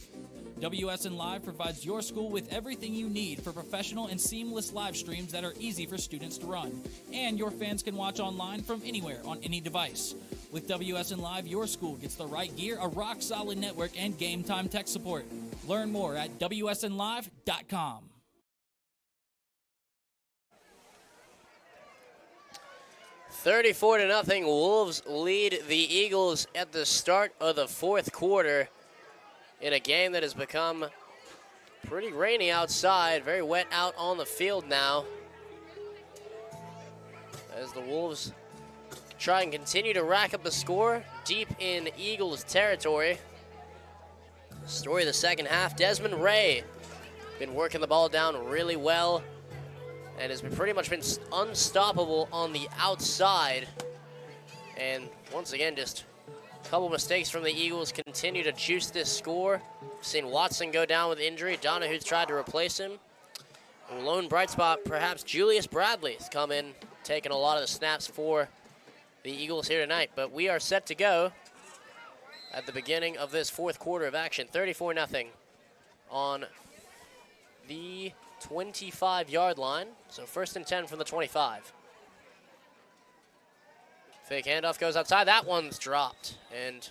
WSN Live provides your school with everything you need for professional and seamless live streams that are easy for students to run. And your fans can watch online from anywhere on any device. With WSN Live, your school gets the right gear, a rock-solid network, and game-time tech support. Learn more at WSNLive.com. $34-0. Wolves lead the Eagles at the start of the fourth quarter in a game that has become pretty rainy outside, very wet out on the field now, as the Wolves try and continue to rack up the score deep in Eagles territory. Story of the second half, Desmond Ray been working the ball down really well and has pretty much been unstoppable on the outside. And once again, just a couple mistakes from the Eagles continue to juice this score. We've seen Watson go down with injury. Donahue's tried to replace him. And lone bright spot, perhaps Julius Bradley has come in, taking a lot of the snaps for the Eagles here tonight. But we are set to go at the beginning of this fourth quarter of action. 34-0 on the 25-yard line. So 1st and 10 from the 25. Fake handoff goes outside. That one's dropped. And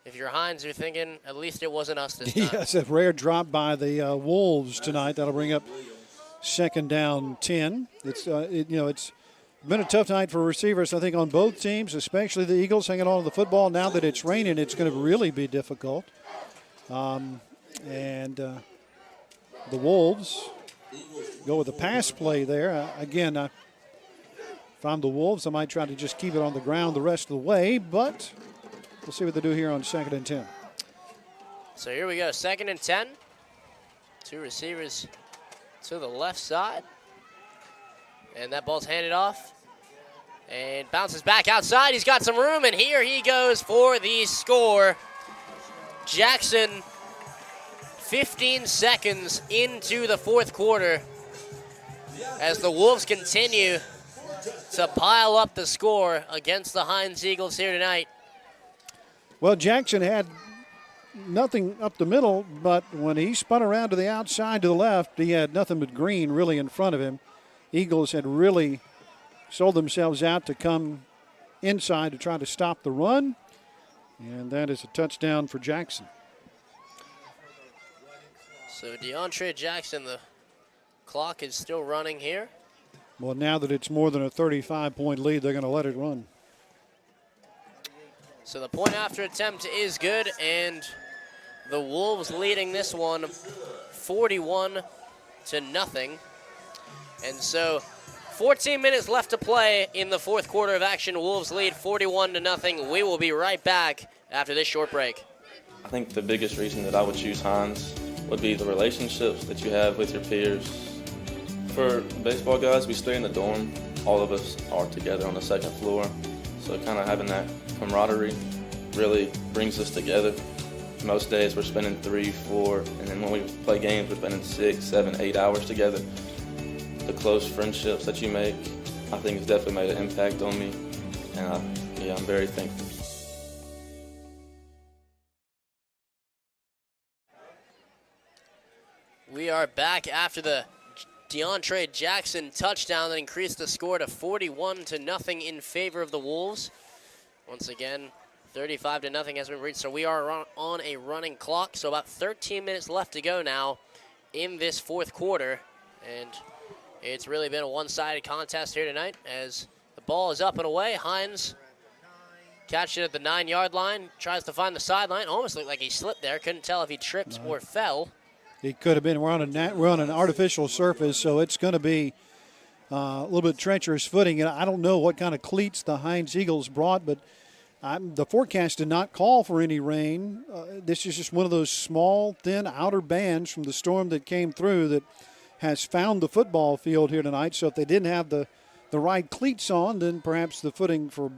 if you're Hines, you're thinking, at least it wasn't us this time. Yes, a rare drop by the Wolves tonight. That'll bring up 2nd down 10. It's it's been a tough night for receivers, I think, on both teams, especially the Eagles hanging on to the football. Now that it's raining, it's going to really be difficult. The Wolves go with the pass play there. Again, if I'm the Wolves, I might try to just keep it on the ground the rest of the way, but we'll see what they do here on 2nd and 10. So here we go, 2nd and 10. Two receivers to the left side. And that ball's handed off and bounces back outside. He's got some room, and here he goes for the score. Jackson, 15 seconds into the fourth quarter, as the Wolves continue to pile up the score against the Hinds Eagles here tonight. Well, Jackson had nothing up the middle, but when he spun around to the outside to the left, he had nothing but green really in front of him. Eagles had really sold themselves out to come inside to try to stop the run, and that is a touchdown for Jackson. So DeAndre Jackson, the clock is still running here. Well, now that it's more than a 35-point lead, they're going to let it run. So the point after attempt is good, and the Wolves leading this one 41-0. And so 14 minutes left to play in the fourth quarter of action. Wolves lead 41-0. We will be right back after this short break. I think the biggest reason that I would choose Hinds would be the relationships that you have with your peers. For baseball guys, we stay in the dorm. All of us are together on the second floor. So kind of having that camaraderie really brings us together. Most days we're spending 3, 4, and then when we play games, we're spending 6, 7, 8 hours together. The close friendships that you make, I think has definitely made an impact on me. And I'm very thankful. We are back after the DeAndre Jackson touchdown that increased the score to 41-0 in favor of the Wolves. Once again, 35-0 has been reached, so we are on a running clock. So about 13 minutes left to go now in this fourth quarter. And it's really been a one-sided contest here tonight as the ball is up and away. Hinds catches it at the 9-yard line, tries to find the sideline. Almost looked like he slipped there. Couldn't tell if he tripped or fell. It could have been. We're on an artificial surface, so it's going to be a little bit treacherous footing. And I don't know what kind of cleats the Hinds Eagles brought, but the forecast did not call for any rain. This is just one of those small, thin outer bands from the storm that came through that has found the football field here tonight. So if they didn't have the right cleats on, then perhaps the footing for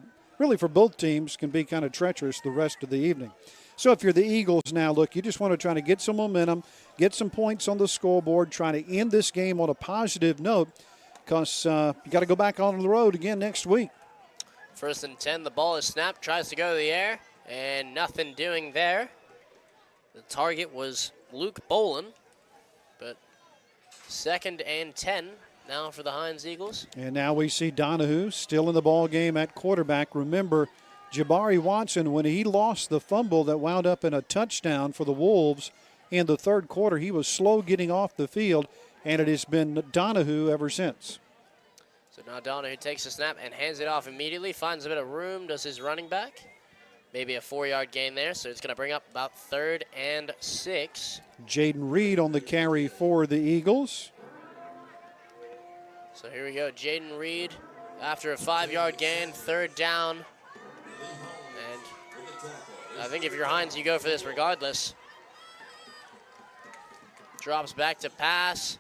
both teams can be kind of treacherous the rest of the evening. So if you're the Eagles now, look, you just want to try to get some momentum, get some points on the scoreboard, try to end this game on a positive note because you got to go back on the road again next week. 1st and 10, the ball is snapped, tries to go to the air, and nothing doing there. The target was Luke Bolin, but 2nd and 10 now for the Hinds Eagles. And now we see Donahue still in the ball game at quarterback. Remember, Jabari Watson, when he lost the fumble that wound up in a touchdown for the Wolves in the 3rd quarter, he was slow getting off the field, and it has been Donahue ever since. So now Donahue takes the snap and hands it off immediately, finds a bit of room, does his running back. Maybe a 4-yard gain there, so it's going to bring up about 3rd and 6. Jaden Reed on the carry for the Eagles. So here we go, Jaden Reed after a 5-yard gain, 3rd down. And I think if you're Hinds, you go for this regardless. Drops back to pass.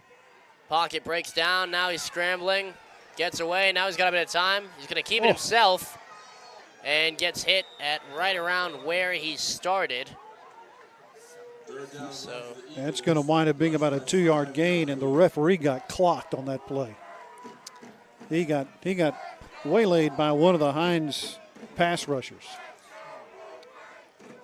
Pocket breaks down, now he's scrambling. Gets away, now he's got a bit of time. He's going to keep it himself and gets hit at right around where he started. So that's going to wind up being about a 2-yard gain, and the referee got clocked on that play. He got waylaid by one of the Hinds pass rushers.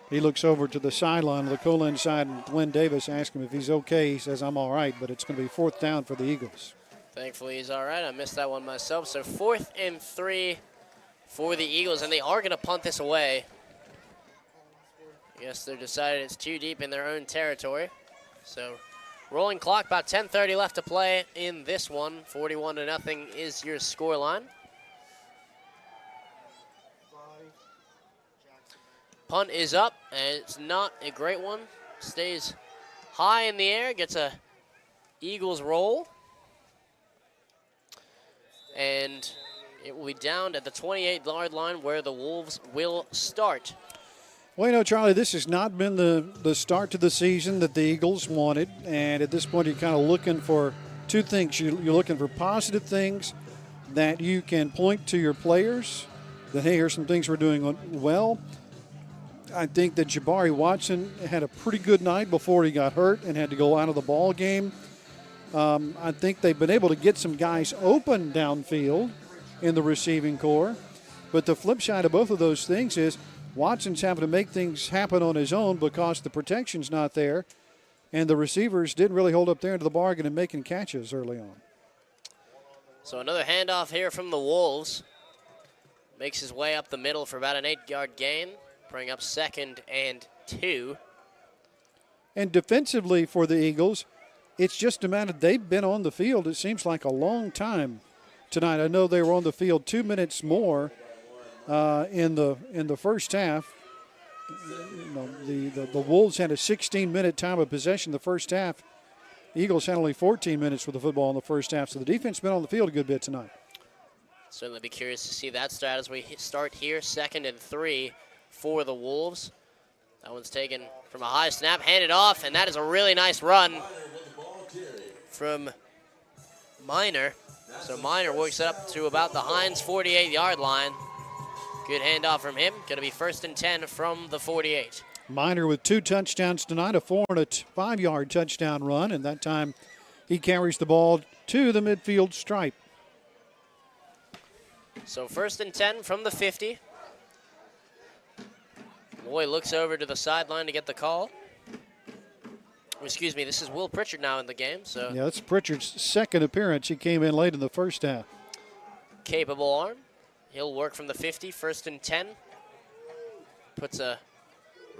He looks over to the sideline, LICOLN side, and Glenn Davis asks him if he's okay. He says, I'm all right, but it's going to be 4th down for the Eagles. Thankfully, he's all right. I missed that one myself. So 4th and 3 for the Eagles, and they are going to punt this away. I guess they're decided it's too deep in their own territory. So rolling clock, about 10:30 left to play in this one. 41-0 is your scoreline. Punt is up, and it's not a great one. Stays high in the air, gets a Eagles roll. And it will be down at the 28-yard line where the Wolves will start. Well, you know, Charlie, this has not been the start to the season that the Eagles wanted. And at this point, you're kind of looking for two things. You're looking for positive things that you can point to your players, that, hey, here's some things we're doing well. I think that Jabari Watson had a pretty good night before he got hurt and had to go out of the ball game. I think they've been able to get some guys open downfield in the receiving corps. But the flip side of both of those things is Watson's having to make things happen on his own because the protection's not there, and the receivers didn't really hold up there into the bargain and making catches early on. So another handoff here from the Wolves. Makes his way up the middle for about an 8-yard gain, bring up 2nd and 2. And defensively for the Eagles, it's just a matter they've been on the field, it seems like a long time tonight. I know they were on the field 2 minutes more in the first half. You know, the Wolves had a 16-minute time of possession the first half. The Eagles had only 14 minutes with the football in the first half, so the defense been on the field a good bit tonight. Certainly be curious to see that stat as we start here. 2nd and 3 for the Wolves. That one's taken from a high snap, handed off, and that is a really nice run from Minor. So Minor works it up to about the Hinds 48-yard line. Good handoff from him. Going to be 1st and 10 from the 48. Minor with 2 touchdowns tonight, a 4- and a 5-yard touchdown run, and that time he carries the ball to the midfield stripe. So 1st and 10 from the 50. Loy looks over to the sideline to get the call. Excuse me, this is Will Pritchard now in the game. So yeah, that's Pritchard's second appearance. He came in late in the first half. Capable arm. He'll work from the 50, 1st and 10. Puts a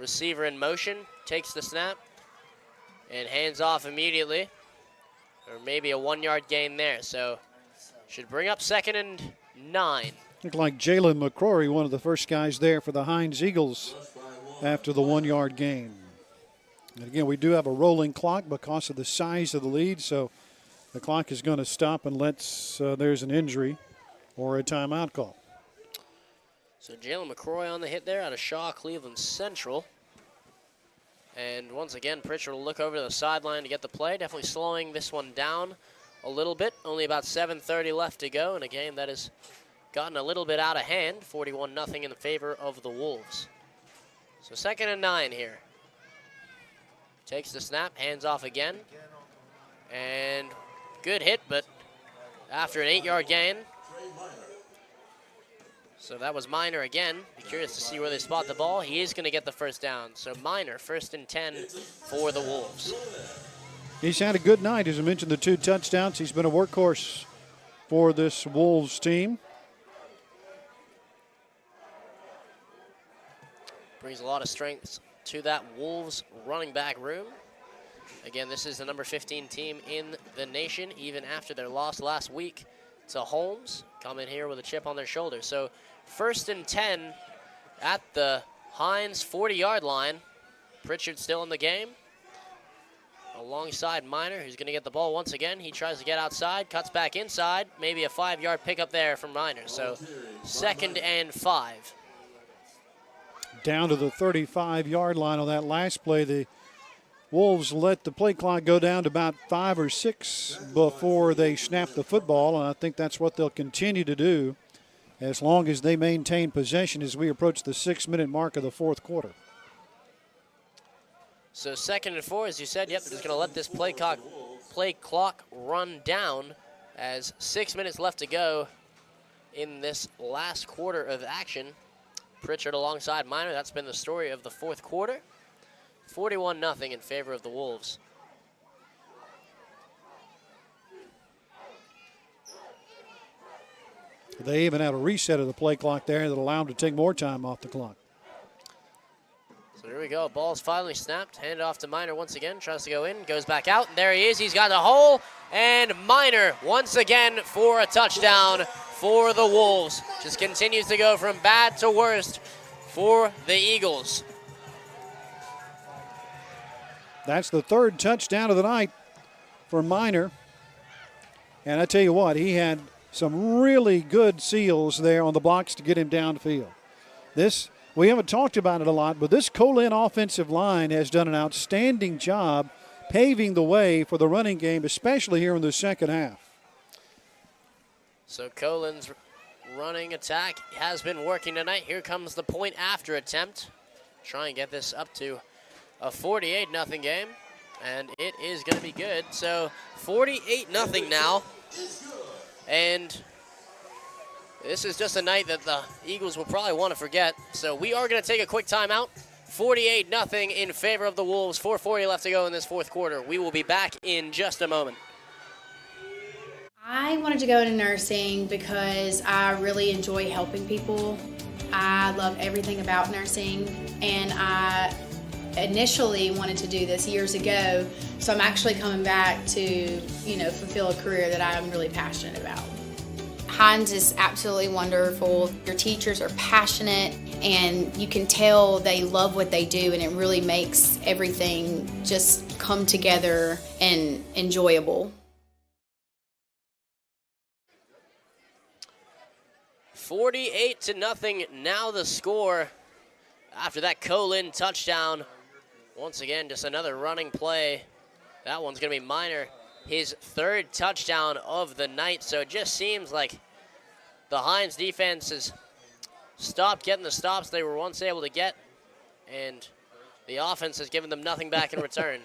receiver in motion, takes the snap, and hands off immediately. Or maybe a 1-yard gain there. So should bring up 2nd and 9. Looked like Jalen McCrory, one of the first guys there for the Hinds Eagles after the 1-yard gain. And again, we do have a rolling clock because of the size of the lead, so the clock is going to stop unless there's an injury or a timeout call. So Jalen McCroy on the hit there out of Shaw, Cleveland Central. And once again, Pritchard will look over to the sideline to get the play. Definitely slowing this one down a little bit. Only about 7:30 left to go in a game that has gotten a little bit out of hand. 41-0 in favor of the Wolves. So 2nd and 9 here. Takes the snap, hands off again. And good hit, but after an 8-yard gain. So that was Minor again. Be curious to see where they spot the ball. He is going to get the first down. So Minor, 1st and 10 for the Wolves. He's had a good night. As I mentioned, the 2 touchdowns. He's been a workhorse for this Wolves team. Brings a lot of strength to that Wolves running back room. Again, this is the number 15 team in the nation, even after their loss last week to Holmes. Come in here with a chip on their shoulder. So 1st and 10 at the Hinds 40-yard line. Pritchard still in the game. Alongside Minor, who's going to get the ball once again. He tries to get outside, cuts back inside. Maybe a 5-yard pickup there from Minor. So 2nd and 5. Down to the 35-yard line on that last play. The Wolves let the play clock go down to about 5 or 6 before they snap the football, and I think that's what they'll continue to do as long as they maintain possession as we approach the 6-minute mark of the 4th quarter. So 2nd and 4, as you said. Yep, they're just going to let this play clock run down as 6 minutes left to go in this last quarter of action. Pritchard alongside Minor. That's been the story of the 4th quarter. 41-0 in favor of the Wolves. They even had a reset of the play clock there that allowed them to take more time off the clock. So here we go. Ball's finally snapped. Handed off to Minor once again. Tries to go in. Goes back out. And there he is. He's got the hole. And Minor once again for a touchdown for the Wolves. Just continues to go from bad to worst for the Eagles. That's the 3rd touchdown of the night for Minor. And I tell you what, he had some really good seals there on the blocks to get him downfield. We haven't talked about it a lot, but this COPIAH offensive line has done an outstanding job paving the way for the running game, especially here in the second half. So COPIAH's running attack has been working tonight. Here comes the point after attempt. Try and get this up to a 48-0 game, and it is going to be good. So 48-0 now, and this is just a night that the Eagles will probably want to forget. So we are going to take a quick timeout. 48-0 in favor of the Wolves. 4:40 left to go in this 4th quarter. We will be back in just a moment. I wanted to go into nursing because I really enjoy helping people. I love everything about nursing, and I initially wanted to do this years ago, so I'm actually coming back to, fulfill a career that I'm really passionate about. HINDS is absolutely wonderful. Your teachers are passionate, and you can tell they love what they do, and it really makes everything just come together and enjoyable. 48-0 now the score after that COPIAH touchdown. Once again, just another running play. That one's going to be Minor, his 3rd touchdown of the night. So it just seems like the Hinds defense has stopped getting the stops they were once able to get, and the offense has given them nothing back in return.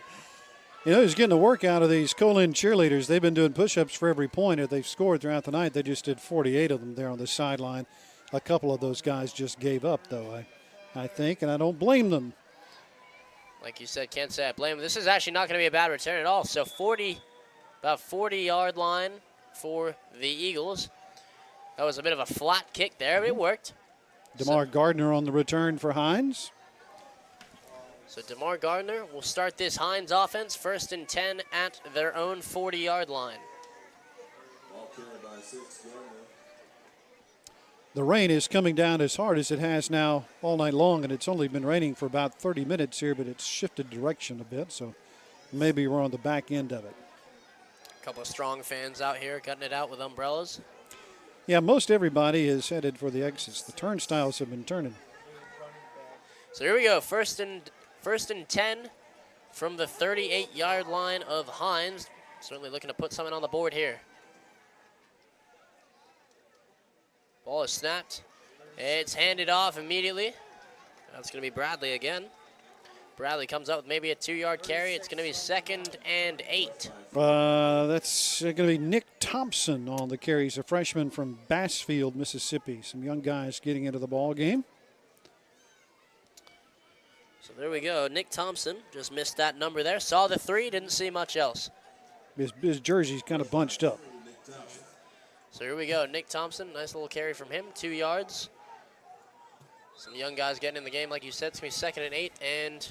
He's getting a work out of these COPIAH cheerleaders. They've been doing push-ups for every point that they've scored throughout the night. They just did 48 of them there on the sideline. A couple of those guys just gave up, though, I think, and I don't blame them. Like you said, can't say I blame them. This is actually not going to be a bad return at all. So about 40-yard line for the Eagles. That was a bit of a flat kick there, but it worked. DeMar Gardner on the return for Hinds. So DeMar Gardner will start this Hinds offense 1st and 10 at their own 40-yard line. Ball carried by 6, Gardner. The rain is coming down as hard as it has now all night long, and it's only been raining for about 30 minutes here, but it's shifted direction a bit, so maybe we're on the back end of it. A couple of strong fans out here cutting it out with umbrellas. Yeah, most everybody is headed for the exits. The turnstiles have been turning. So here we go, first and 10 from the 38-yard line of Hinds. Certainly looking to put something on the board here. Ball is snapped. It's handed off immediately. That's going to be Bradley again. Bradley comes up with maybe a 2-yard carry. It's going to be 2nd and 8. That's going to be Nick Thompson on the carry. He's a freshman from Bassfield, Mississippi. Some young guys getting into the ball game. So there we go. Nick Thompson just missed that number there. Saw the 3, didn't see much else. His jersey's kind of bunched up. So here we go. Nick Thompson, nice little carry from him, 2 yards. Some young guys getting in the game, like you said. It's going to be 2nd and 8, and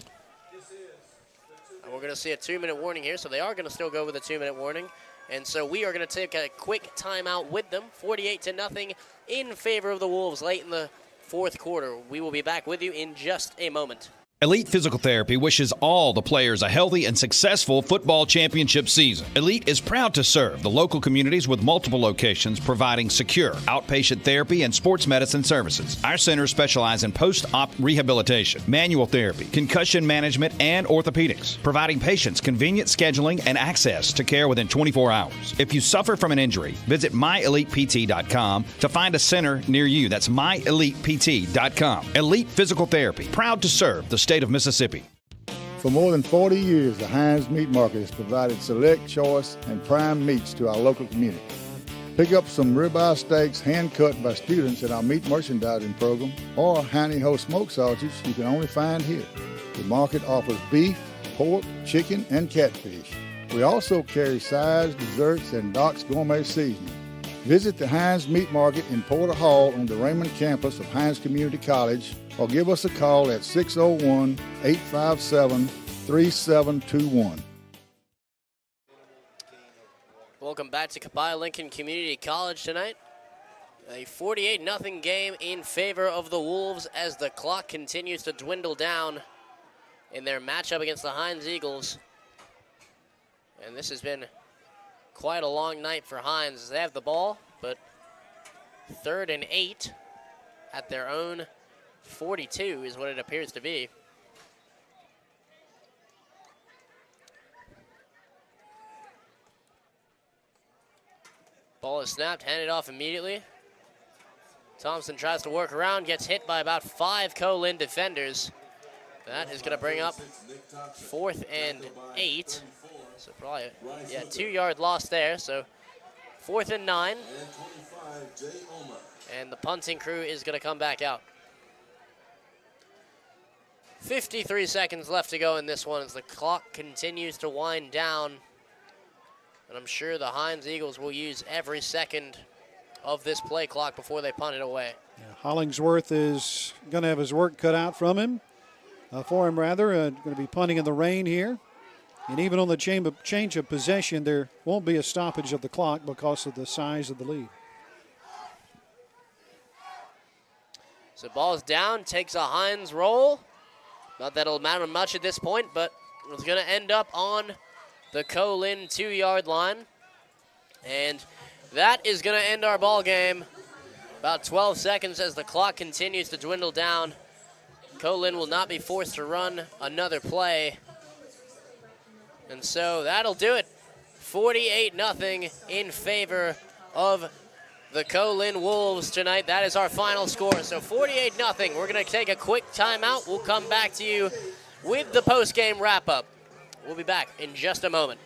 we're going to see a 2-minute warning here. So they are going to still go with a 2-minute warning. And so we are going to take a quick timeout with them, 48-0 in favor of the Wolves late in the 4th quarter. We will be back with you in just a moment. Elite Physical Therapy wishes all the players a healthy and successful football championship season. Elite is proud to serve the local communities with multiple locations providing secure outpatient therapy and sports medicine services. Our centers specialize in post-op rehabilitation, manual therapy, concussion management, and orthopedics, providing patients convenient scheduling and access to care within 24 hours. If you suffer from an injury, visit myelitept.com to find a center near you. That's myelitept.com. Elite Physical Therapy, proud to serve the state of Mississippi. For more than 40 years, the HINDS Meat Market has provided select, choice, and prime meats to our local community. Pick up some ribeye steaks hand-cut by students in our meat merchandising program, or Honey Ho smoke sausage you can only find here. The market offers beef, pork, chicken, and catfish. We also carry sides, desserts, and Doc's Gourmet seasoning. Visit the HINDS Meat Market in Porter Hall on the Raymond campus of Hinds Community College, or give us a call at 601-857-3721. Welcome back to COPIAH Lincoln Community College tonight. A 48-0 game in favor of the Wolves as the clock continues to dwindle down in their matchup against the Hinds Eagles. And this has been quite a long night for Hinds as they have the ball, but 3rd and 8 at their own 42 is what it appears to be. Ball is snapped, handed off immediately. Thompson tries to work around, gets hit by about 5 COLIN defenders. That is going to bring up 4th and 8. So probably, 2-yard loss there. So 4th and 9. And the punting crew is going to come back out. 53 seconds left to go in this one as the clock continues to wind down. And I'm sure the Hinds Eagles will use every second of this play clock before they punt it away. Yeah, Hollingsworth is going to have his work cut out from him. For him, rather. Going to be punting in the rain here. And even on the change of possession, there won't be a stoppage of the clock because of the size of the lead. So ball's down, takes a Hinds roll. Not that it'll matter much at this point, but it's going to end up on the COLIN 2-yard line. And that is going to end our ball game. About 12 seconds as the clock continues to dwindle down. COLIN will not be forced to run another play. And so that'll do it. 48-0 in favor of the COLIN Wolves tonight. That is our final score. So 48-0. We're going to take a quick timeout. We'll come back to you with the post-game wrap-up. We'll be back in just a moment.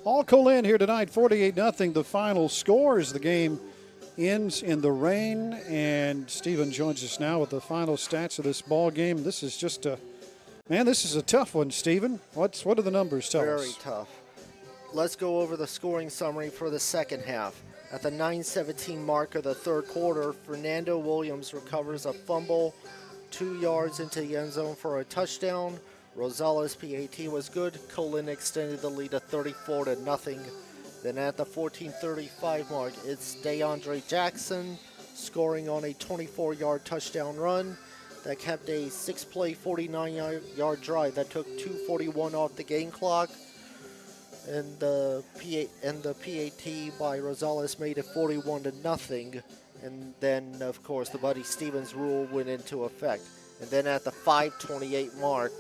All COLIN here tonight, 48-0. The final score as the game ends in the rain, and Stephen joins us now with the final stats of this ball game. This is just this is a tough one, Stephen. What do the numbers tell us? Very tough. Let's go over the scoring summary for the second half. At the 9:17 mark of the third quarter, Fernando Williams recovers a fumble 2 yards into the end zone for a touchdown. Rosales' PAT was good. Colon extended the lead to 34-0. Then at the 14:35 mark, it's DeAndre Jackson scoring on a 24-yard touchdown run that kept a 6-play, 49-yard drive that took 2:41 off the game clock. And the PAT by Rosales made it 41-0. And then, of course, the Buddy Stevens rule went into effect. And then at the 5:28 mark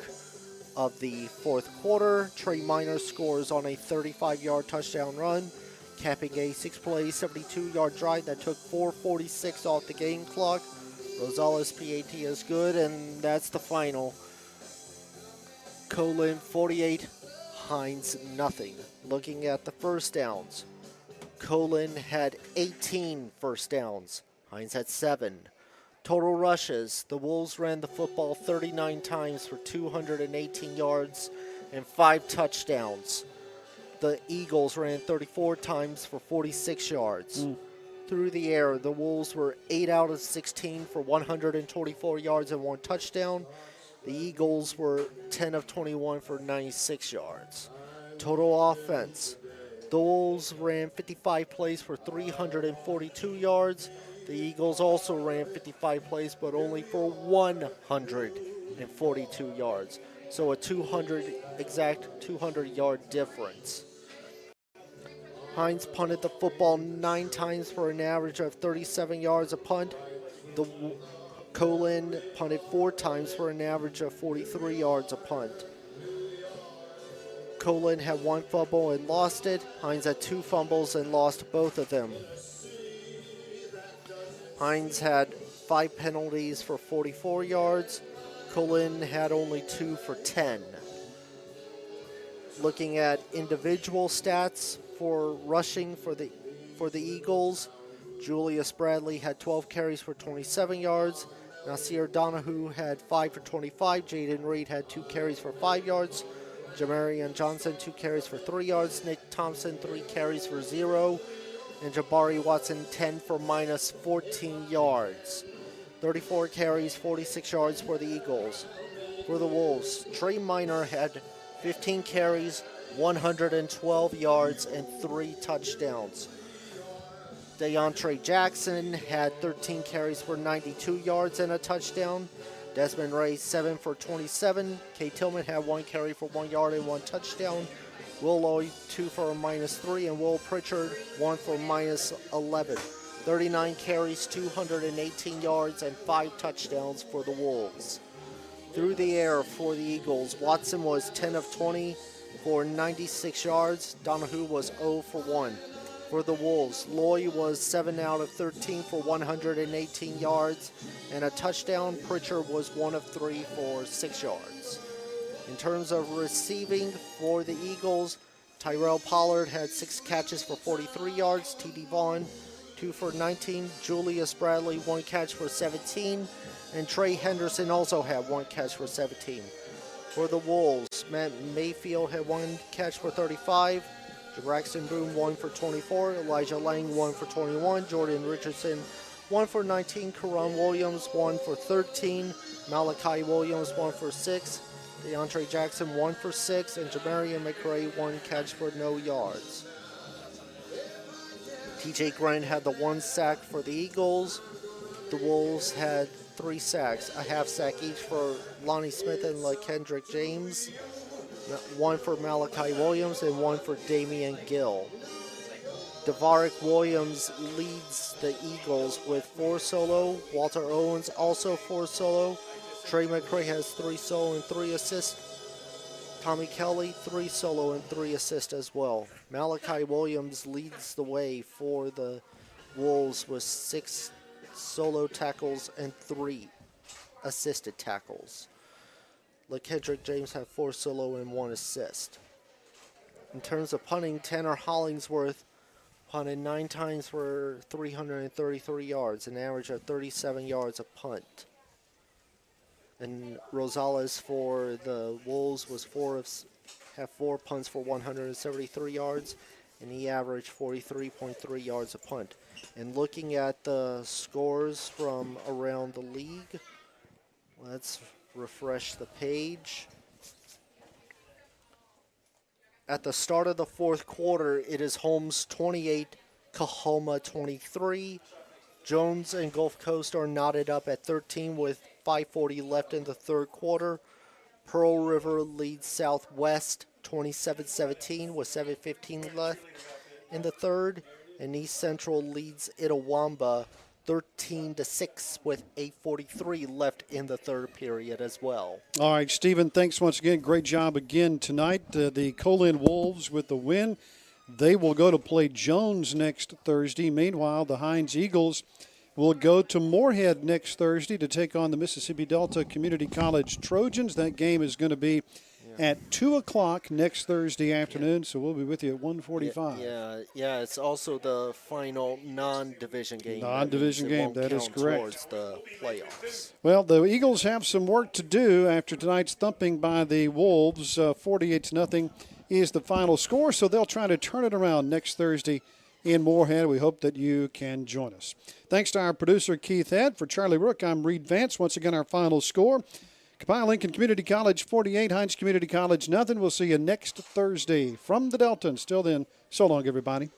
of the fourth quarter, Trey Minor scores on a 35-yard touchdown run, capping a 6-play, 72-yard drive that took 4:46 off the game clock. Rosales' PAT is good, and that's the final. Colon 48, HINDS nothing. Looking at the first downs, Colon had 18 first downs. HINDS had 7. Total rushes, the Wolves ran the football 39 times for 218 yards and 5 touchdowns. The Eagles ran 34 times for 46 yards. Through the air, the Wolves were 8 out of 16 for 124 yards and 1 touchdown. The Eagles were 10 of 21 for 96 yards. Total offense, the Wolves ran 55 plays for 342 yards. The Eagles also ran 55 plays, but only for 142 yards. So a exact 200-yard difference. HINDS punted the football 9 times for an average of 37 yards a punt. The Colon punted 4 times for an average of 43 yards a punt. Colon had 1 fumble and lost it. HINDS had 2 fumbles and lost both of them. HINDS had 5 penalties for 44 yards. Colon had only 2 for 10. Looking at individual stats for rushing for the Eagles, Julius Bradley had 12 carries for 27 yards. Nasir Donahue had 5 for 25. Jaden Reed had 2 carries for 5 yards. Jamarian Johnson, 2 carries for 3 yards. Nick Thompson, 3 carries for 0. And Jabari Watson, 10 for minus 14 yards. 34 carries, 46 yards for the Eagles. For the Wolves, Trey Minor had 15 carries, 112 yards, and 3 touchdowns. DeAndre Jackson had 13 carries for 92 yards and a touchdown. Desmond Ray, 7 for 27. Kay Tillman had 1 carry for 1 yard and 1 touchdown. Will Lloyd, 2 for minus 3, and Will Pritchard, 1 for minus 11. 39 carries, 218 yards, and 5 touchdowns for the Wolves. Through the air for the Eagles, Watson was 10 of 20 for 96 yards. Donahue was 0 for 1. For the Wolves, Loy was 7 out of 13 for 118 yards and a touchdown. Pritchard was 1 of 3 for 6 yards. In terms of receiving for the Eagles, Tyrell Pollard had 6 catches for 43 yards. T.D. Vaughn, 2 for 19. Julius Bradley, 1 catch for 17. And Trey Henderson also had 1 catch for 17. For the Wolves, Matt Mayfield had 1 catch for 35. Braxton Boone, 1 for 24. Elijah Lang, 1 for 21. Jordan Richardson, 1 for 19. Karan Williams, 1 for 13. Malachi Williams, 1 for 6. DeAndre Jackson, 1 for 6. And Jamarian McRae, 1 catch for no yards. TJ Grant had the 1 sack for the Eagles. The Wolves had 3 sacks, a half sack each for Lonnie Smith and LaKendrick James. 1 for Malachi Williams and 1 for Damian Gill. Devarick Williams leads the Eagles with 4 solo. Walter Owens also 4 solo. Trey McRae has 3 solo and 3 assists. Tommy Kelly 3 solo and 3 assists as well. Malachi Williams leads the way for the Wolves with 6 solo tackles and 3 assisted tackles. LaKendrick James had 4 solo and 1 assist. In terms of punting, Tanner Hollingsworth punted 9 times for 333 yards, an average of 37 yards a punt. And Rosales for the Wolves was 4 punts for 173 yards, and he averaged 43.3 yards a punt. And looking at the scores from around the league, let's refresh the page. At the start of the fourth quarter, it is Holmes 28, Coahoma 23. Jones and Gulf Coast are knotted up at 13 with 5:40 left in the third quarter. Pearl River leads Southwest 27-17 with 7:15 left in the third. And East Central leads Itawamba 13-6 with 8:43 left in the third period as well. All right, Stephen, thanks once again. Great job again tonight. The Colin Wolves with the win. They will go to play Jones next Thursday. Meanwhile, the Hinds Eagles will go to Moorhead next Thursday to take on the Mississippi Delta Community College Trojans. That game is going to be at 2 o'clock next Thursday afternoon, so we'll be with you at 1:45. Yeah, it's also the final non-division game. Non-division game, that is correct. Towards the playoffs. Well, the Eagles have some work to do after tonight's thumping by the Wolves. 48-0 is the final score, so they'll try to turn it around next Thursday in Moorhead. We hope that you can join us. Thanks to our producer, Keith Head. For Charlie Rook, I'm Reed Vance. Once again, our final score: Copiah Lincoln Community College 48, Hinds Community College nothing. We'll see you next Thursday from the Delta. Until then, so long, everybody.